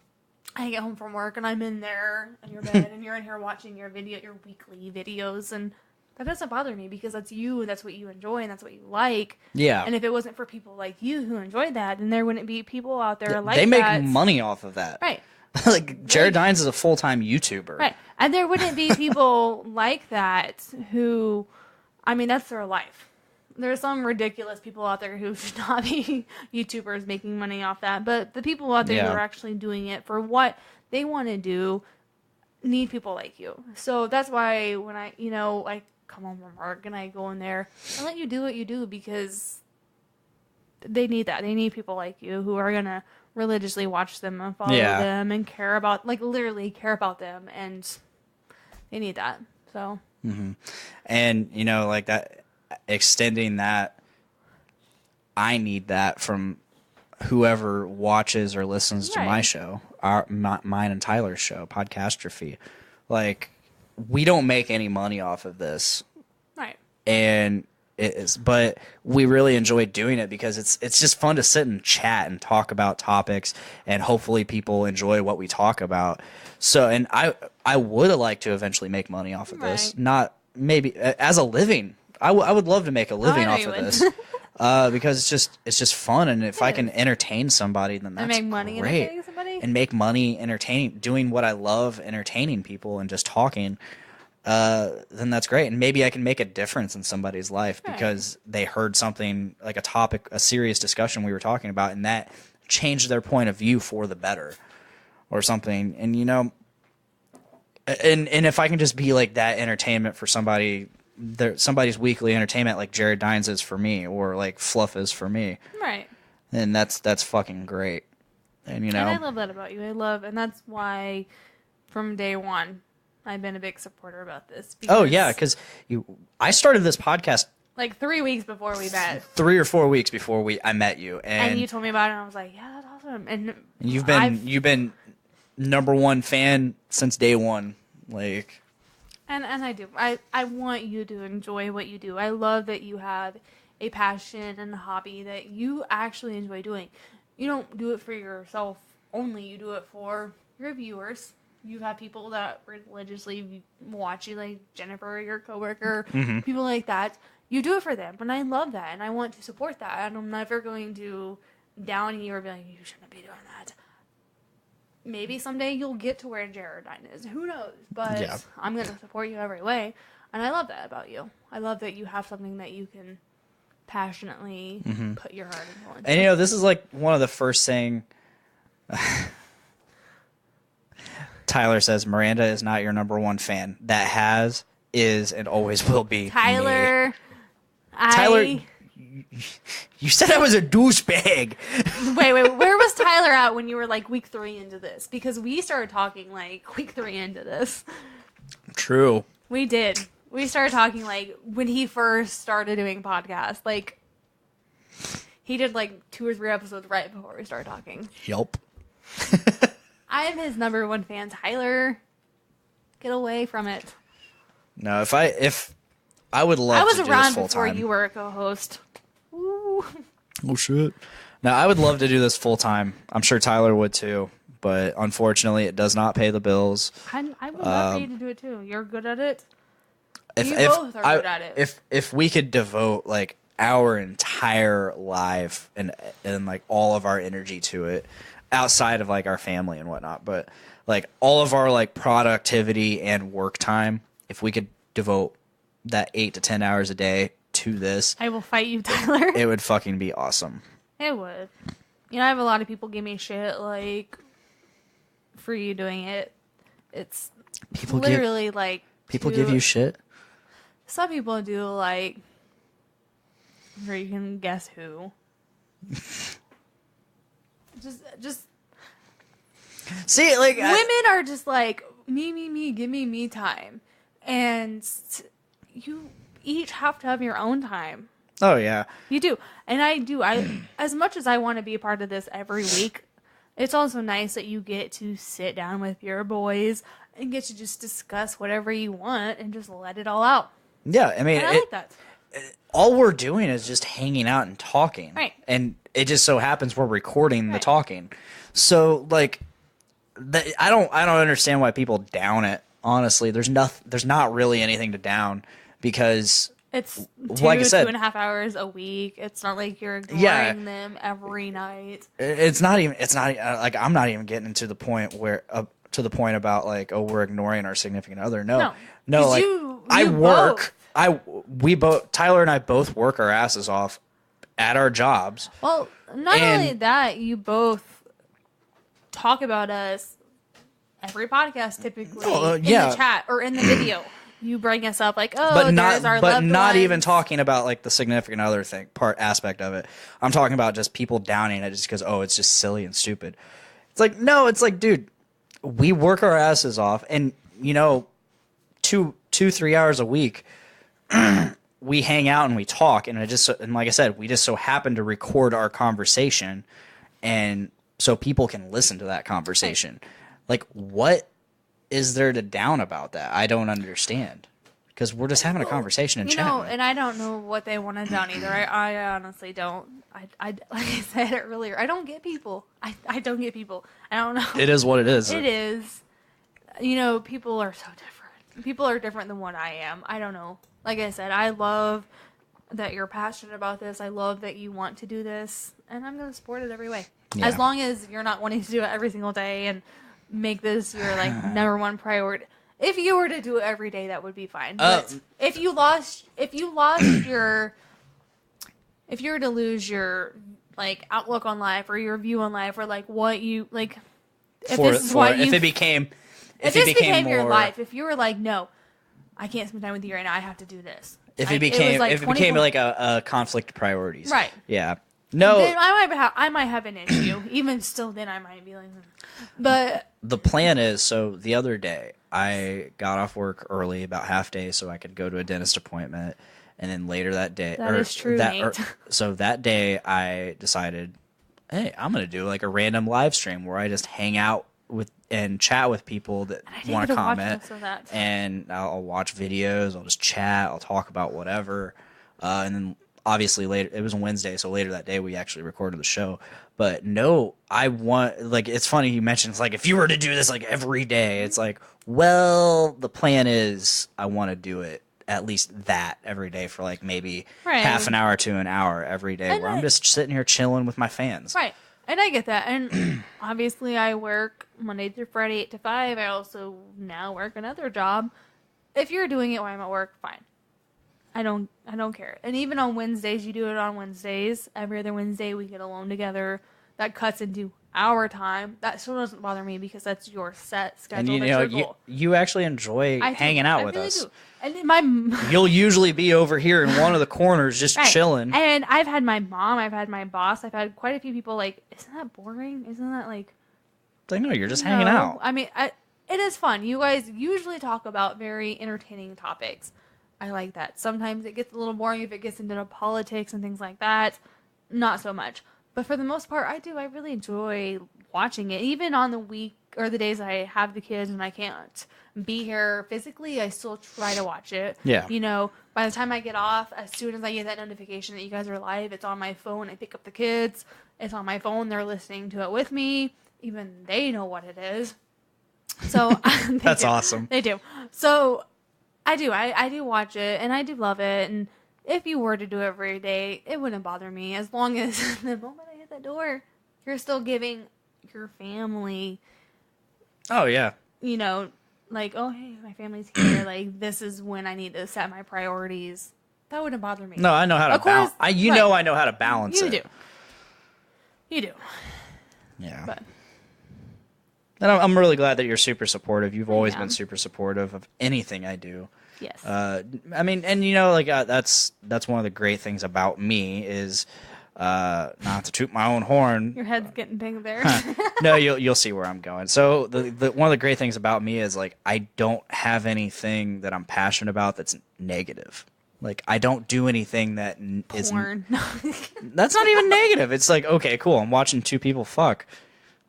I get home from work and I'm in there in your bed and you're in here watching your weekly videos, and that doesn't bother me because that's you, that's what you enjoy, and that's what you like. Yeah. And if it wasn't for people like you who enjoyed that, then there wouldn't be people out there like that. They make money off of that. Right. Like Jared Dines is a full-time YouTuber. Right. And there wouldn't be people like that who, I mean, that's their life. There's some ridiculous people out there who should not be YouTubers making money off that. But the people out there who are actually doing it for what they want to do need people like you. So that's why when I come home from work and I go in there, I let you do what you do because they need that. They need people like you who are going to religiously watch them and follow them and care about, like literally care about them. And they need that. So. Mm-hmm. And, like that. Extending that, I need that from whoever watches or listens to my show, mine and Tyler's show, Podcastrophe. Like, we don't make any money off of this, right? And but we really enjoy doing it because it's just fun to sit and chat and talk about topics, and hopefully people enjoy what we talk about. So, and I would like to eventually make money off of this, not maybe as a living. I would love to make a living off of this because it's just fun, and if I can entertain somebody, then that's make money great. Entertaining somebody? And make money doing what I love, entertaining people and just talking, then that's great. And maybe I can make a difference in somebody's life because they heard something like a topic, a serious discussion we were talking about, and that changed their point of view for the better or something. And and if I can just be like that entertainment for somebody's weekly entertainment, like Jared Dines is for me, or like Fluff is for me, right? And that's fucking great. And and I love that about you. And that's why from day one I've been a big supporter about this. Because I started this podcast like 3 weeks before we met. 3 or 4 weeks before I met you, and you told me about it, and I was like, yeah, that's awesome. And you've been number one fan since day one, like. And I do. I want you to enjoy what you do. I love that you have a passion and a hobby that you actually enjoy doing. You don't do it for yourself only. You do it for your viewers. You have people that religiously watch you, like Jennifer, your coworker, people like that. You do it for them, and I love that, and I want to support that. And I'm never going to down you or be like, you shouldn't be doing that. maybe someday you'll get to where Jaredine is. Who knows? But Yeah. I'm going to support you every way. And I love that about you. I love that you have something that you can passionately put your heart into. And, you know, this is like one of the first thing Tyler says, Miranda is not your number one fan. That has, is, and always will be Tyler, me. Tyler, you said I was a douchebag. Wait, where was Tyler at when you were like week 3 into this? Because we started talking like week 3 into this. True. We did. We started talking like when he first started doing podcasts. Like he did like 2 or 3 episodes right before we started talking. Yelp. I am his number 1 fan, Tyler. Get away from it. No, if I would love I was to do around this full before time. you were a co-host. Ooh. Oh shit. Now I would love to do this full time. I'm sure Tyler would too, but unfortunately it does not pay the bills. I would love for you to do it too. You're good at it. If both are good at it. If we could devote like our entire life and like all of our energy to it, outside of like our family and whatnot, but like all of our like productivity and work time, if we could devote that 8 to 10 hours a day to this, I will fight you, Tyler. it would fucking be awesome. It would. You know, I have a lot of people give me shit like for you doing it. It's People literally like give you shit. Some people do, like, where you can guess who. just See, like women are just like me, give me time, and you each have to have your own time. Oh yeah, You do, and I do. I as much as I want to be a part of this every week, it's also nice that you get to sit down with your boys and get to just discuss whatever you want and just let it all out. yeah. I mean, And I like that. all we're doing is just hanging out and talking, Right. And it just so happens we're recording the talking. So like, I don't understand why people down it. Honestly, there's not really anything to down because It's like I said, 2.5 hours a week. It's not like you're ignoring them every night. it's not like I'm not even getting to the point where about like, oh, we're ignoring our significant other. No, 'Cause like you I work. both. Tyler and I both work our asses off at our jobs. Well, not And- only that, you both talk about us every podcast typically in yeah. the chat or in the video. You bring us up like, oh, but there's not our but loved not ones. even talking about like the significant other aspect of it. I'm talking about just people downing it just because, oh, it's just silly and stupid. It's like, no, it's like, dude, we work our asses off, and you know, 2-3 hours a week we hang out and we talk, and and like I said, we just so happen to record our conversation, and so people can listen to that conversation. Like, what is there to down about that? I don't understand, because we're just having a conversation and You chatting. know, and I don't know what they want to down either. I honestly don't. I like I said earlier, I don't get people. I don't get people. I don't know. It is what it is. It is. You know, people are so different. People are different than what I am. I don't know. Like I said, I love that you're passionate about this. I love that you want to do this, and I'm going to support it every way. Yeah. As long as you're not wanting to do it every single day and make this your like number one priority. If you were to do it every day, that would be fine. But if you were to lose your like outlook on life or your view on life or like what you like, if it became your more- life, if you were like, no, I can't spend time with you right now, I have to do this. If Like, it became was, if it became like a conflict of priorities, Right. Yeah. No. then I might have an issue. Even still, then I might be like, but The plan is, so the other day I got off work early, about half day, so I could go to a dentist appointment, and then later that day, That is true, Nate. So that day I decided, hey, I'm gonna do like a random live stream where I just hang out with and chat with people that didn't want get to to watch comment, most of that. and I'll watch videos, I'll just chat, I'll talk about whatever, and then obviously later, it was a Wednesday, so later that day we actually recorded the show. But no, I want, like, it's funny you mentioned, it's like, if you were to do this like every day, it's like, well, the plan is I want to do it at least that every day for like maybe Right. half an hour to an hour every day, And where I'm just sitting here chilling with my fans. right. And I get that. And obviously I work Monday through Friday, 8 to 5. I also now work another job. If you're doing it while I'm at work, fine. I don't care. And even on Wednesdays, you do it on Wednesdays. Every other Wednesday, we get alone together. That cuts into our time. That still doesn't bother me because that's your set schedule. And you actually enjoy hanging out with us. Do. And you'll usually be over here in one of the corners just chilling. And I've had my mom, I've had my boss, I've had quite a few people like, isn't that boring? Isn't that like... I know, you're just hanging out. I mean, it is fun. You guys usually talk about very entertaining topics. I like that. Sometimes it gets a little boring if it gets into politics and things like that. Not so much. But for the most part, I do. I really enjoy watching it. Even on the week or the days I have the kids and I can't be here physically, I still try to watch it. Yeah. You know, by the time I get off, as soon as I get that notification that you guys are live, it's on my phone. I pick up the kids. It's on my phone. They're listening to it with me. Even they know what it is. So that's awesome. They do. So I do. I do watch it, and I do love it. And if you were to do it every day, it wouldn't bother me. As long as the moment I hit that door, you're still giving your family... Oh, yeah. You know, like, oh, hey, my family's here. Like, this is when I need to set my priorities. That wouldn't bother me. No, I know how to balance. I know how to balance it. You do. Yeah. But... And I'm really glad that you're super supportive. You've always been super supportive of anything I do. Yes. I mean, and you know, like that's one of the great things about me is not to toot my own horn. Your head's getting big there. No, you'll see where I'm going. So the one of the great things about me is like I don't have anything that I'm passionate about that's negative. Like I don't do anything that is porn. That's not even negative. It's like, okay, cool. I'm watching two people fuck.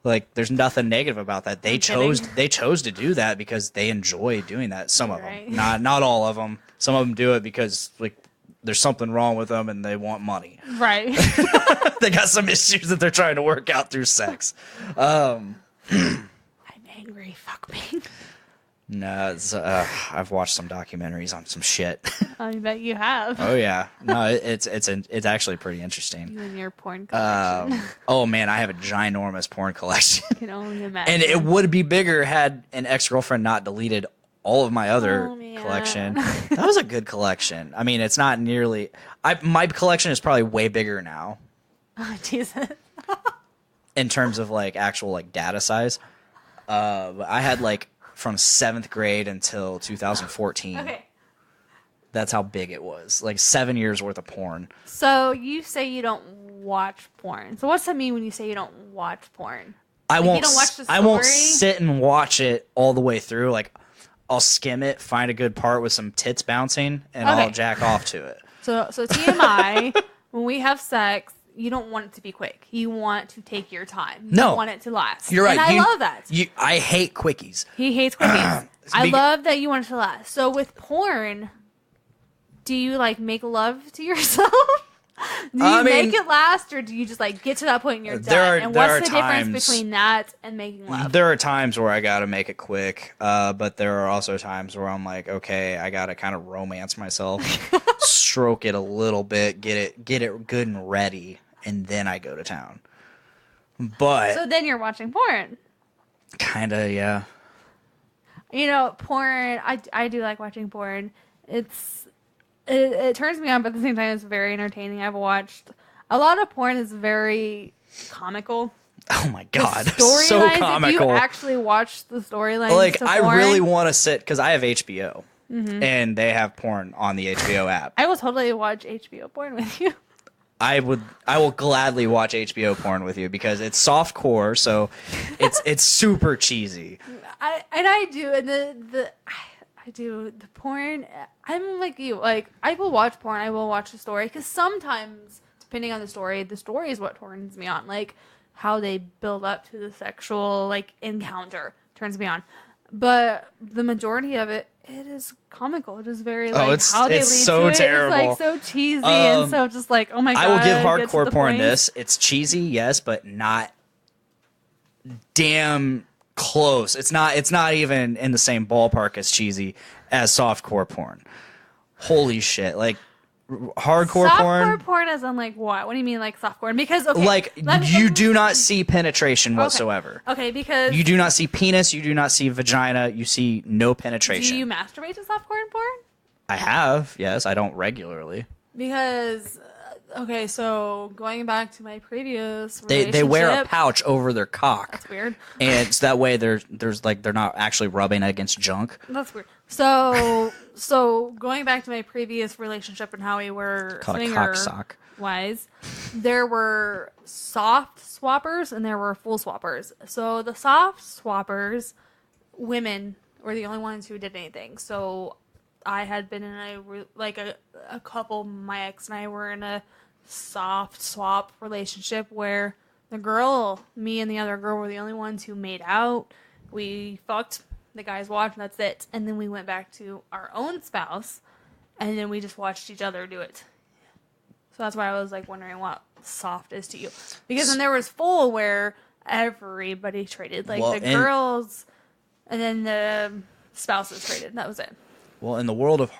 Like, there's nothing negative about that. They chose to do that because they enjoy doing that. Some of them, not all of them. Some of them do it because like there's something wrong with them and they want money. Right. They got some issues that they're trying to work out through sex. I'm angry. Fuck me. No, I've watched some documentaries on some shit. I bet you have. Oh yeah, no, it's actually pretty interesting. You and your porn collection. Oh man, I have a ginormous porn collection. I can only imagine. And it would be bigger had an ex-girlfriend not deleted all of my other collection. That was a good collection. I mean, it's not nearly. My collection is probably way bigger now. Oh Jesus. In terms of like actual like data size, I had like. From 7th grade until 2014. Okay. That's how big it was. Like 7 years worth of porn. So you say you don't watch porn. So what's that mean when you say you don't watch porn? I won't. You don't watch the story? I won't sit and watch it all the way through. Like I'll skim it, find a good part with some tits bouncing, and I'll jack off to it. So TMI. When we have sex, you don't want it to be quick. You want to take your time. You don't want it to last. You're right. And I love that. I hate quickies. He hates quickies. I love that you want it to last. So with porn, do you like make love to yourself? Do you make it last, or do you just like get to that point and you're done? And what's the difference between that and making love? There are times where I gotta make it quick, but there are also times where I'm like, okay, I gotta kind of romance myself, stroke it a little bit, get it good and ready. And then I go to town. But so then you're watching porn. Kinda, yeah. You know, porn. I do like watching porn. It turns me on, but at the same time, it's very entertaining. I've watched a lot of porn. Is very comical. Oh my god, so comical! If you actually watch the storylines, like I really want to sit because I have HBO, and they have porn on the HBO app. I will totally watch HBO porn with you. I will gladly watch HBO porn with you because it's softcore, so it's super cheesy. I do, and I do the porn. I'm like you. Like I will watch porn. I will watch the story because sometimes, depending on the story is what turns me on. Like how they build up to the sexual like encounter turns me on. But the majority of it is comical. It is very like how they lead so to terrible. It. It's like so cheesy and so just like oh my god. I will give hardcore porn this. It's cheesy, yes, but not damn close. It's not even in the same ballpark as cheesy as softcore porn. Holy shit! Like Hardcore porn? Softcore porn is on like what? What do you mean like softcore? Because okay, like you do not see penetration whatsoever. Okay, because you do not see penis, you do not see vagina, you see no penetration. Do you masturbate to softcore porn? I have, yes. I don't regularly. Because okay, so going back to my previous they wear a pouch over their cock. That's weird. And so that way there's like they're not actually rubbing against junk. That's weird. So going back to my previous relationship and how we were Called a swinger cock sock. wise, there were soft swappers and there were full swappers. So the soft swappers, women were the only ones who did anything. So I had been in a couple. My ex and I were in a soft swap relationship where me and the other girl were the only ones who made out. We fucked. The guys watched, and that's it. And then we went back to our own spouse, and then we just watched each other do it. So that's why I was like wondering what soft is to you, because then there was full where everybody traded, like the girls, and then the spouses traded. That was it. Well, in the world of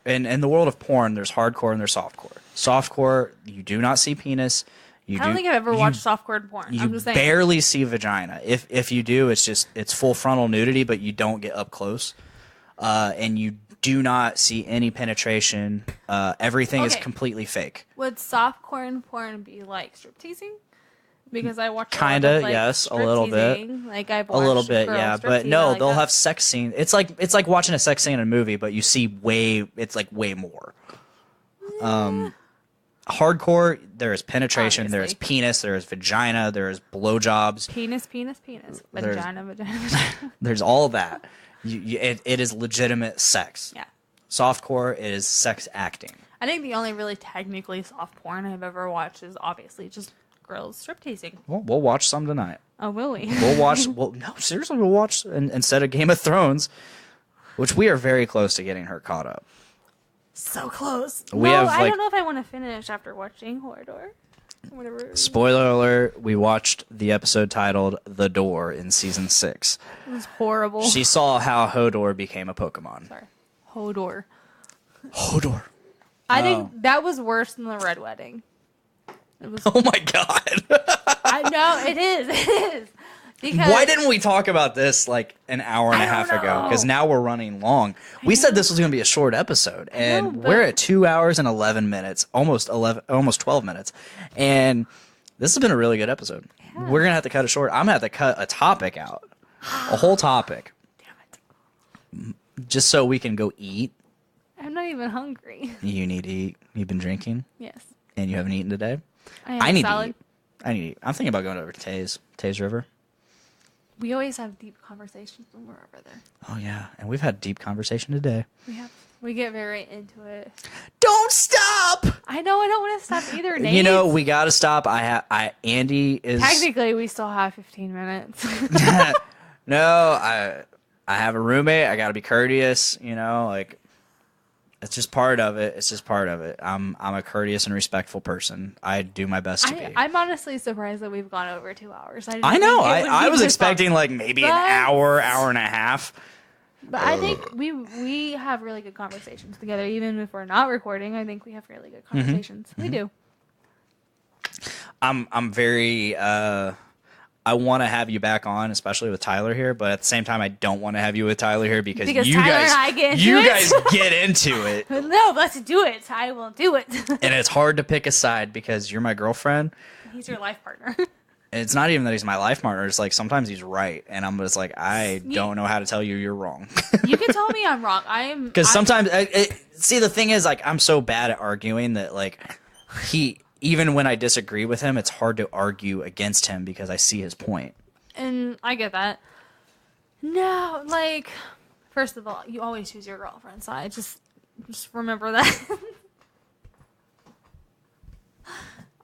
in the world of porn, there's hardcore and there's softcore. Softcore, you do not see penis. I don't think I've ever watched softcore porn. I'm just saying. You barely see vagina. If you do, it's full frontal nudity, but you don't get up close, and you do not see any penetration. Everything is completely fake. Would softcore porn be like strip teasing? Because I watch kinda, yes, a little bit. Like I've watched a little bit, yeah, but no, they'll have sex scene. It's like watching a sex scene in a movie, but you see way more. Hardcore, there is penetration, Obviously. there is penis, there is vagina, there is blowjobs. Penis. Vagina. There's all that. It is legitimate sex. Yeah. Softcore is sex acting. I think the only really technically soft porn I've ever watched is obviously just girls strip teasing. Well, we'll watch some tonight. Oh, will we? We'll watch. Well, no, seriously, we'll watch instead of Game of Thrones, which we are very close to getting her caught up. So close. I don't know if I want to finish after watching Horror. Whatever. Spoiler alert, we watched the episode titled The Door in season 6. It was horrible. She saw how Hodor became a Pokemon. Sorry. Hodor. I think that was worse than the Red Wedding. It was. Oh my god. I know, it is. Because why didn't we talk about this like an hour and a half ago? Because now we're running long. We said this was going to be a short episode, and we're at 2 hours and 11 minutes, almost 12 minutes, and this has been a really good episode. Yeah. We're gonna have to cut it short. I'm gonna have to cut a topic out, a whole topic. Damn it! Just so we can go eat. I'm not even hungry. You need to eat. You've been drinking. Yes. And you haven't eaten today. I need to eat. I need to eat. I'm thinking about going over to Taze River. We always have deep conversations when we're over there. Oh, yeah. And we've had deep conversation today. We have. We get very into it. Don't stop! I know. I don't want to stop either, Nate. You know, we got to stop. Andy is... Technically, we still have 15 minutes. No, I have a roommate. I got to be courteous, you know, like... It's just part of it. It's just part of it. I'm a courteous and respectful person. I do my best to be. I'm honestly surprised that we've gone over 2 hours. I know. I was expecting like maybe an hour and a half. But I think we have really good conversations together. Even if we're not recording, I think we have really good conversations. Mm-hmm. We do. I'm very... I want to have you back on, especially with Tyler here, but at the same time, I don't want to have you with Tyler here because you guys get into it. No, let's do it. I will do it. And it's hard to pick a side because you're my girlfriend. He's your life partner. And it's not even that he's my life partner. It's like sometimes he's right, and I'm just like, I don't know how to tell you you're wrong. You can tell me I'm wrong. Because sometimes, see, the thing is, like, I'm so bad at arguing that, like, even when I disagree with him, it's hard to argue against him because I see his point. And I get that. No, like, first of all, you always choose your girlfriend's side. Just remember that.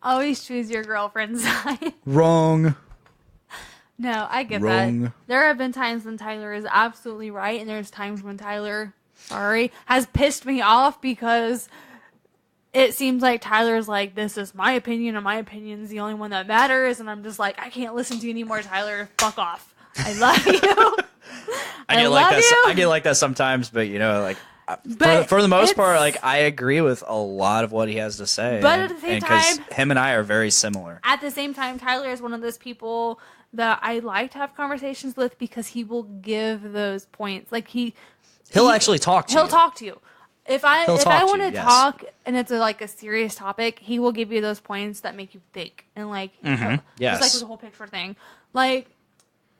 Always choose your girlfriend's side. Wrong. No, I get that. There have been times when Tyler is absolutely right, and there's times when Tyler, has pissed me off because... It seems like Tyler's like, this is my opinion, and my opinion's the only one that matters, and I'm just like, I can't listen to you anymore, Tyler. Fuck off. I love you. I get like that sometimes, but you know, like for the most part, it's- like I agree with a lot of what he has to say. But at the same because time- him and I are very similar. At the same time, Tyler is one of those people that I like to have conversations with because he will give those points. Like He'll actually talk to you. He'll talk to you. If I He'll talk to want you, to yes. talk and it's like a serious topic, he will give you those points that make you think and like Mhm. Yes. just like with the whole picture thing. Like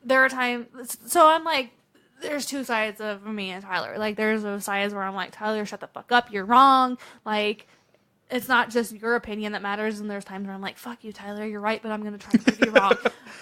there are times, so I'm like, there's two sides of me and Tyler. Like there's those sides where I'm like, Tyler, shut the fuck up, you're wrong. Like it's not just your opinion that matters. And there's times where I'm like, fuck you, Tyler, you're right, but I'm gonna try to prove you wrong.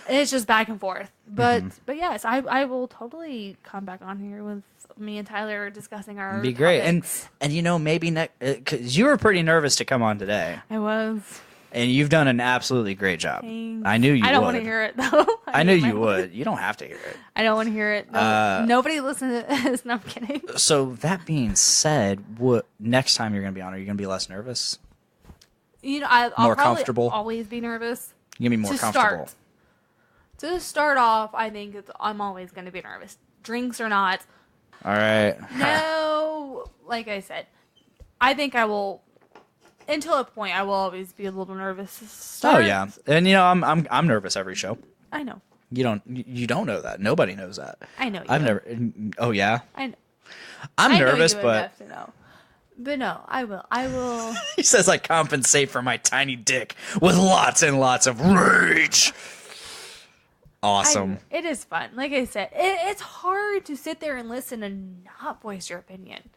And it's just back and forth. But yes, I will totally come back on here with me and Tyler discussing our Be great. topics. And you know, maybe next, because you were pretty nervous to come on today, I was. and you've done an absolutely great job. Thanks. I knew you would. I don't want to hear it though. I knew you would. You don't have to hear it. I don't want to hear it. No, nobody listen to this. No, I'm kidding. So that being said, what next time you're going to be on? Are you going to be less nervous? You know, I'll More probably comfortable? always be nervous. You going to be more to comfortable? Start. To start off, I think I'm always going to be nervous. Drinks or not. All right. No, like I said, I think I will. Until a point, I will always be a little nervous to Oh start. yeah, and you know I'm nervous every show. I know. You don't know that. Nobody knows that. I know. You I've do. never. Oh yeah. I know. I'm I know nervous, you but enough to know. But no, I will. I will. he says I compensate for my tiny dick with lots and lots of rage. Awesome. It is fun. Like I said, it's hard to sit there and listen and not voice your opinion.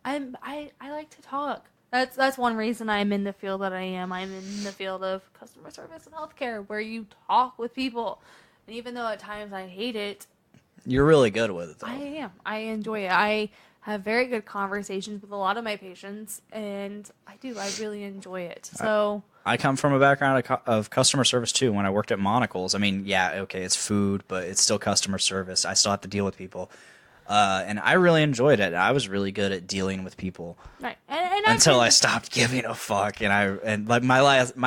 I like to talk. That's one reason I'm in the field that I am. I'm in the field of customer service and healthcare, where you talk with people. And even though at times I hate it, You're really good with it, though. I am. I enjoy it. I have very good conversations with a lot of my patients, and I do. I really enjoy it. So I come from a background of customer service too. When I worked at Monocles, I mean, yeah, okay, it's food, but it's still customer service. I still have to deal with people, and I really enjoyed it. I was really good at dealing with people right, and until I stopped giving a fuck. And like my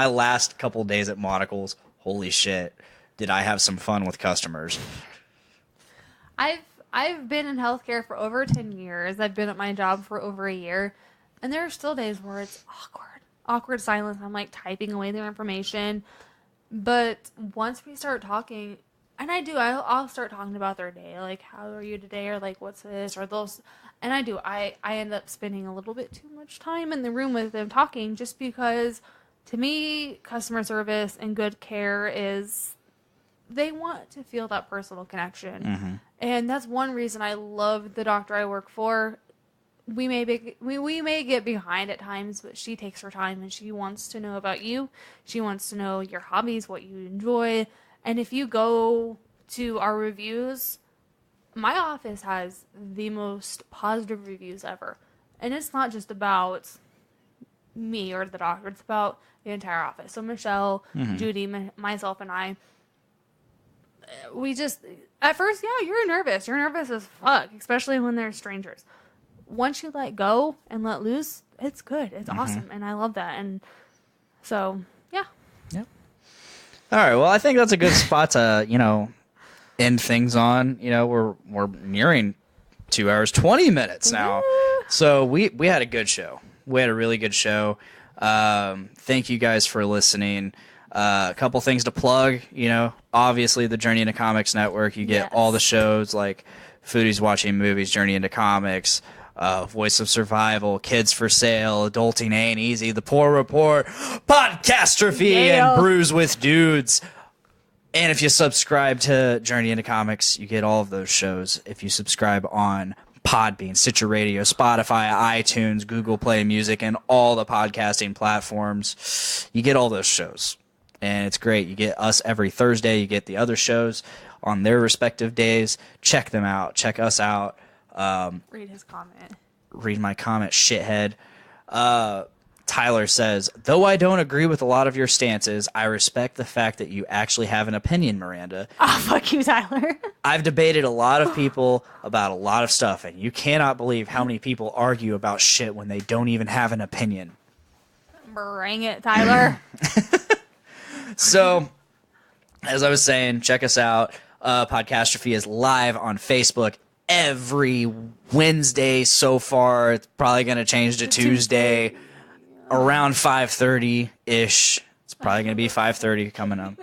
last couple days at Monocles, holy shit, did I have some fun with customers? I've been in healthcare for over 10 years. I've been at my job for over a year, and there are still days where it's awkward silence. I'm like typing away their information, but once we start talking, and I'll start talking about their day, like how are you today, or like what's this, or those, and I end up spending a little bit too much time in the room with them talking, just because to me customer service and good care is, they want to feel that personal connection. Mm-hmm. And that's one reason I love the doctor I work for. We may get behind at times, but she takes her time and she wants to know about you. She wants to know your hobbies, what you enjoy. And if you go to our reviews, my office has the most positive reviews ever. And it's not just about me or the doctor. It's about the entire office. So Michelle, Judy, myself, and I, we just, at first, yeah, you're nervous. You're nervous as fuck, especially when they're strangers. Once you let go and let loose, it's good. It's awesome. And I love that. And so, yeah. Yep. All right. Well, I think that's a good spot to, end things on. We're nearing 2 hours, 20 minutes now. So we had a good show. We had a really good show. Thank you guys for listening. A couple things to plug, obviously the Journey into Comics Network. You get all the shows like Foodies Watching Movies, Journey into Comics, Voice of Survival, Kids for Sale, Adulting Ain't Easy, The Poor Report, Podcastrophe, and Brews with Dudes. And if you subscribe to Journey into Comics, you get all of those shows. If you subscribe on Podbean, Stitcher Radio, Spotify, iTunes, Google Play Music, and all the podcasting platforms, you get all those shows. And it's great. You get us every Thursday. You get the other shows on their respective days. Check them out. Check us out. Read his comment. Read my comment, shithead. Tyler says, though I don't agree with a lot of your stances, I respect the fact that you actually have an opinion, Miranda. Oh, fuck you, Tyler. I've debated a lot of people about a lot of stuff, and you cannot believe how many people argue about shit when they don't even have an opinion. Bring it, Tyler. So, as I was saying, check us out. Podcastrophe is live on Facebook every Wednesday so far. It's probably going to change to Tuesday around 5:30-ish. It's probably going to be 5:30 coming up.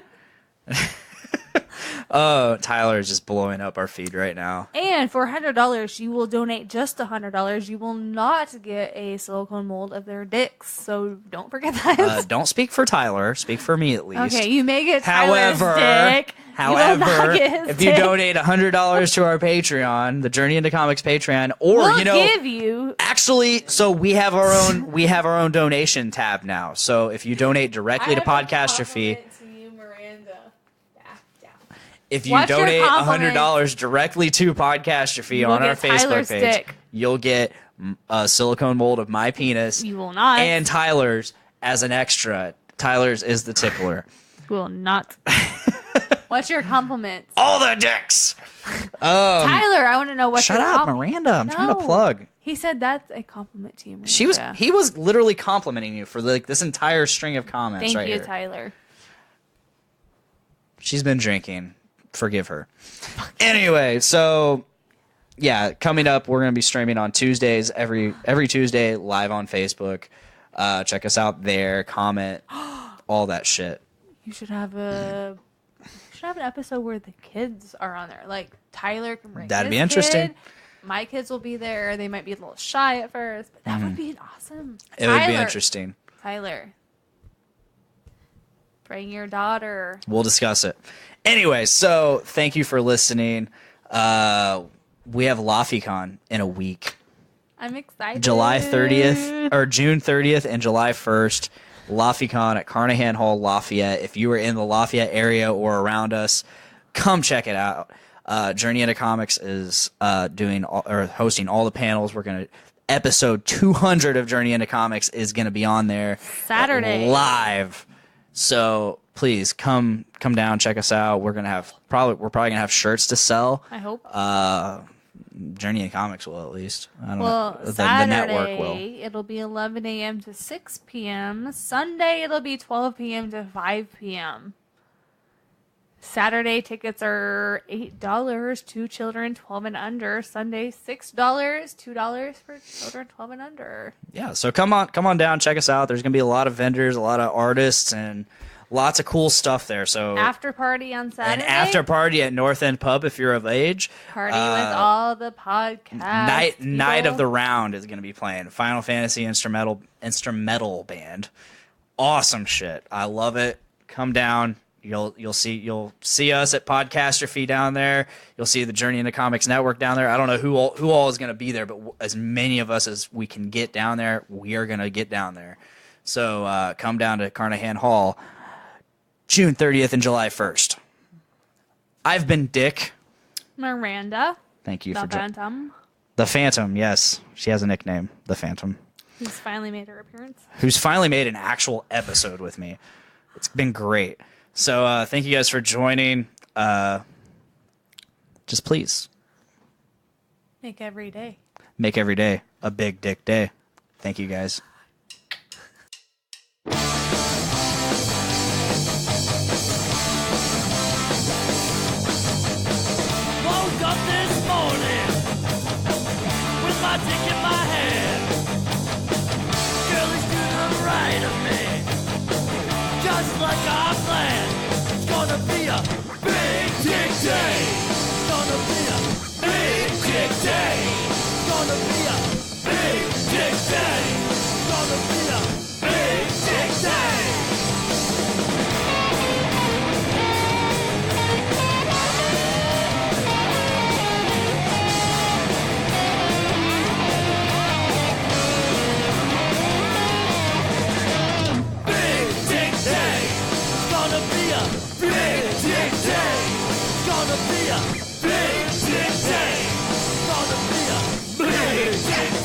Oh, Tyler is just blowing up our feed right now. And for $100, you will donate just $100. You will not get a silicone mold of their dicks. So don't forget that. Don't speak for Tyler. Speak for me at least. Okay, you may get Tyler's dick. However, if you donate $100 to our Patreon, the Journey into Comics Patreon, or we'll you know, give you actually, so we have our own donation tab now. So if you donate directly to Podcastrophe. Miranda. If you donate $100 directly to Podcastrophe on our Facebook page, you'll get a silicone mold of my penis. You will not. And Tyler's as an extra. Tyler's is the tickler. You will not. What's your compliments? All the dicks. Tyler, I want to know what's your Shut up, Miranda. I'm trying to plug. He said that's a compliment to you, Miranda. He was literally complimenting you for like this entire string of comments. Thank right you, here. Tyler. She's been drinking. Forgive her. Anyway, so yeah, coming up, we're going to be streaming on Tuesdays, every Tuesday, live on Facebook. Check us out there, comment, all that shit. You should have an episode where the kids are on there. Like Tyler can bring That'd his be interesting. kid. My kids will be there. They might be a little shy at first, but that would be awesome. It would be interesting. Tyler, bring your daughter. We'll discuss it. Anyway, so thank you for listening. We have LaFiCon in a week. I'm excited. July 30th or June 30th and July 1st. LaFiCon at Carnahan Hall, Lafayette. If you are in the Lafayette area or around us, come check it out. Journey into Comics is hosting all the panels. We're gonna episode 200 of Journey into Comics is gonna be on there Saturday live. So please come down, check us out. We're probably gonna have shirts to sell. I hope. Journey into Comics will, at least. I don't Well, know. Saturday, the network will. It'll be 11 a.m. to 6 p.m. Sunday, it'll be 12 p.m. to 5 p.m. Saturday tickets are $8, 2 children 12 and under. Sunday $6, $2 for children 12 and under. Yeah, so come on down, check us out. There's gonna be a lot of vendors, a lot of artists, and lots of cool stuff there. So After party on Saturday. An after party at North End Pub if you're of age. Party with all the podcasts. Night of the Round is gonna be playing. Final Fantasy instrumental band. Awesome shit. I love it. Come down. You'll see us at Podcastrophe down there. You'll see the Journey into Comics Network down there. I don't know who all is going to be there, but as many of us as we can get down there, we are going to get down there. So come down to Carnahan Hall, June 30th and July 1st. I've been Dick. Miranda. Thank you the for Phantom. The Phantom, yes. She has a nickname, The Phantom. Who's finally made her appearance. Who's finally made an actual episode with me. It's been great. So thank you guys for joining. Just please. Make every day A big dick day. Thank you guys. Woke up this morning with my dick in my hand. Girl is to the right of me, just like I planned. It's gonna be a big dick day. It's gonna be a big dick day. It's gonna be a big dick day. It's gonna be a big dick day. Big dick day. It's gonna be a big dick day. It's gonna be a big dick day. It's gonna be a big dick day.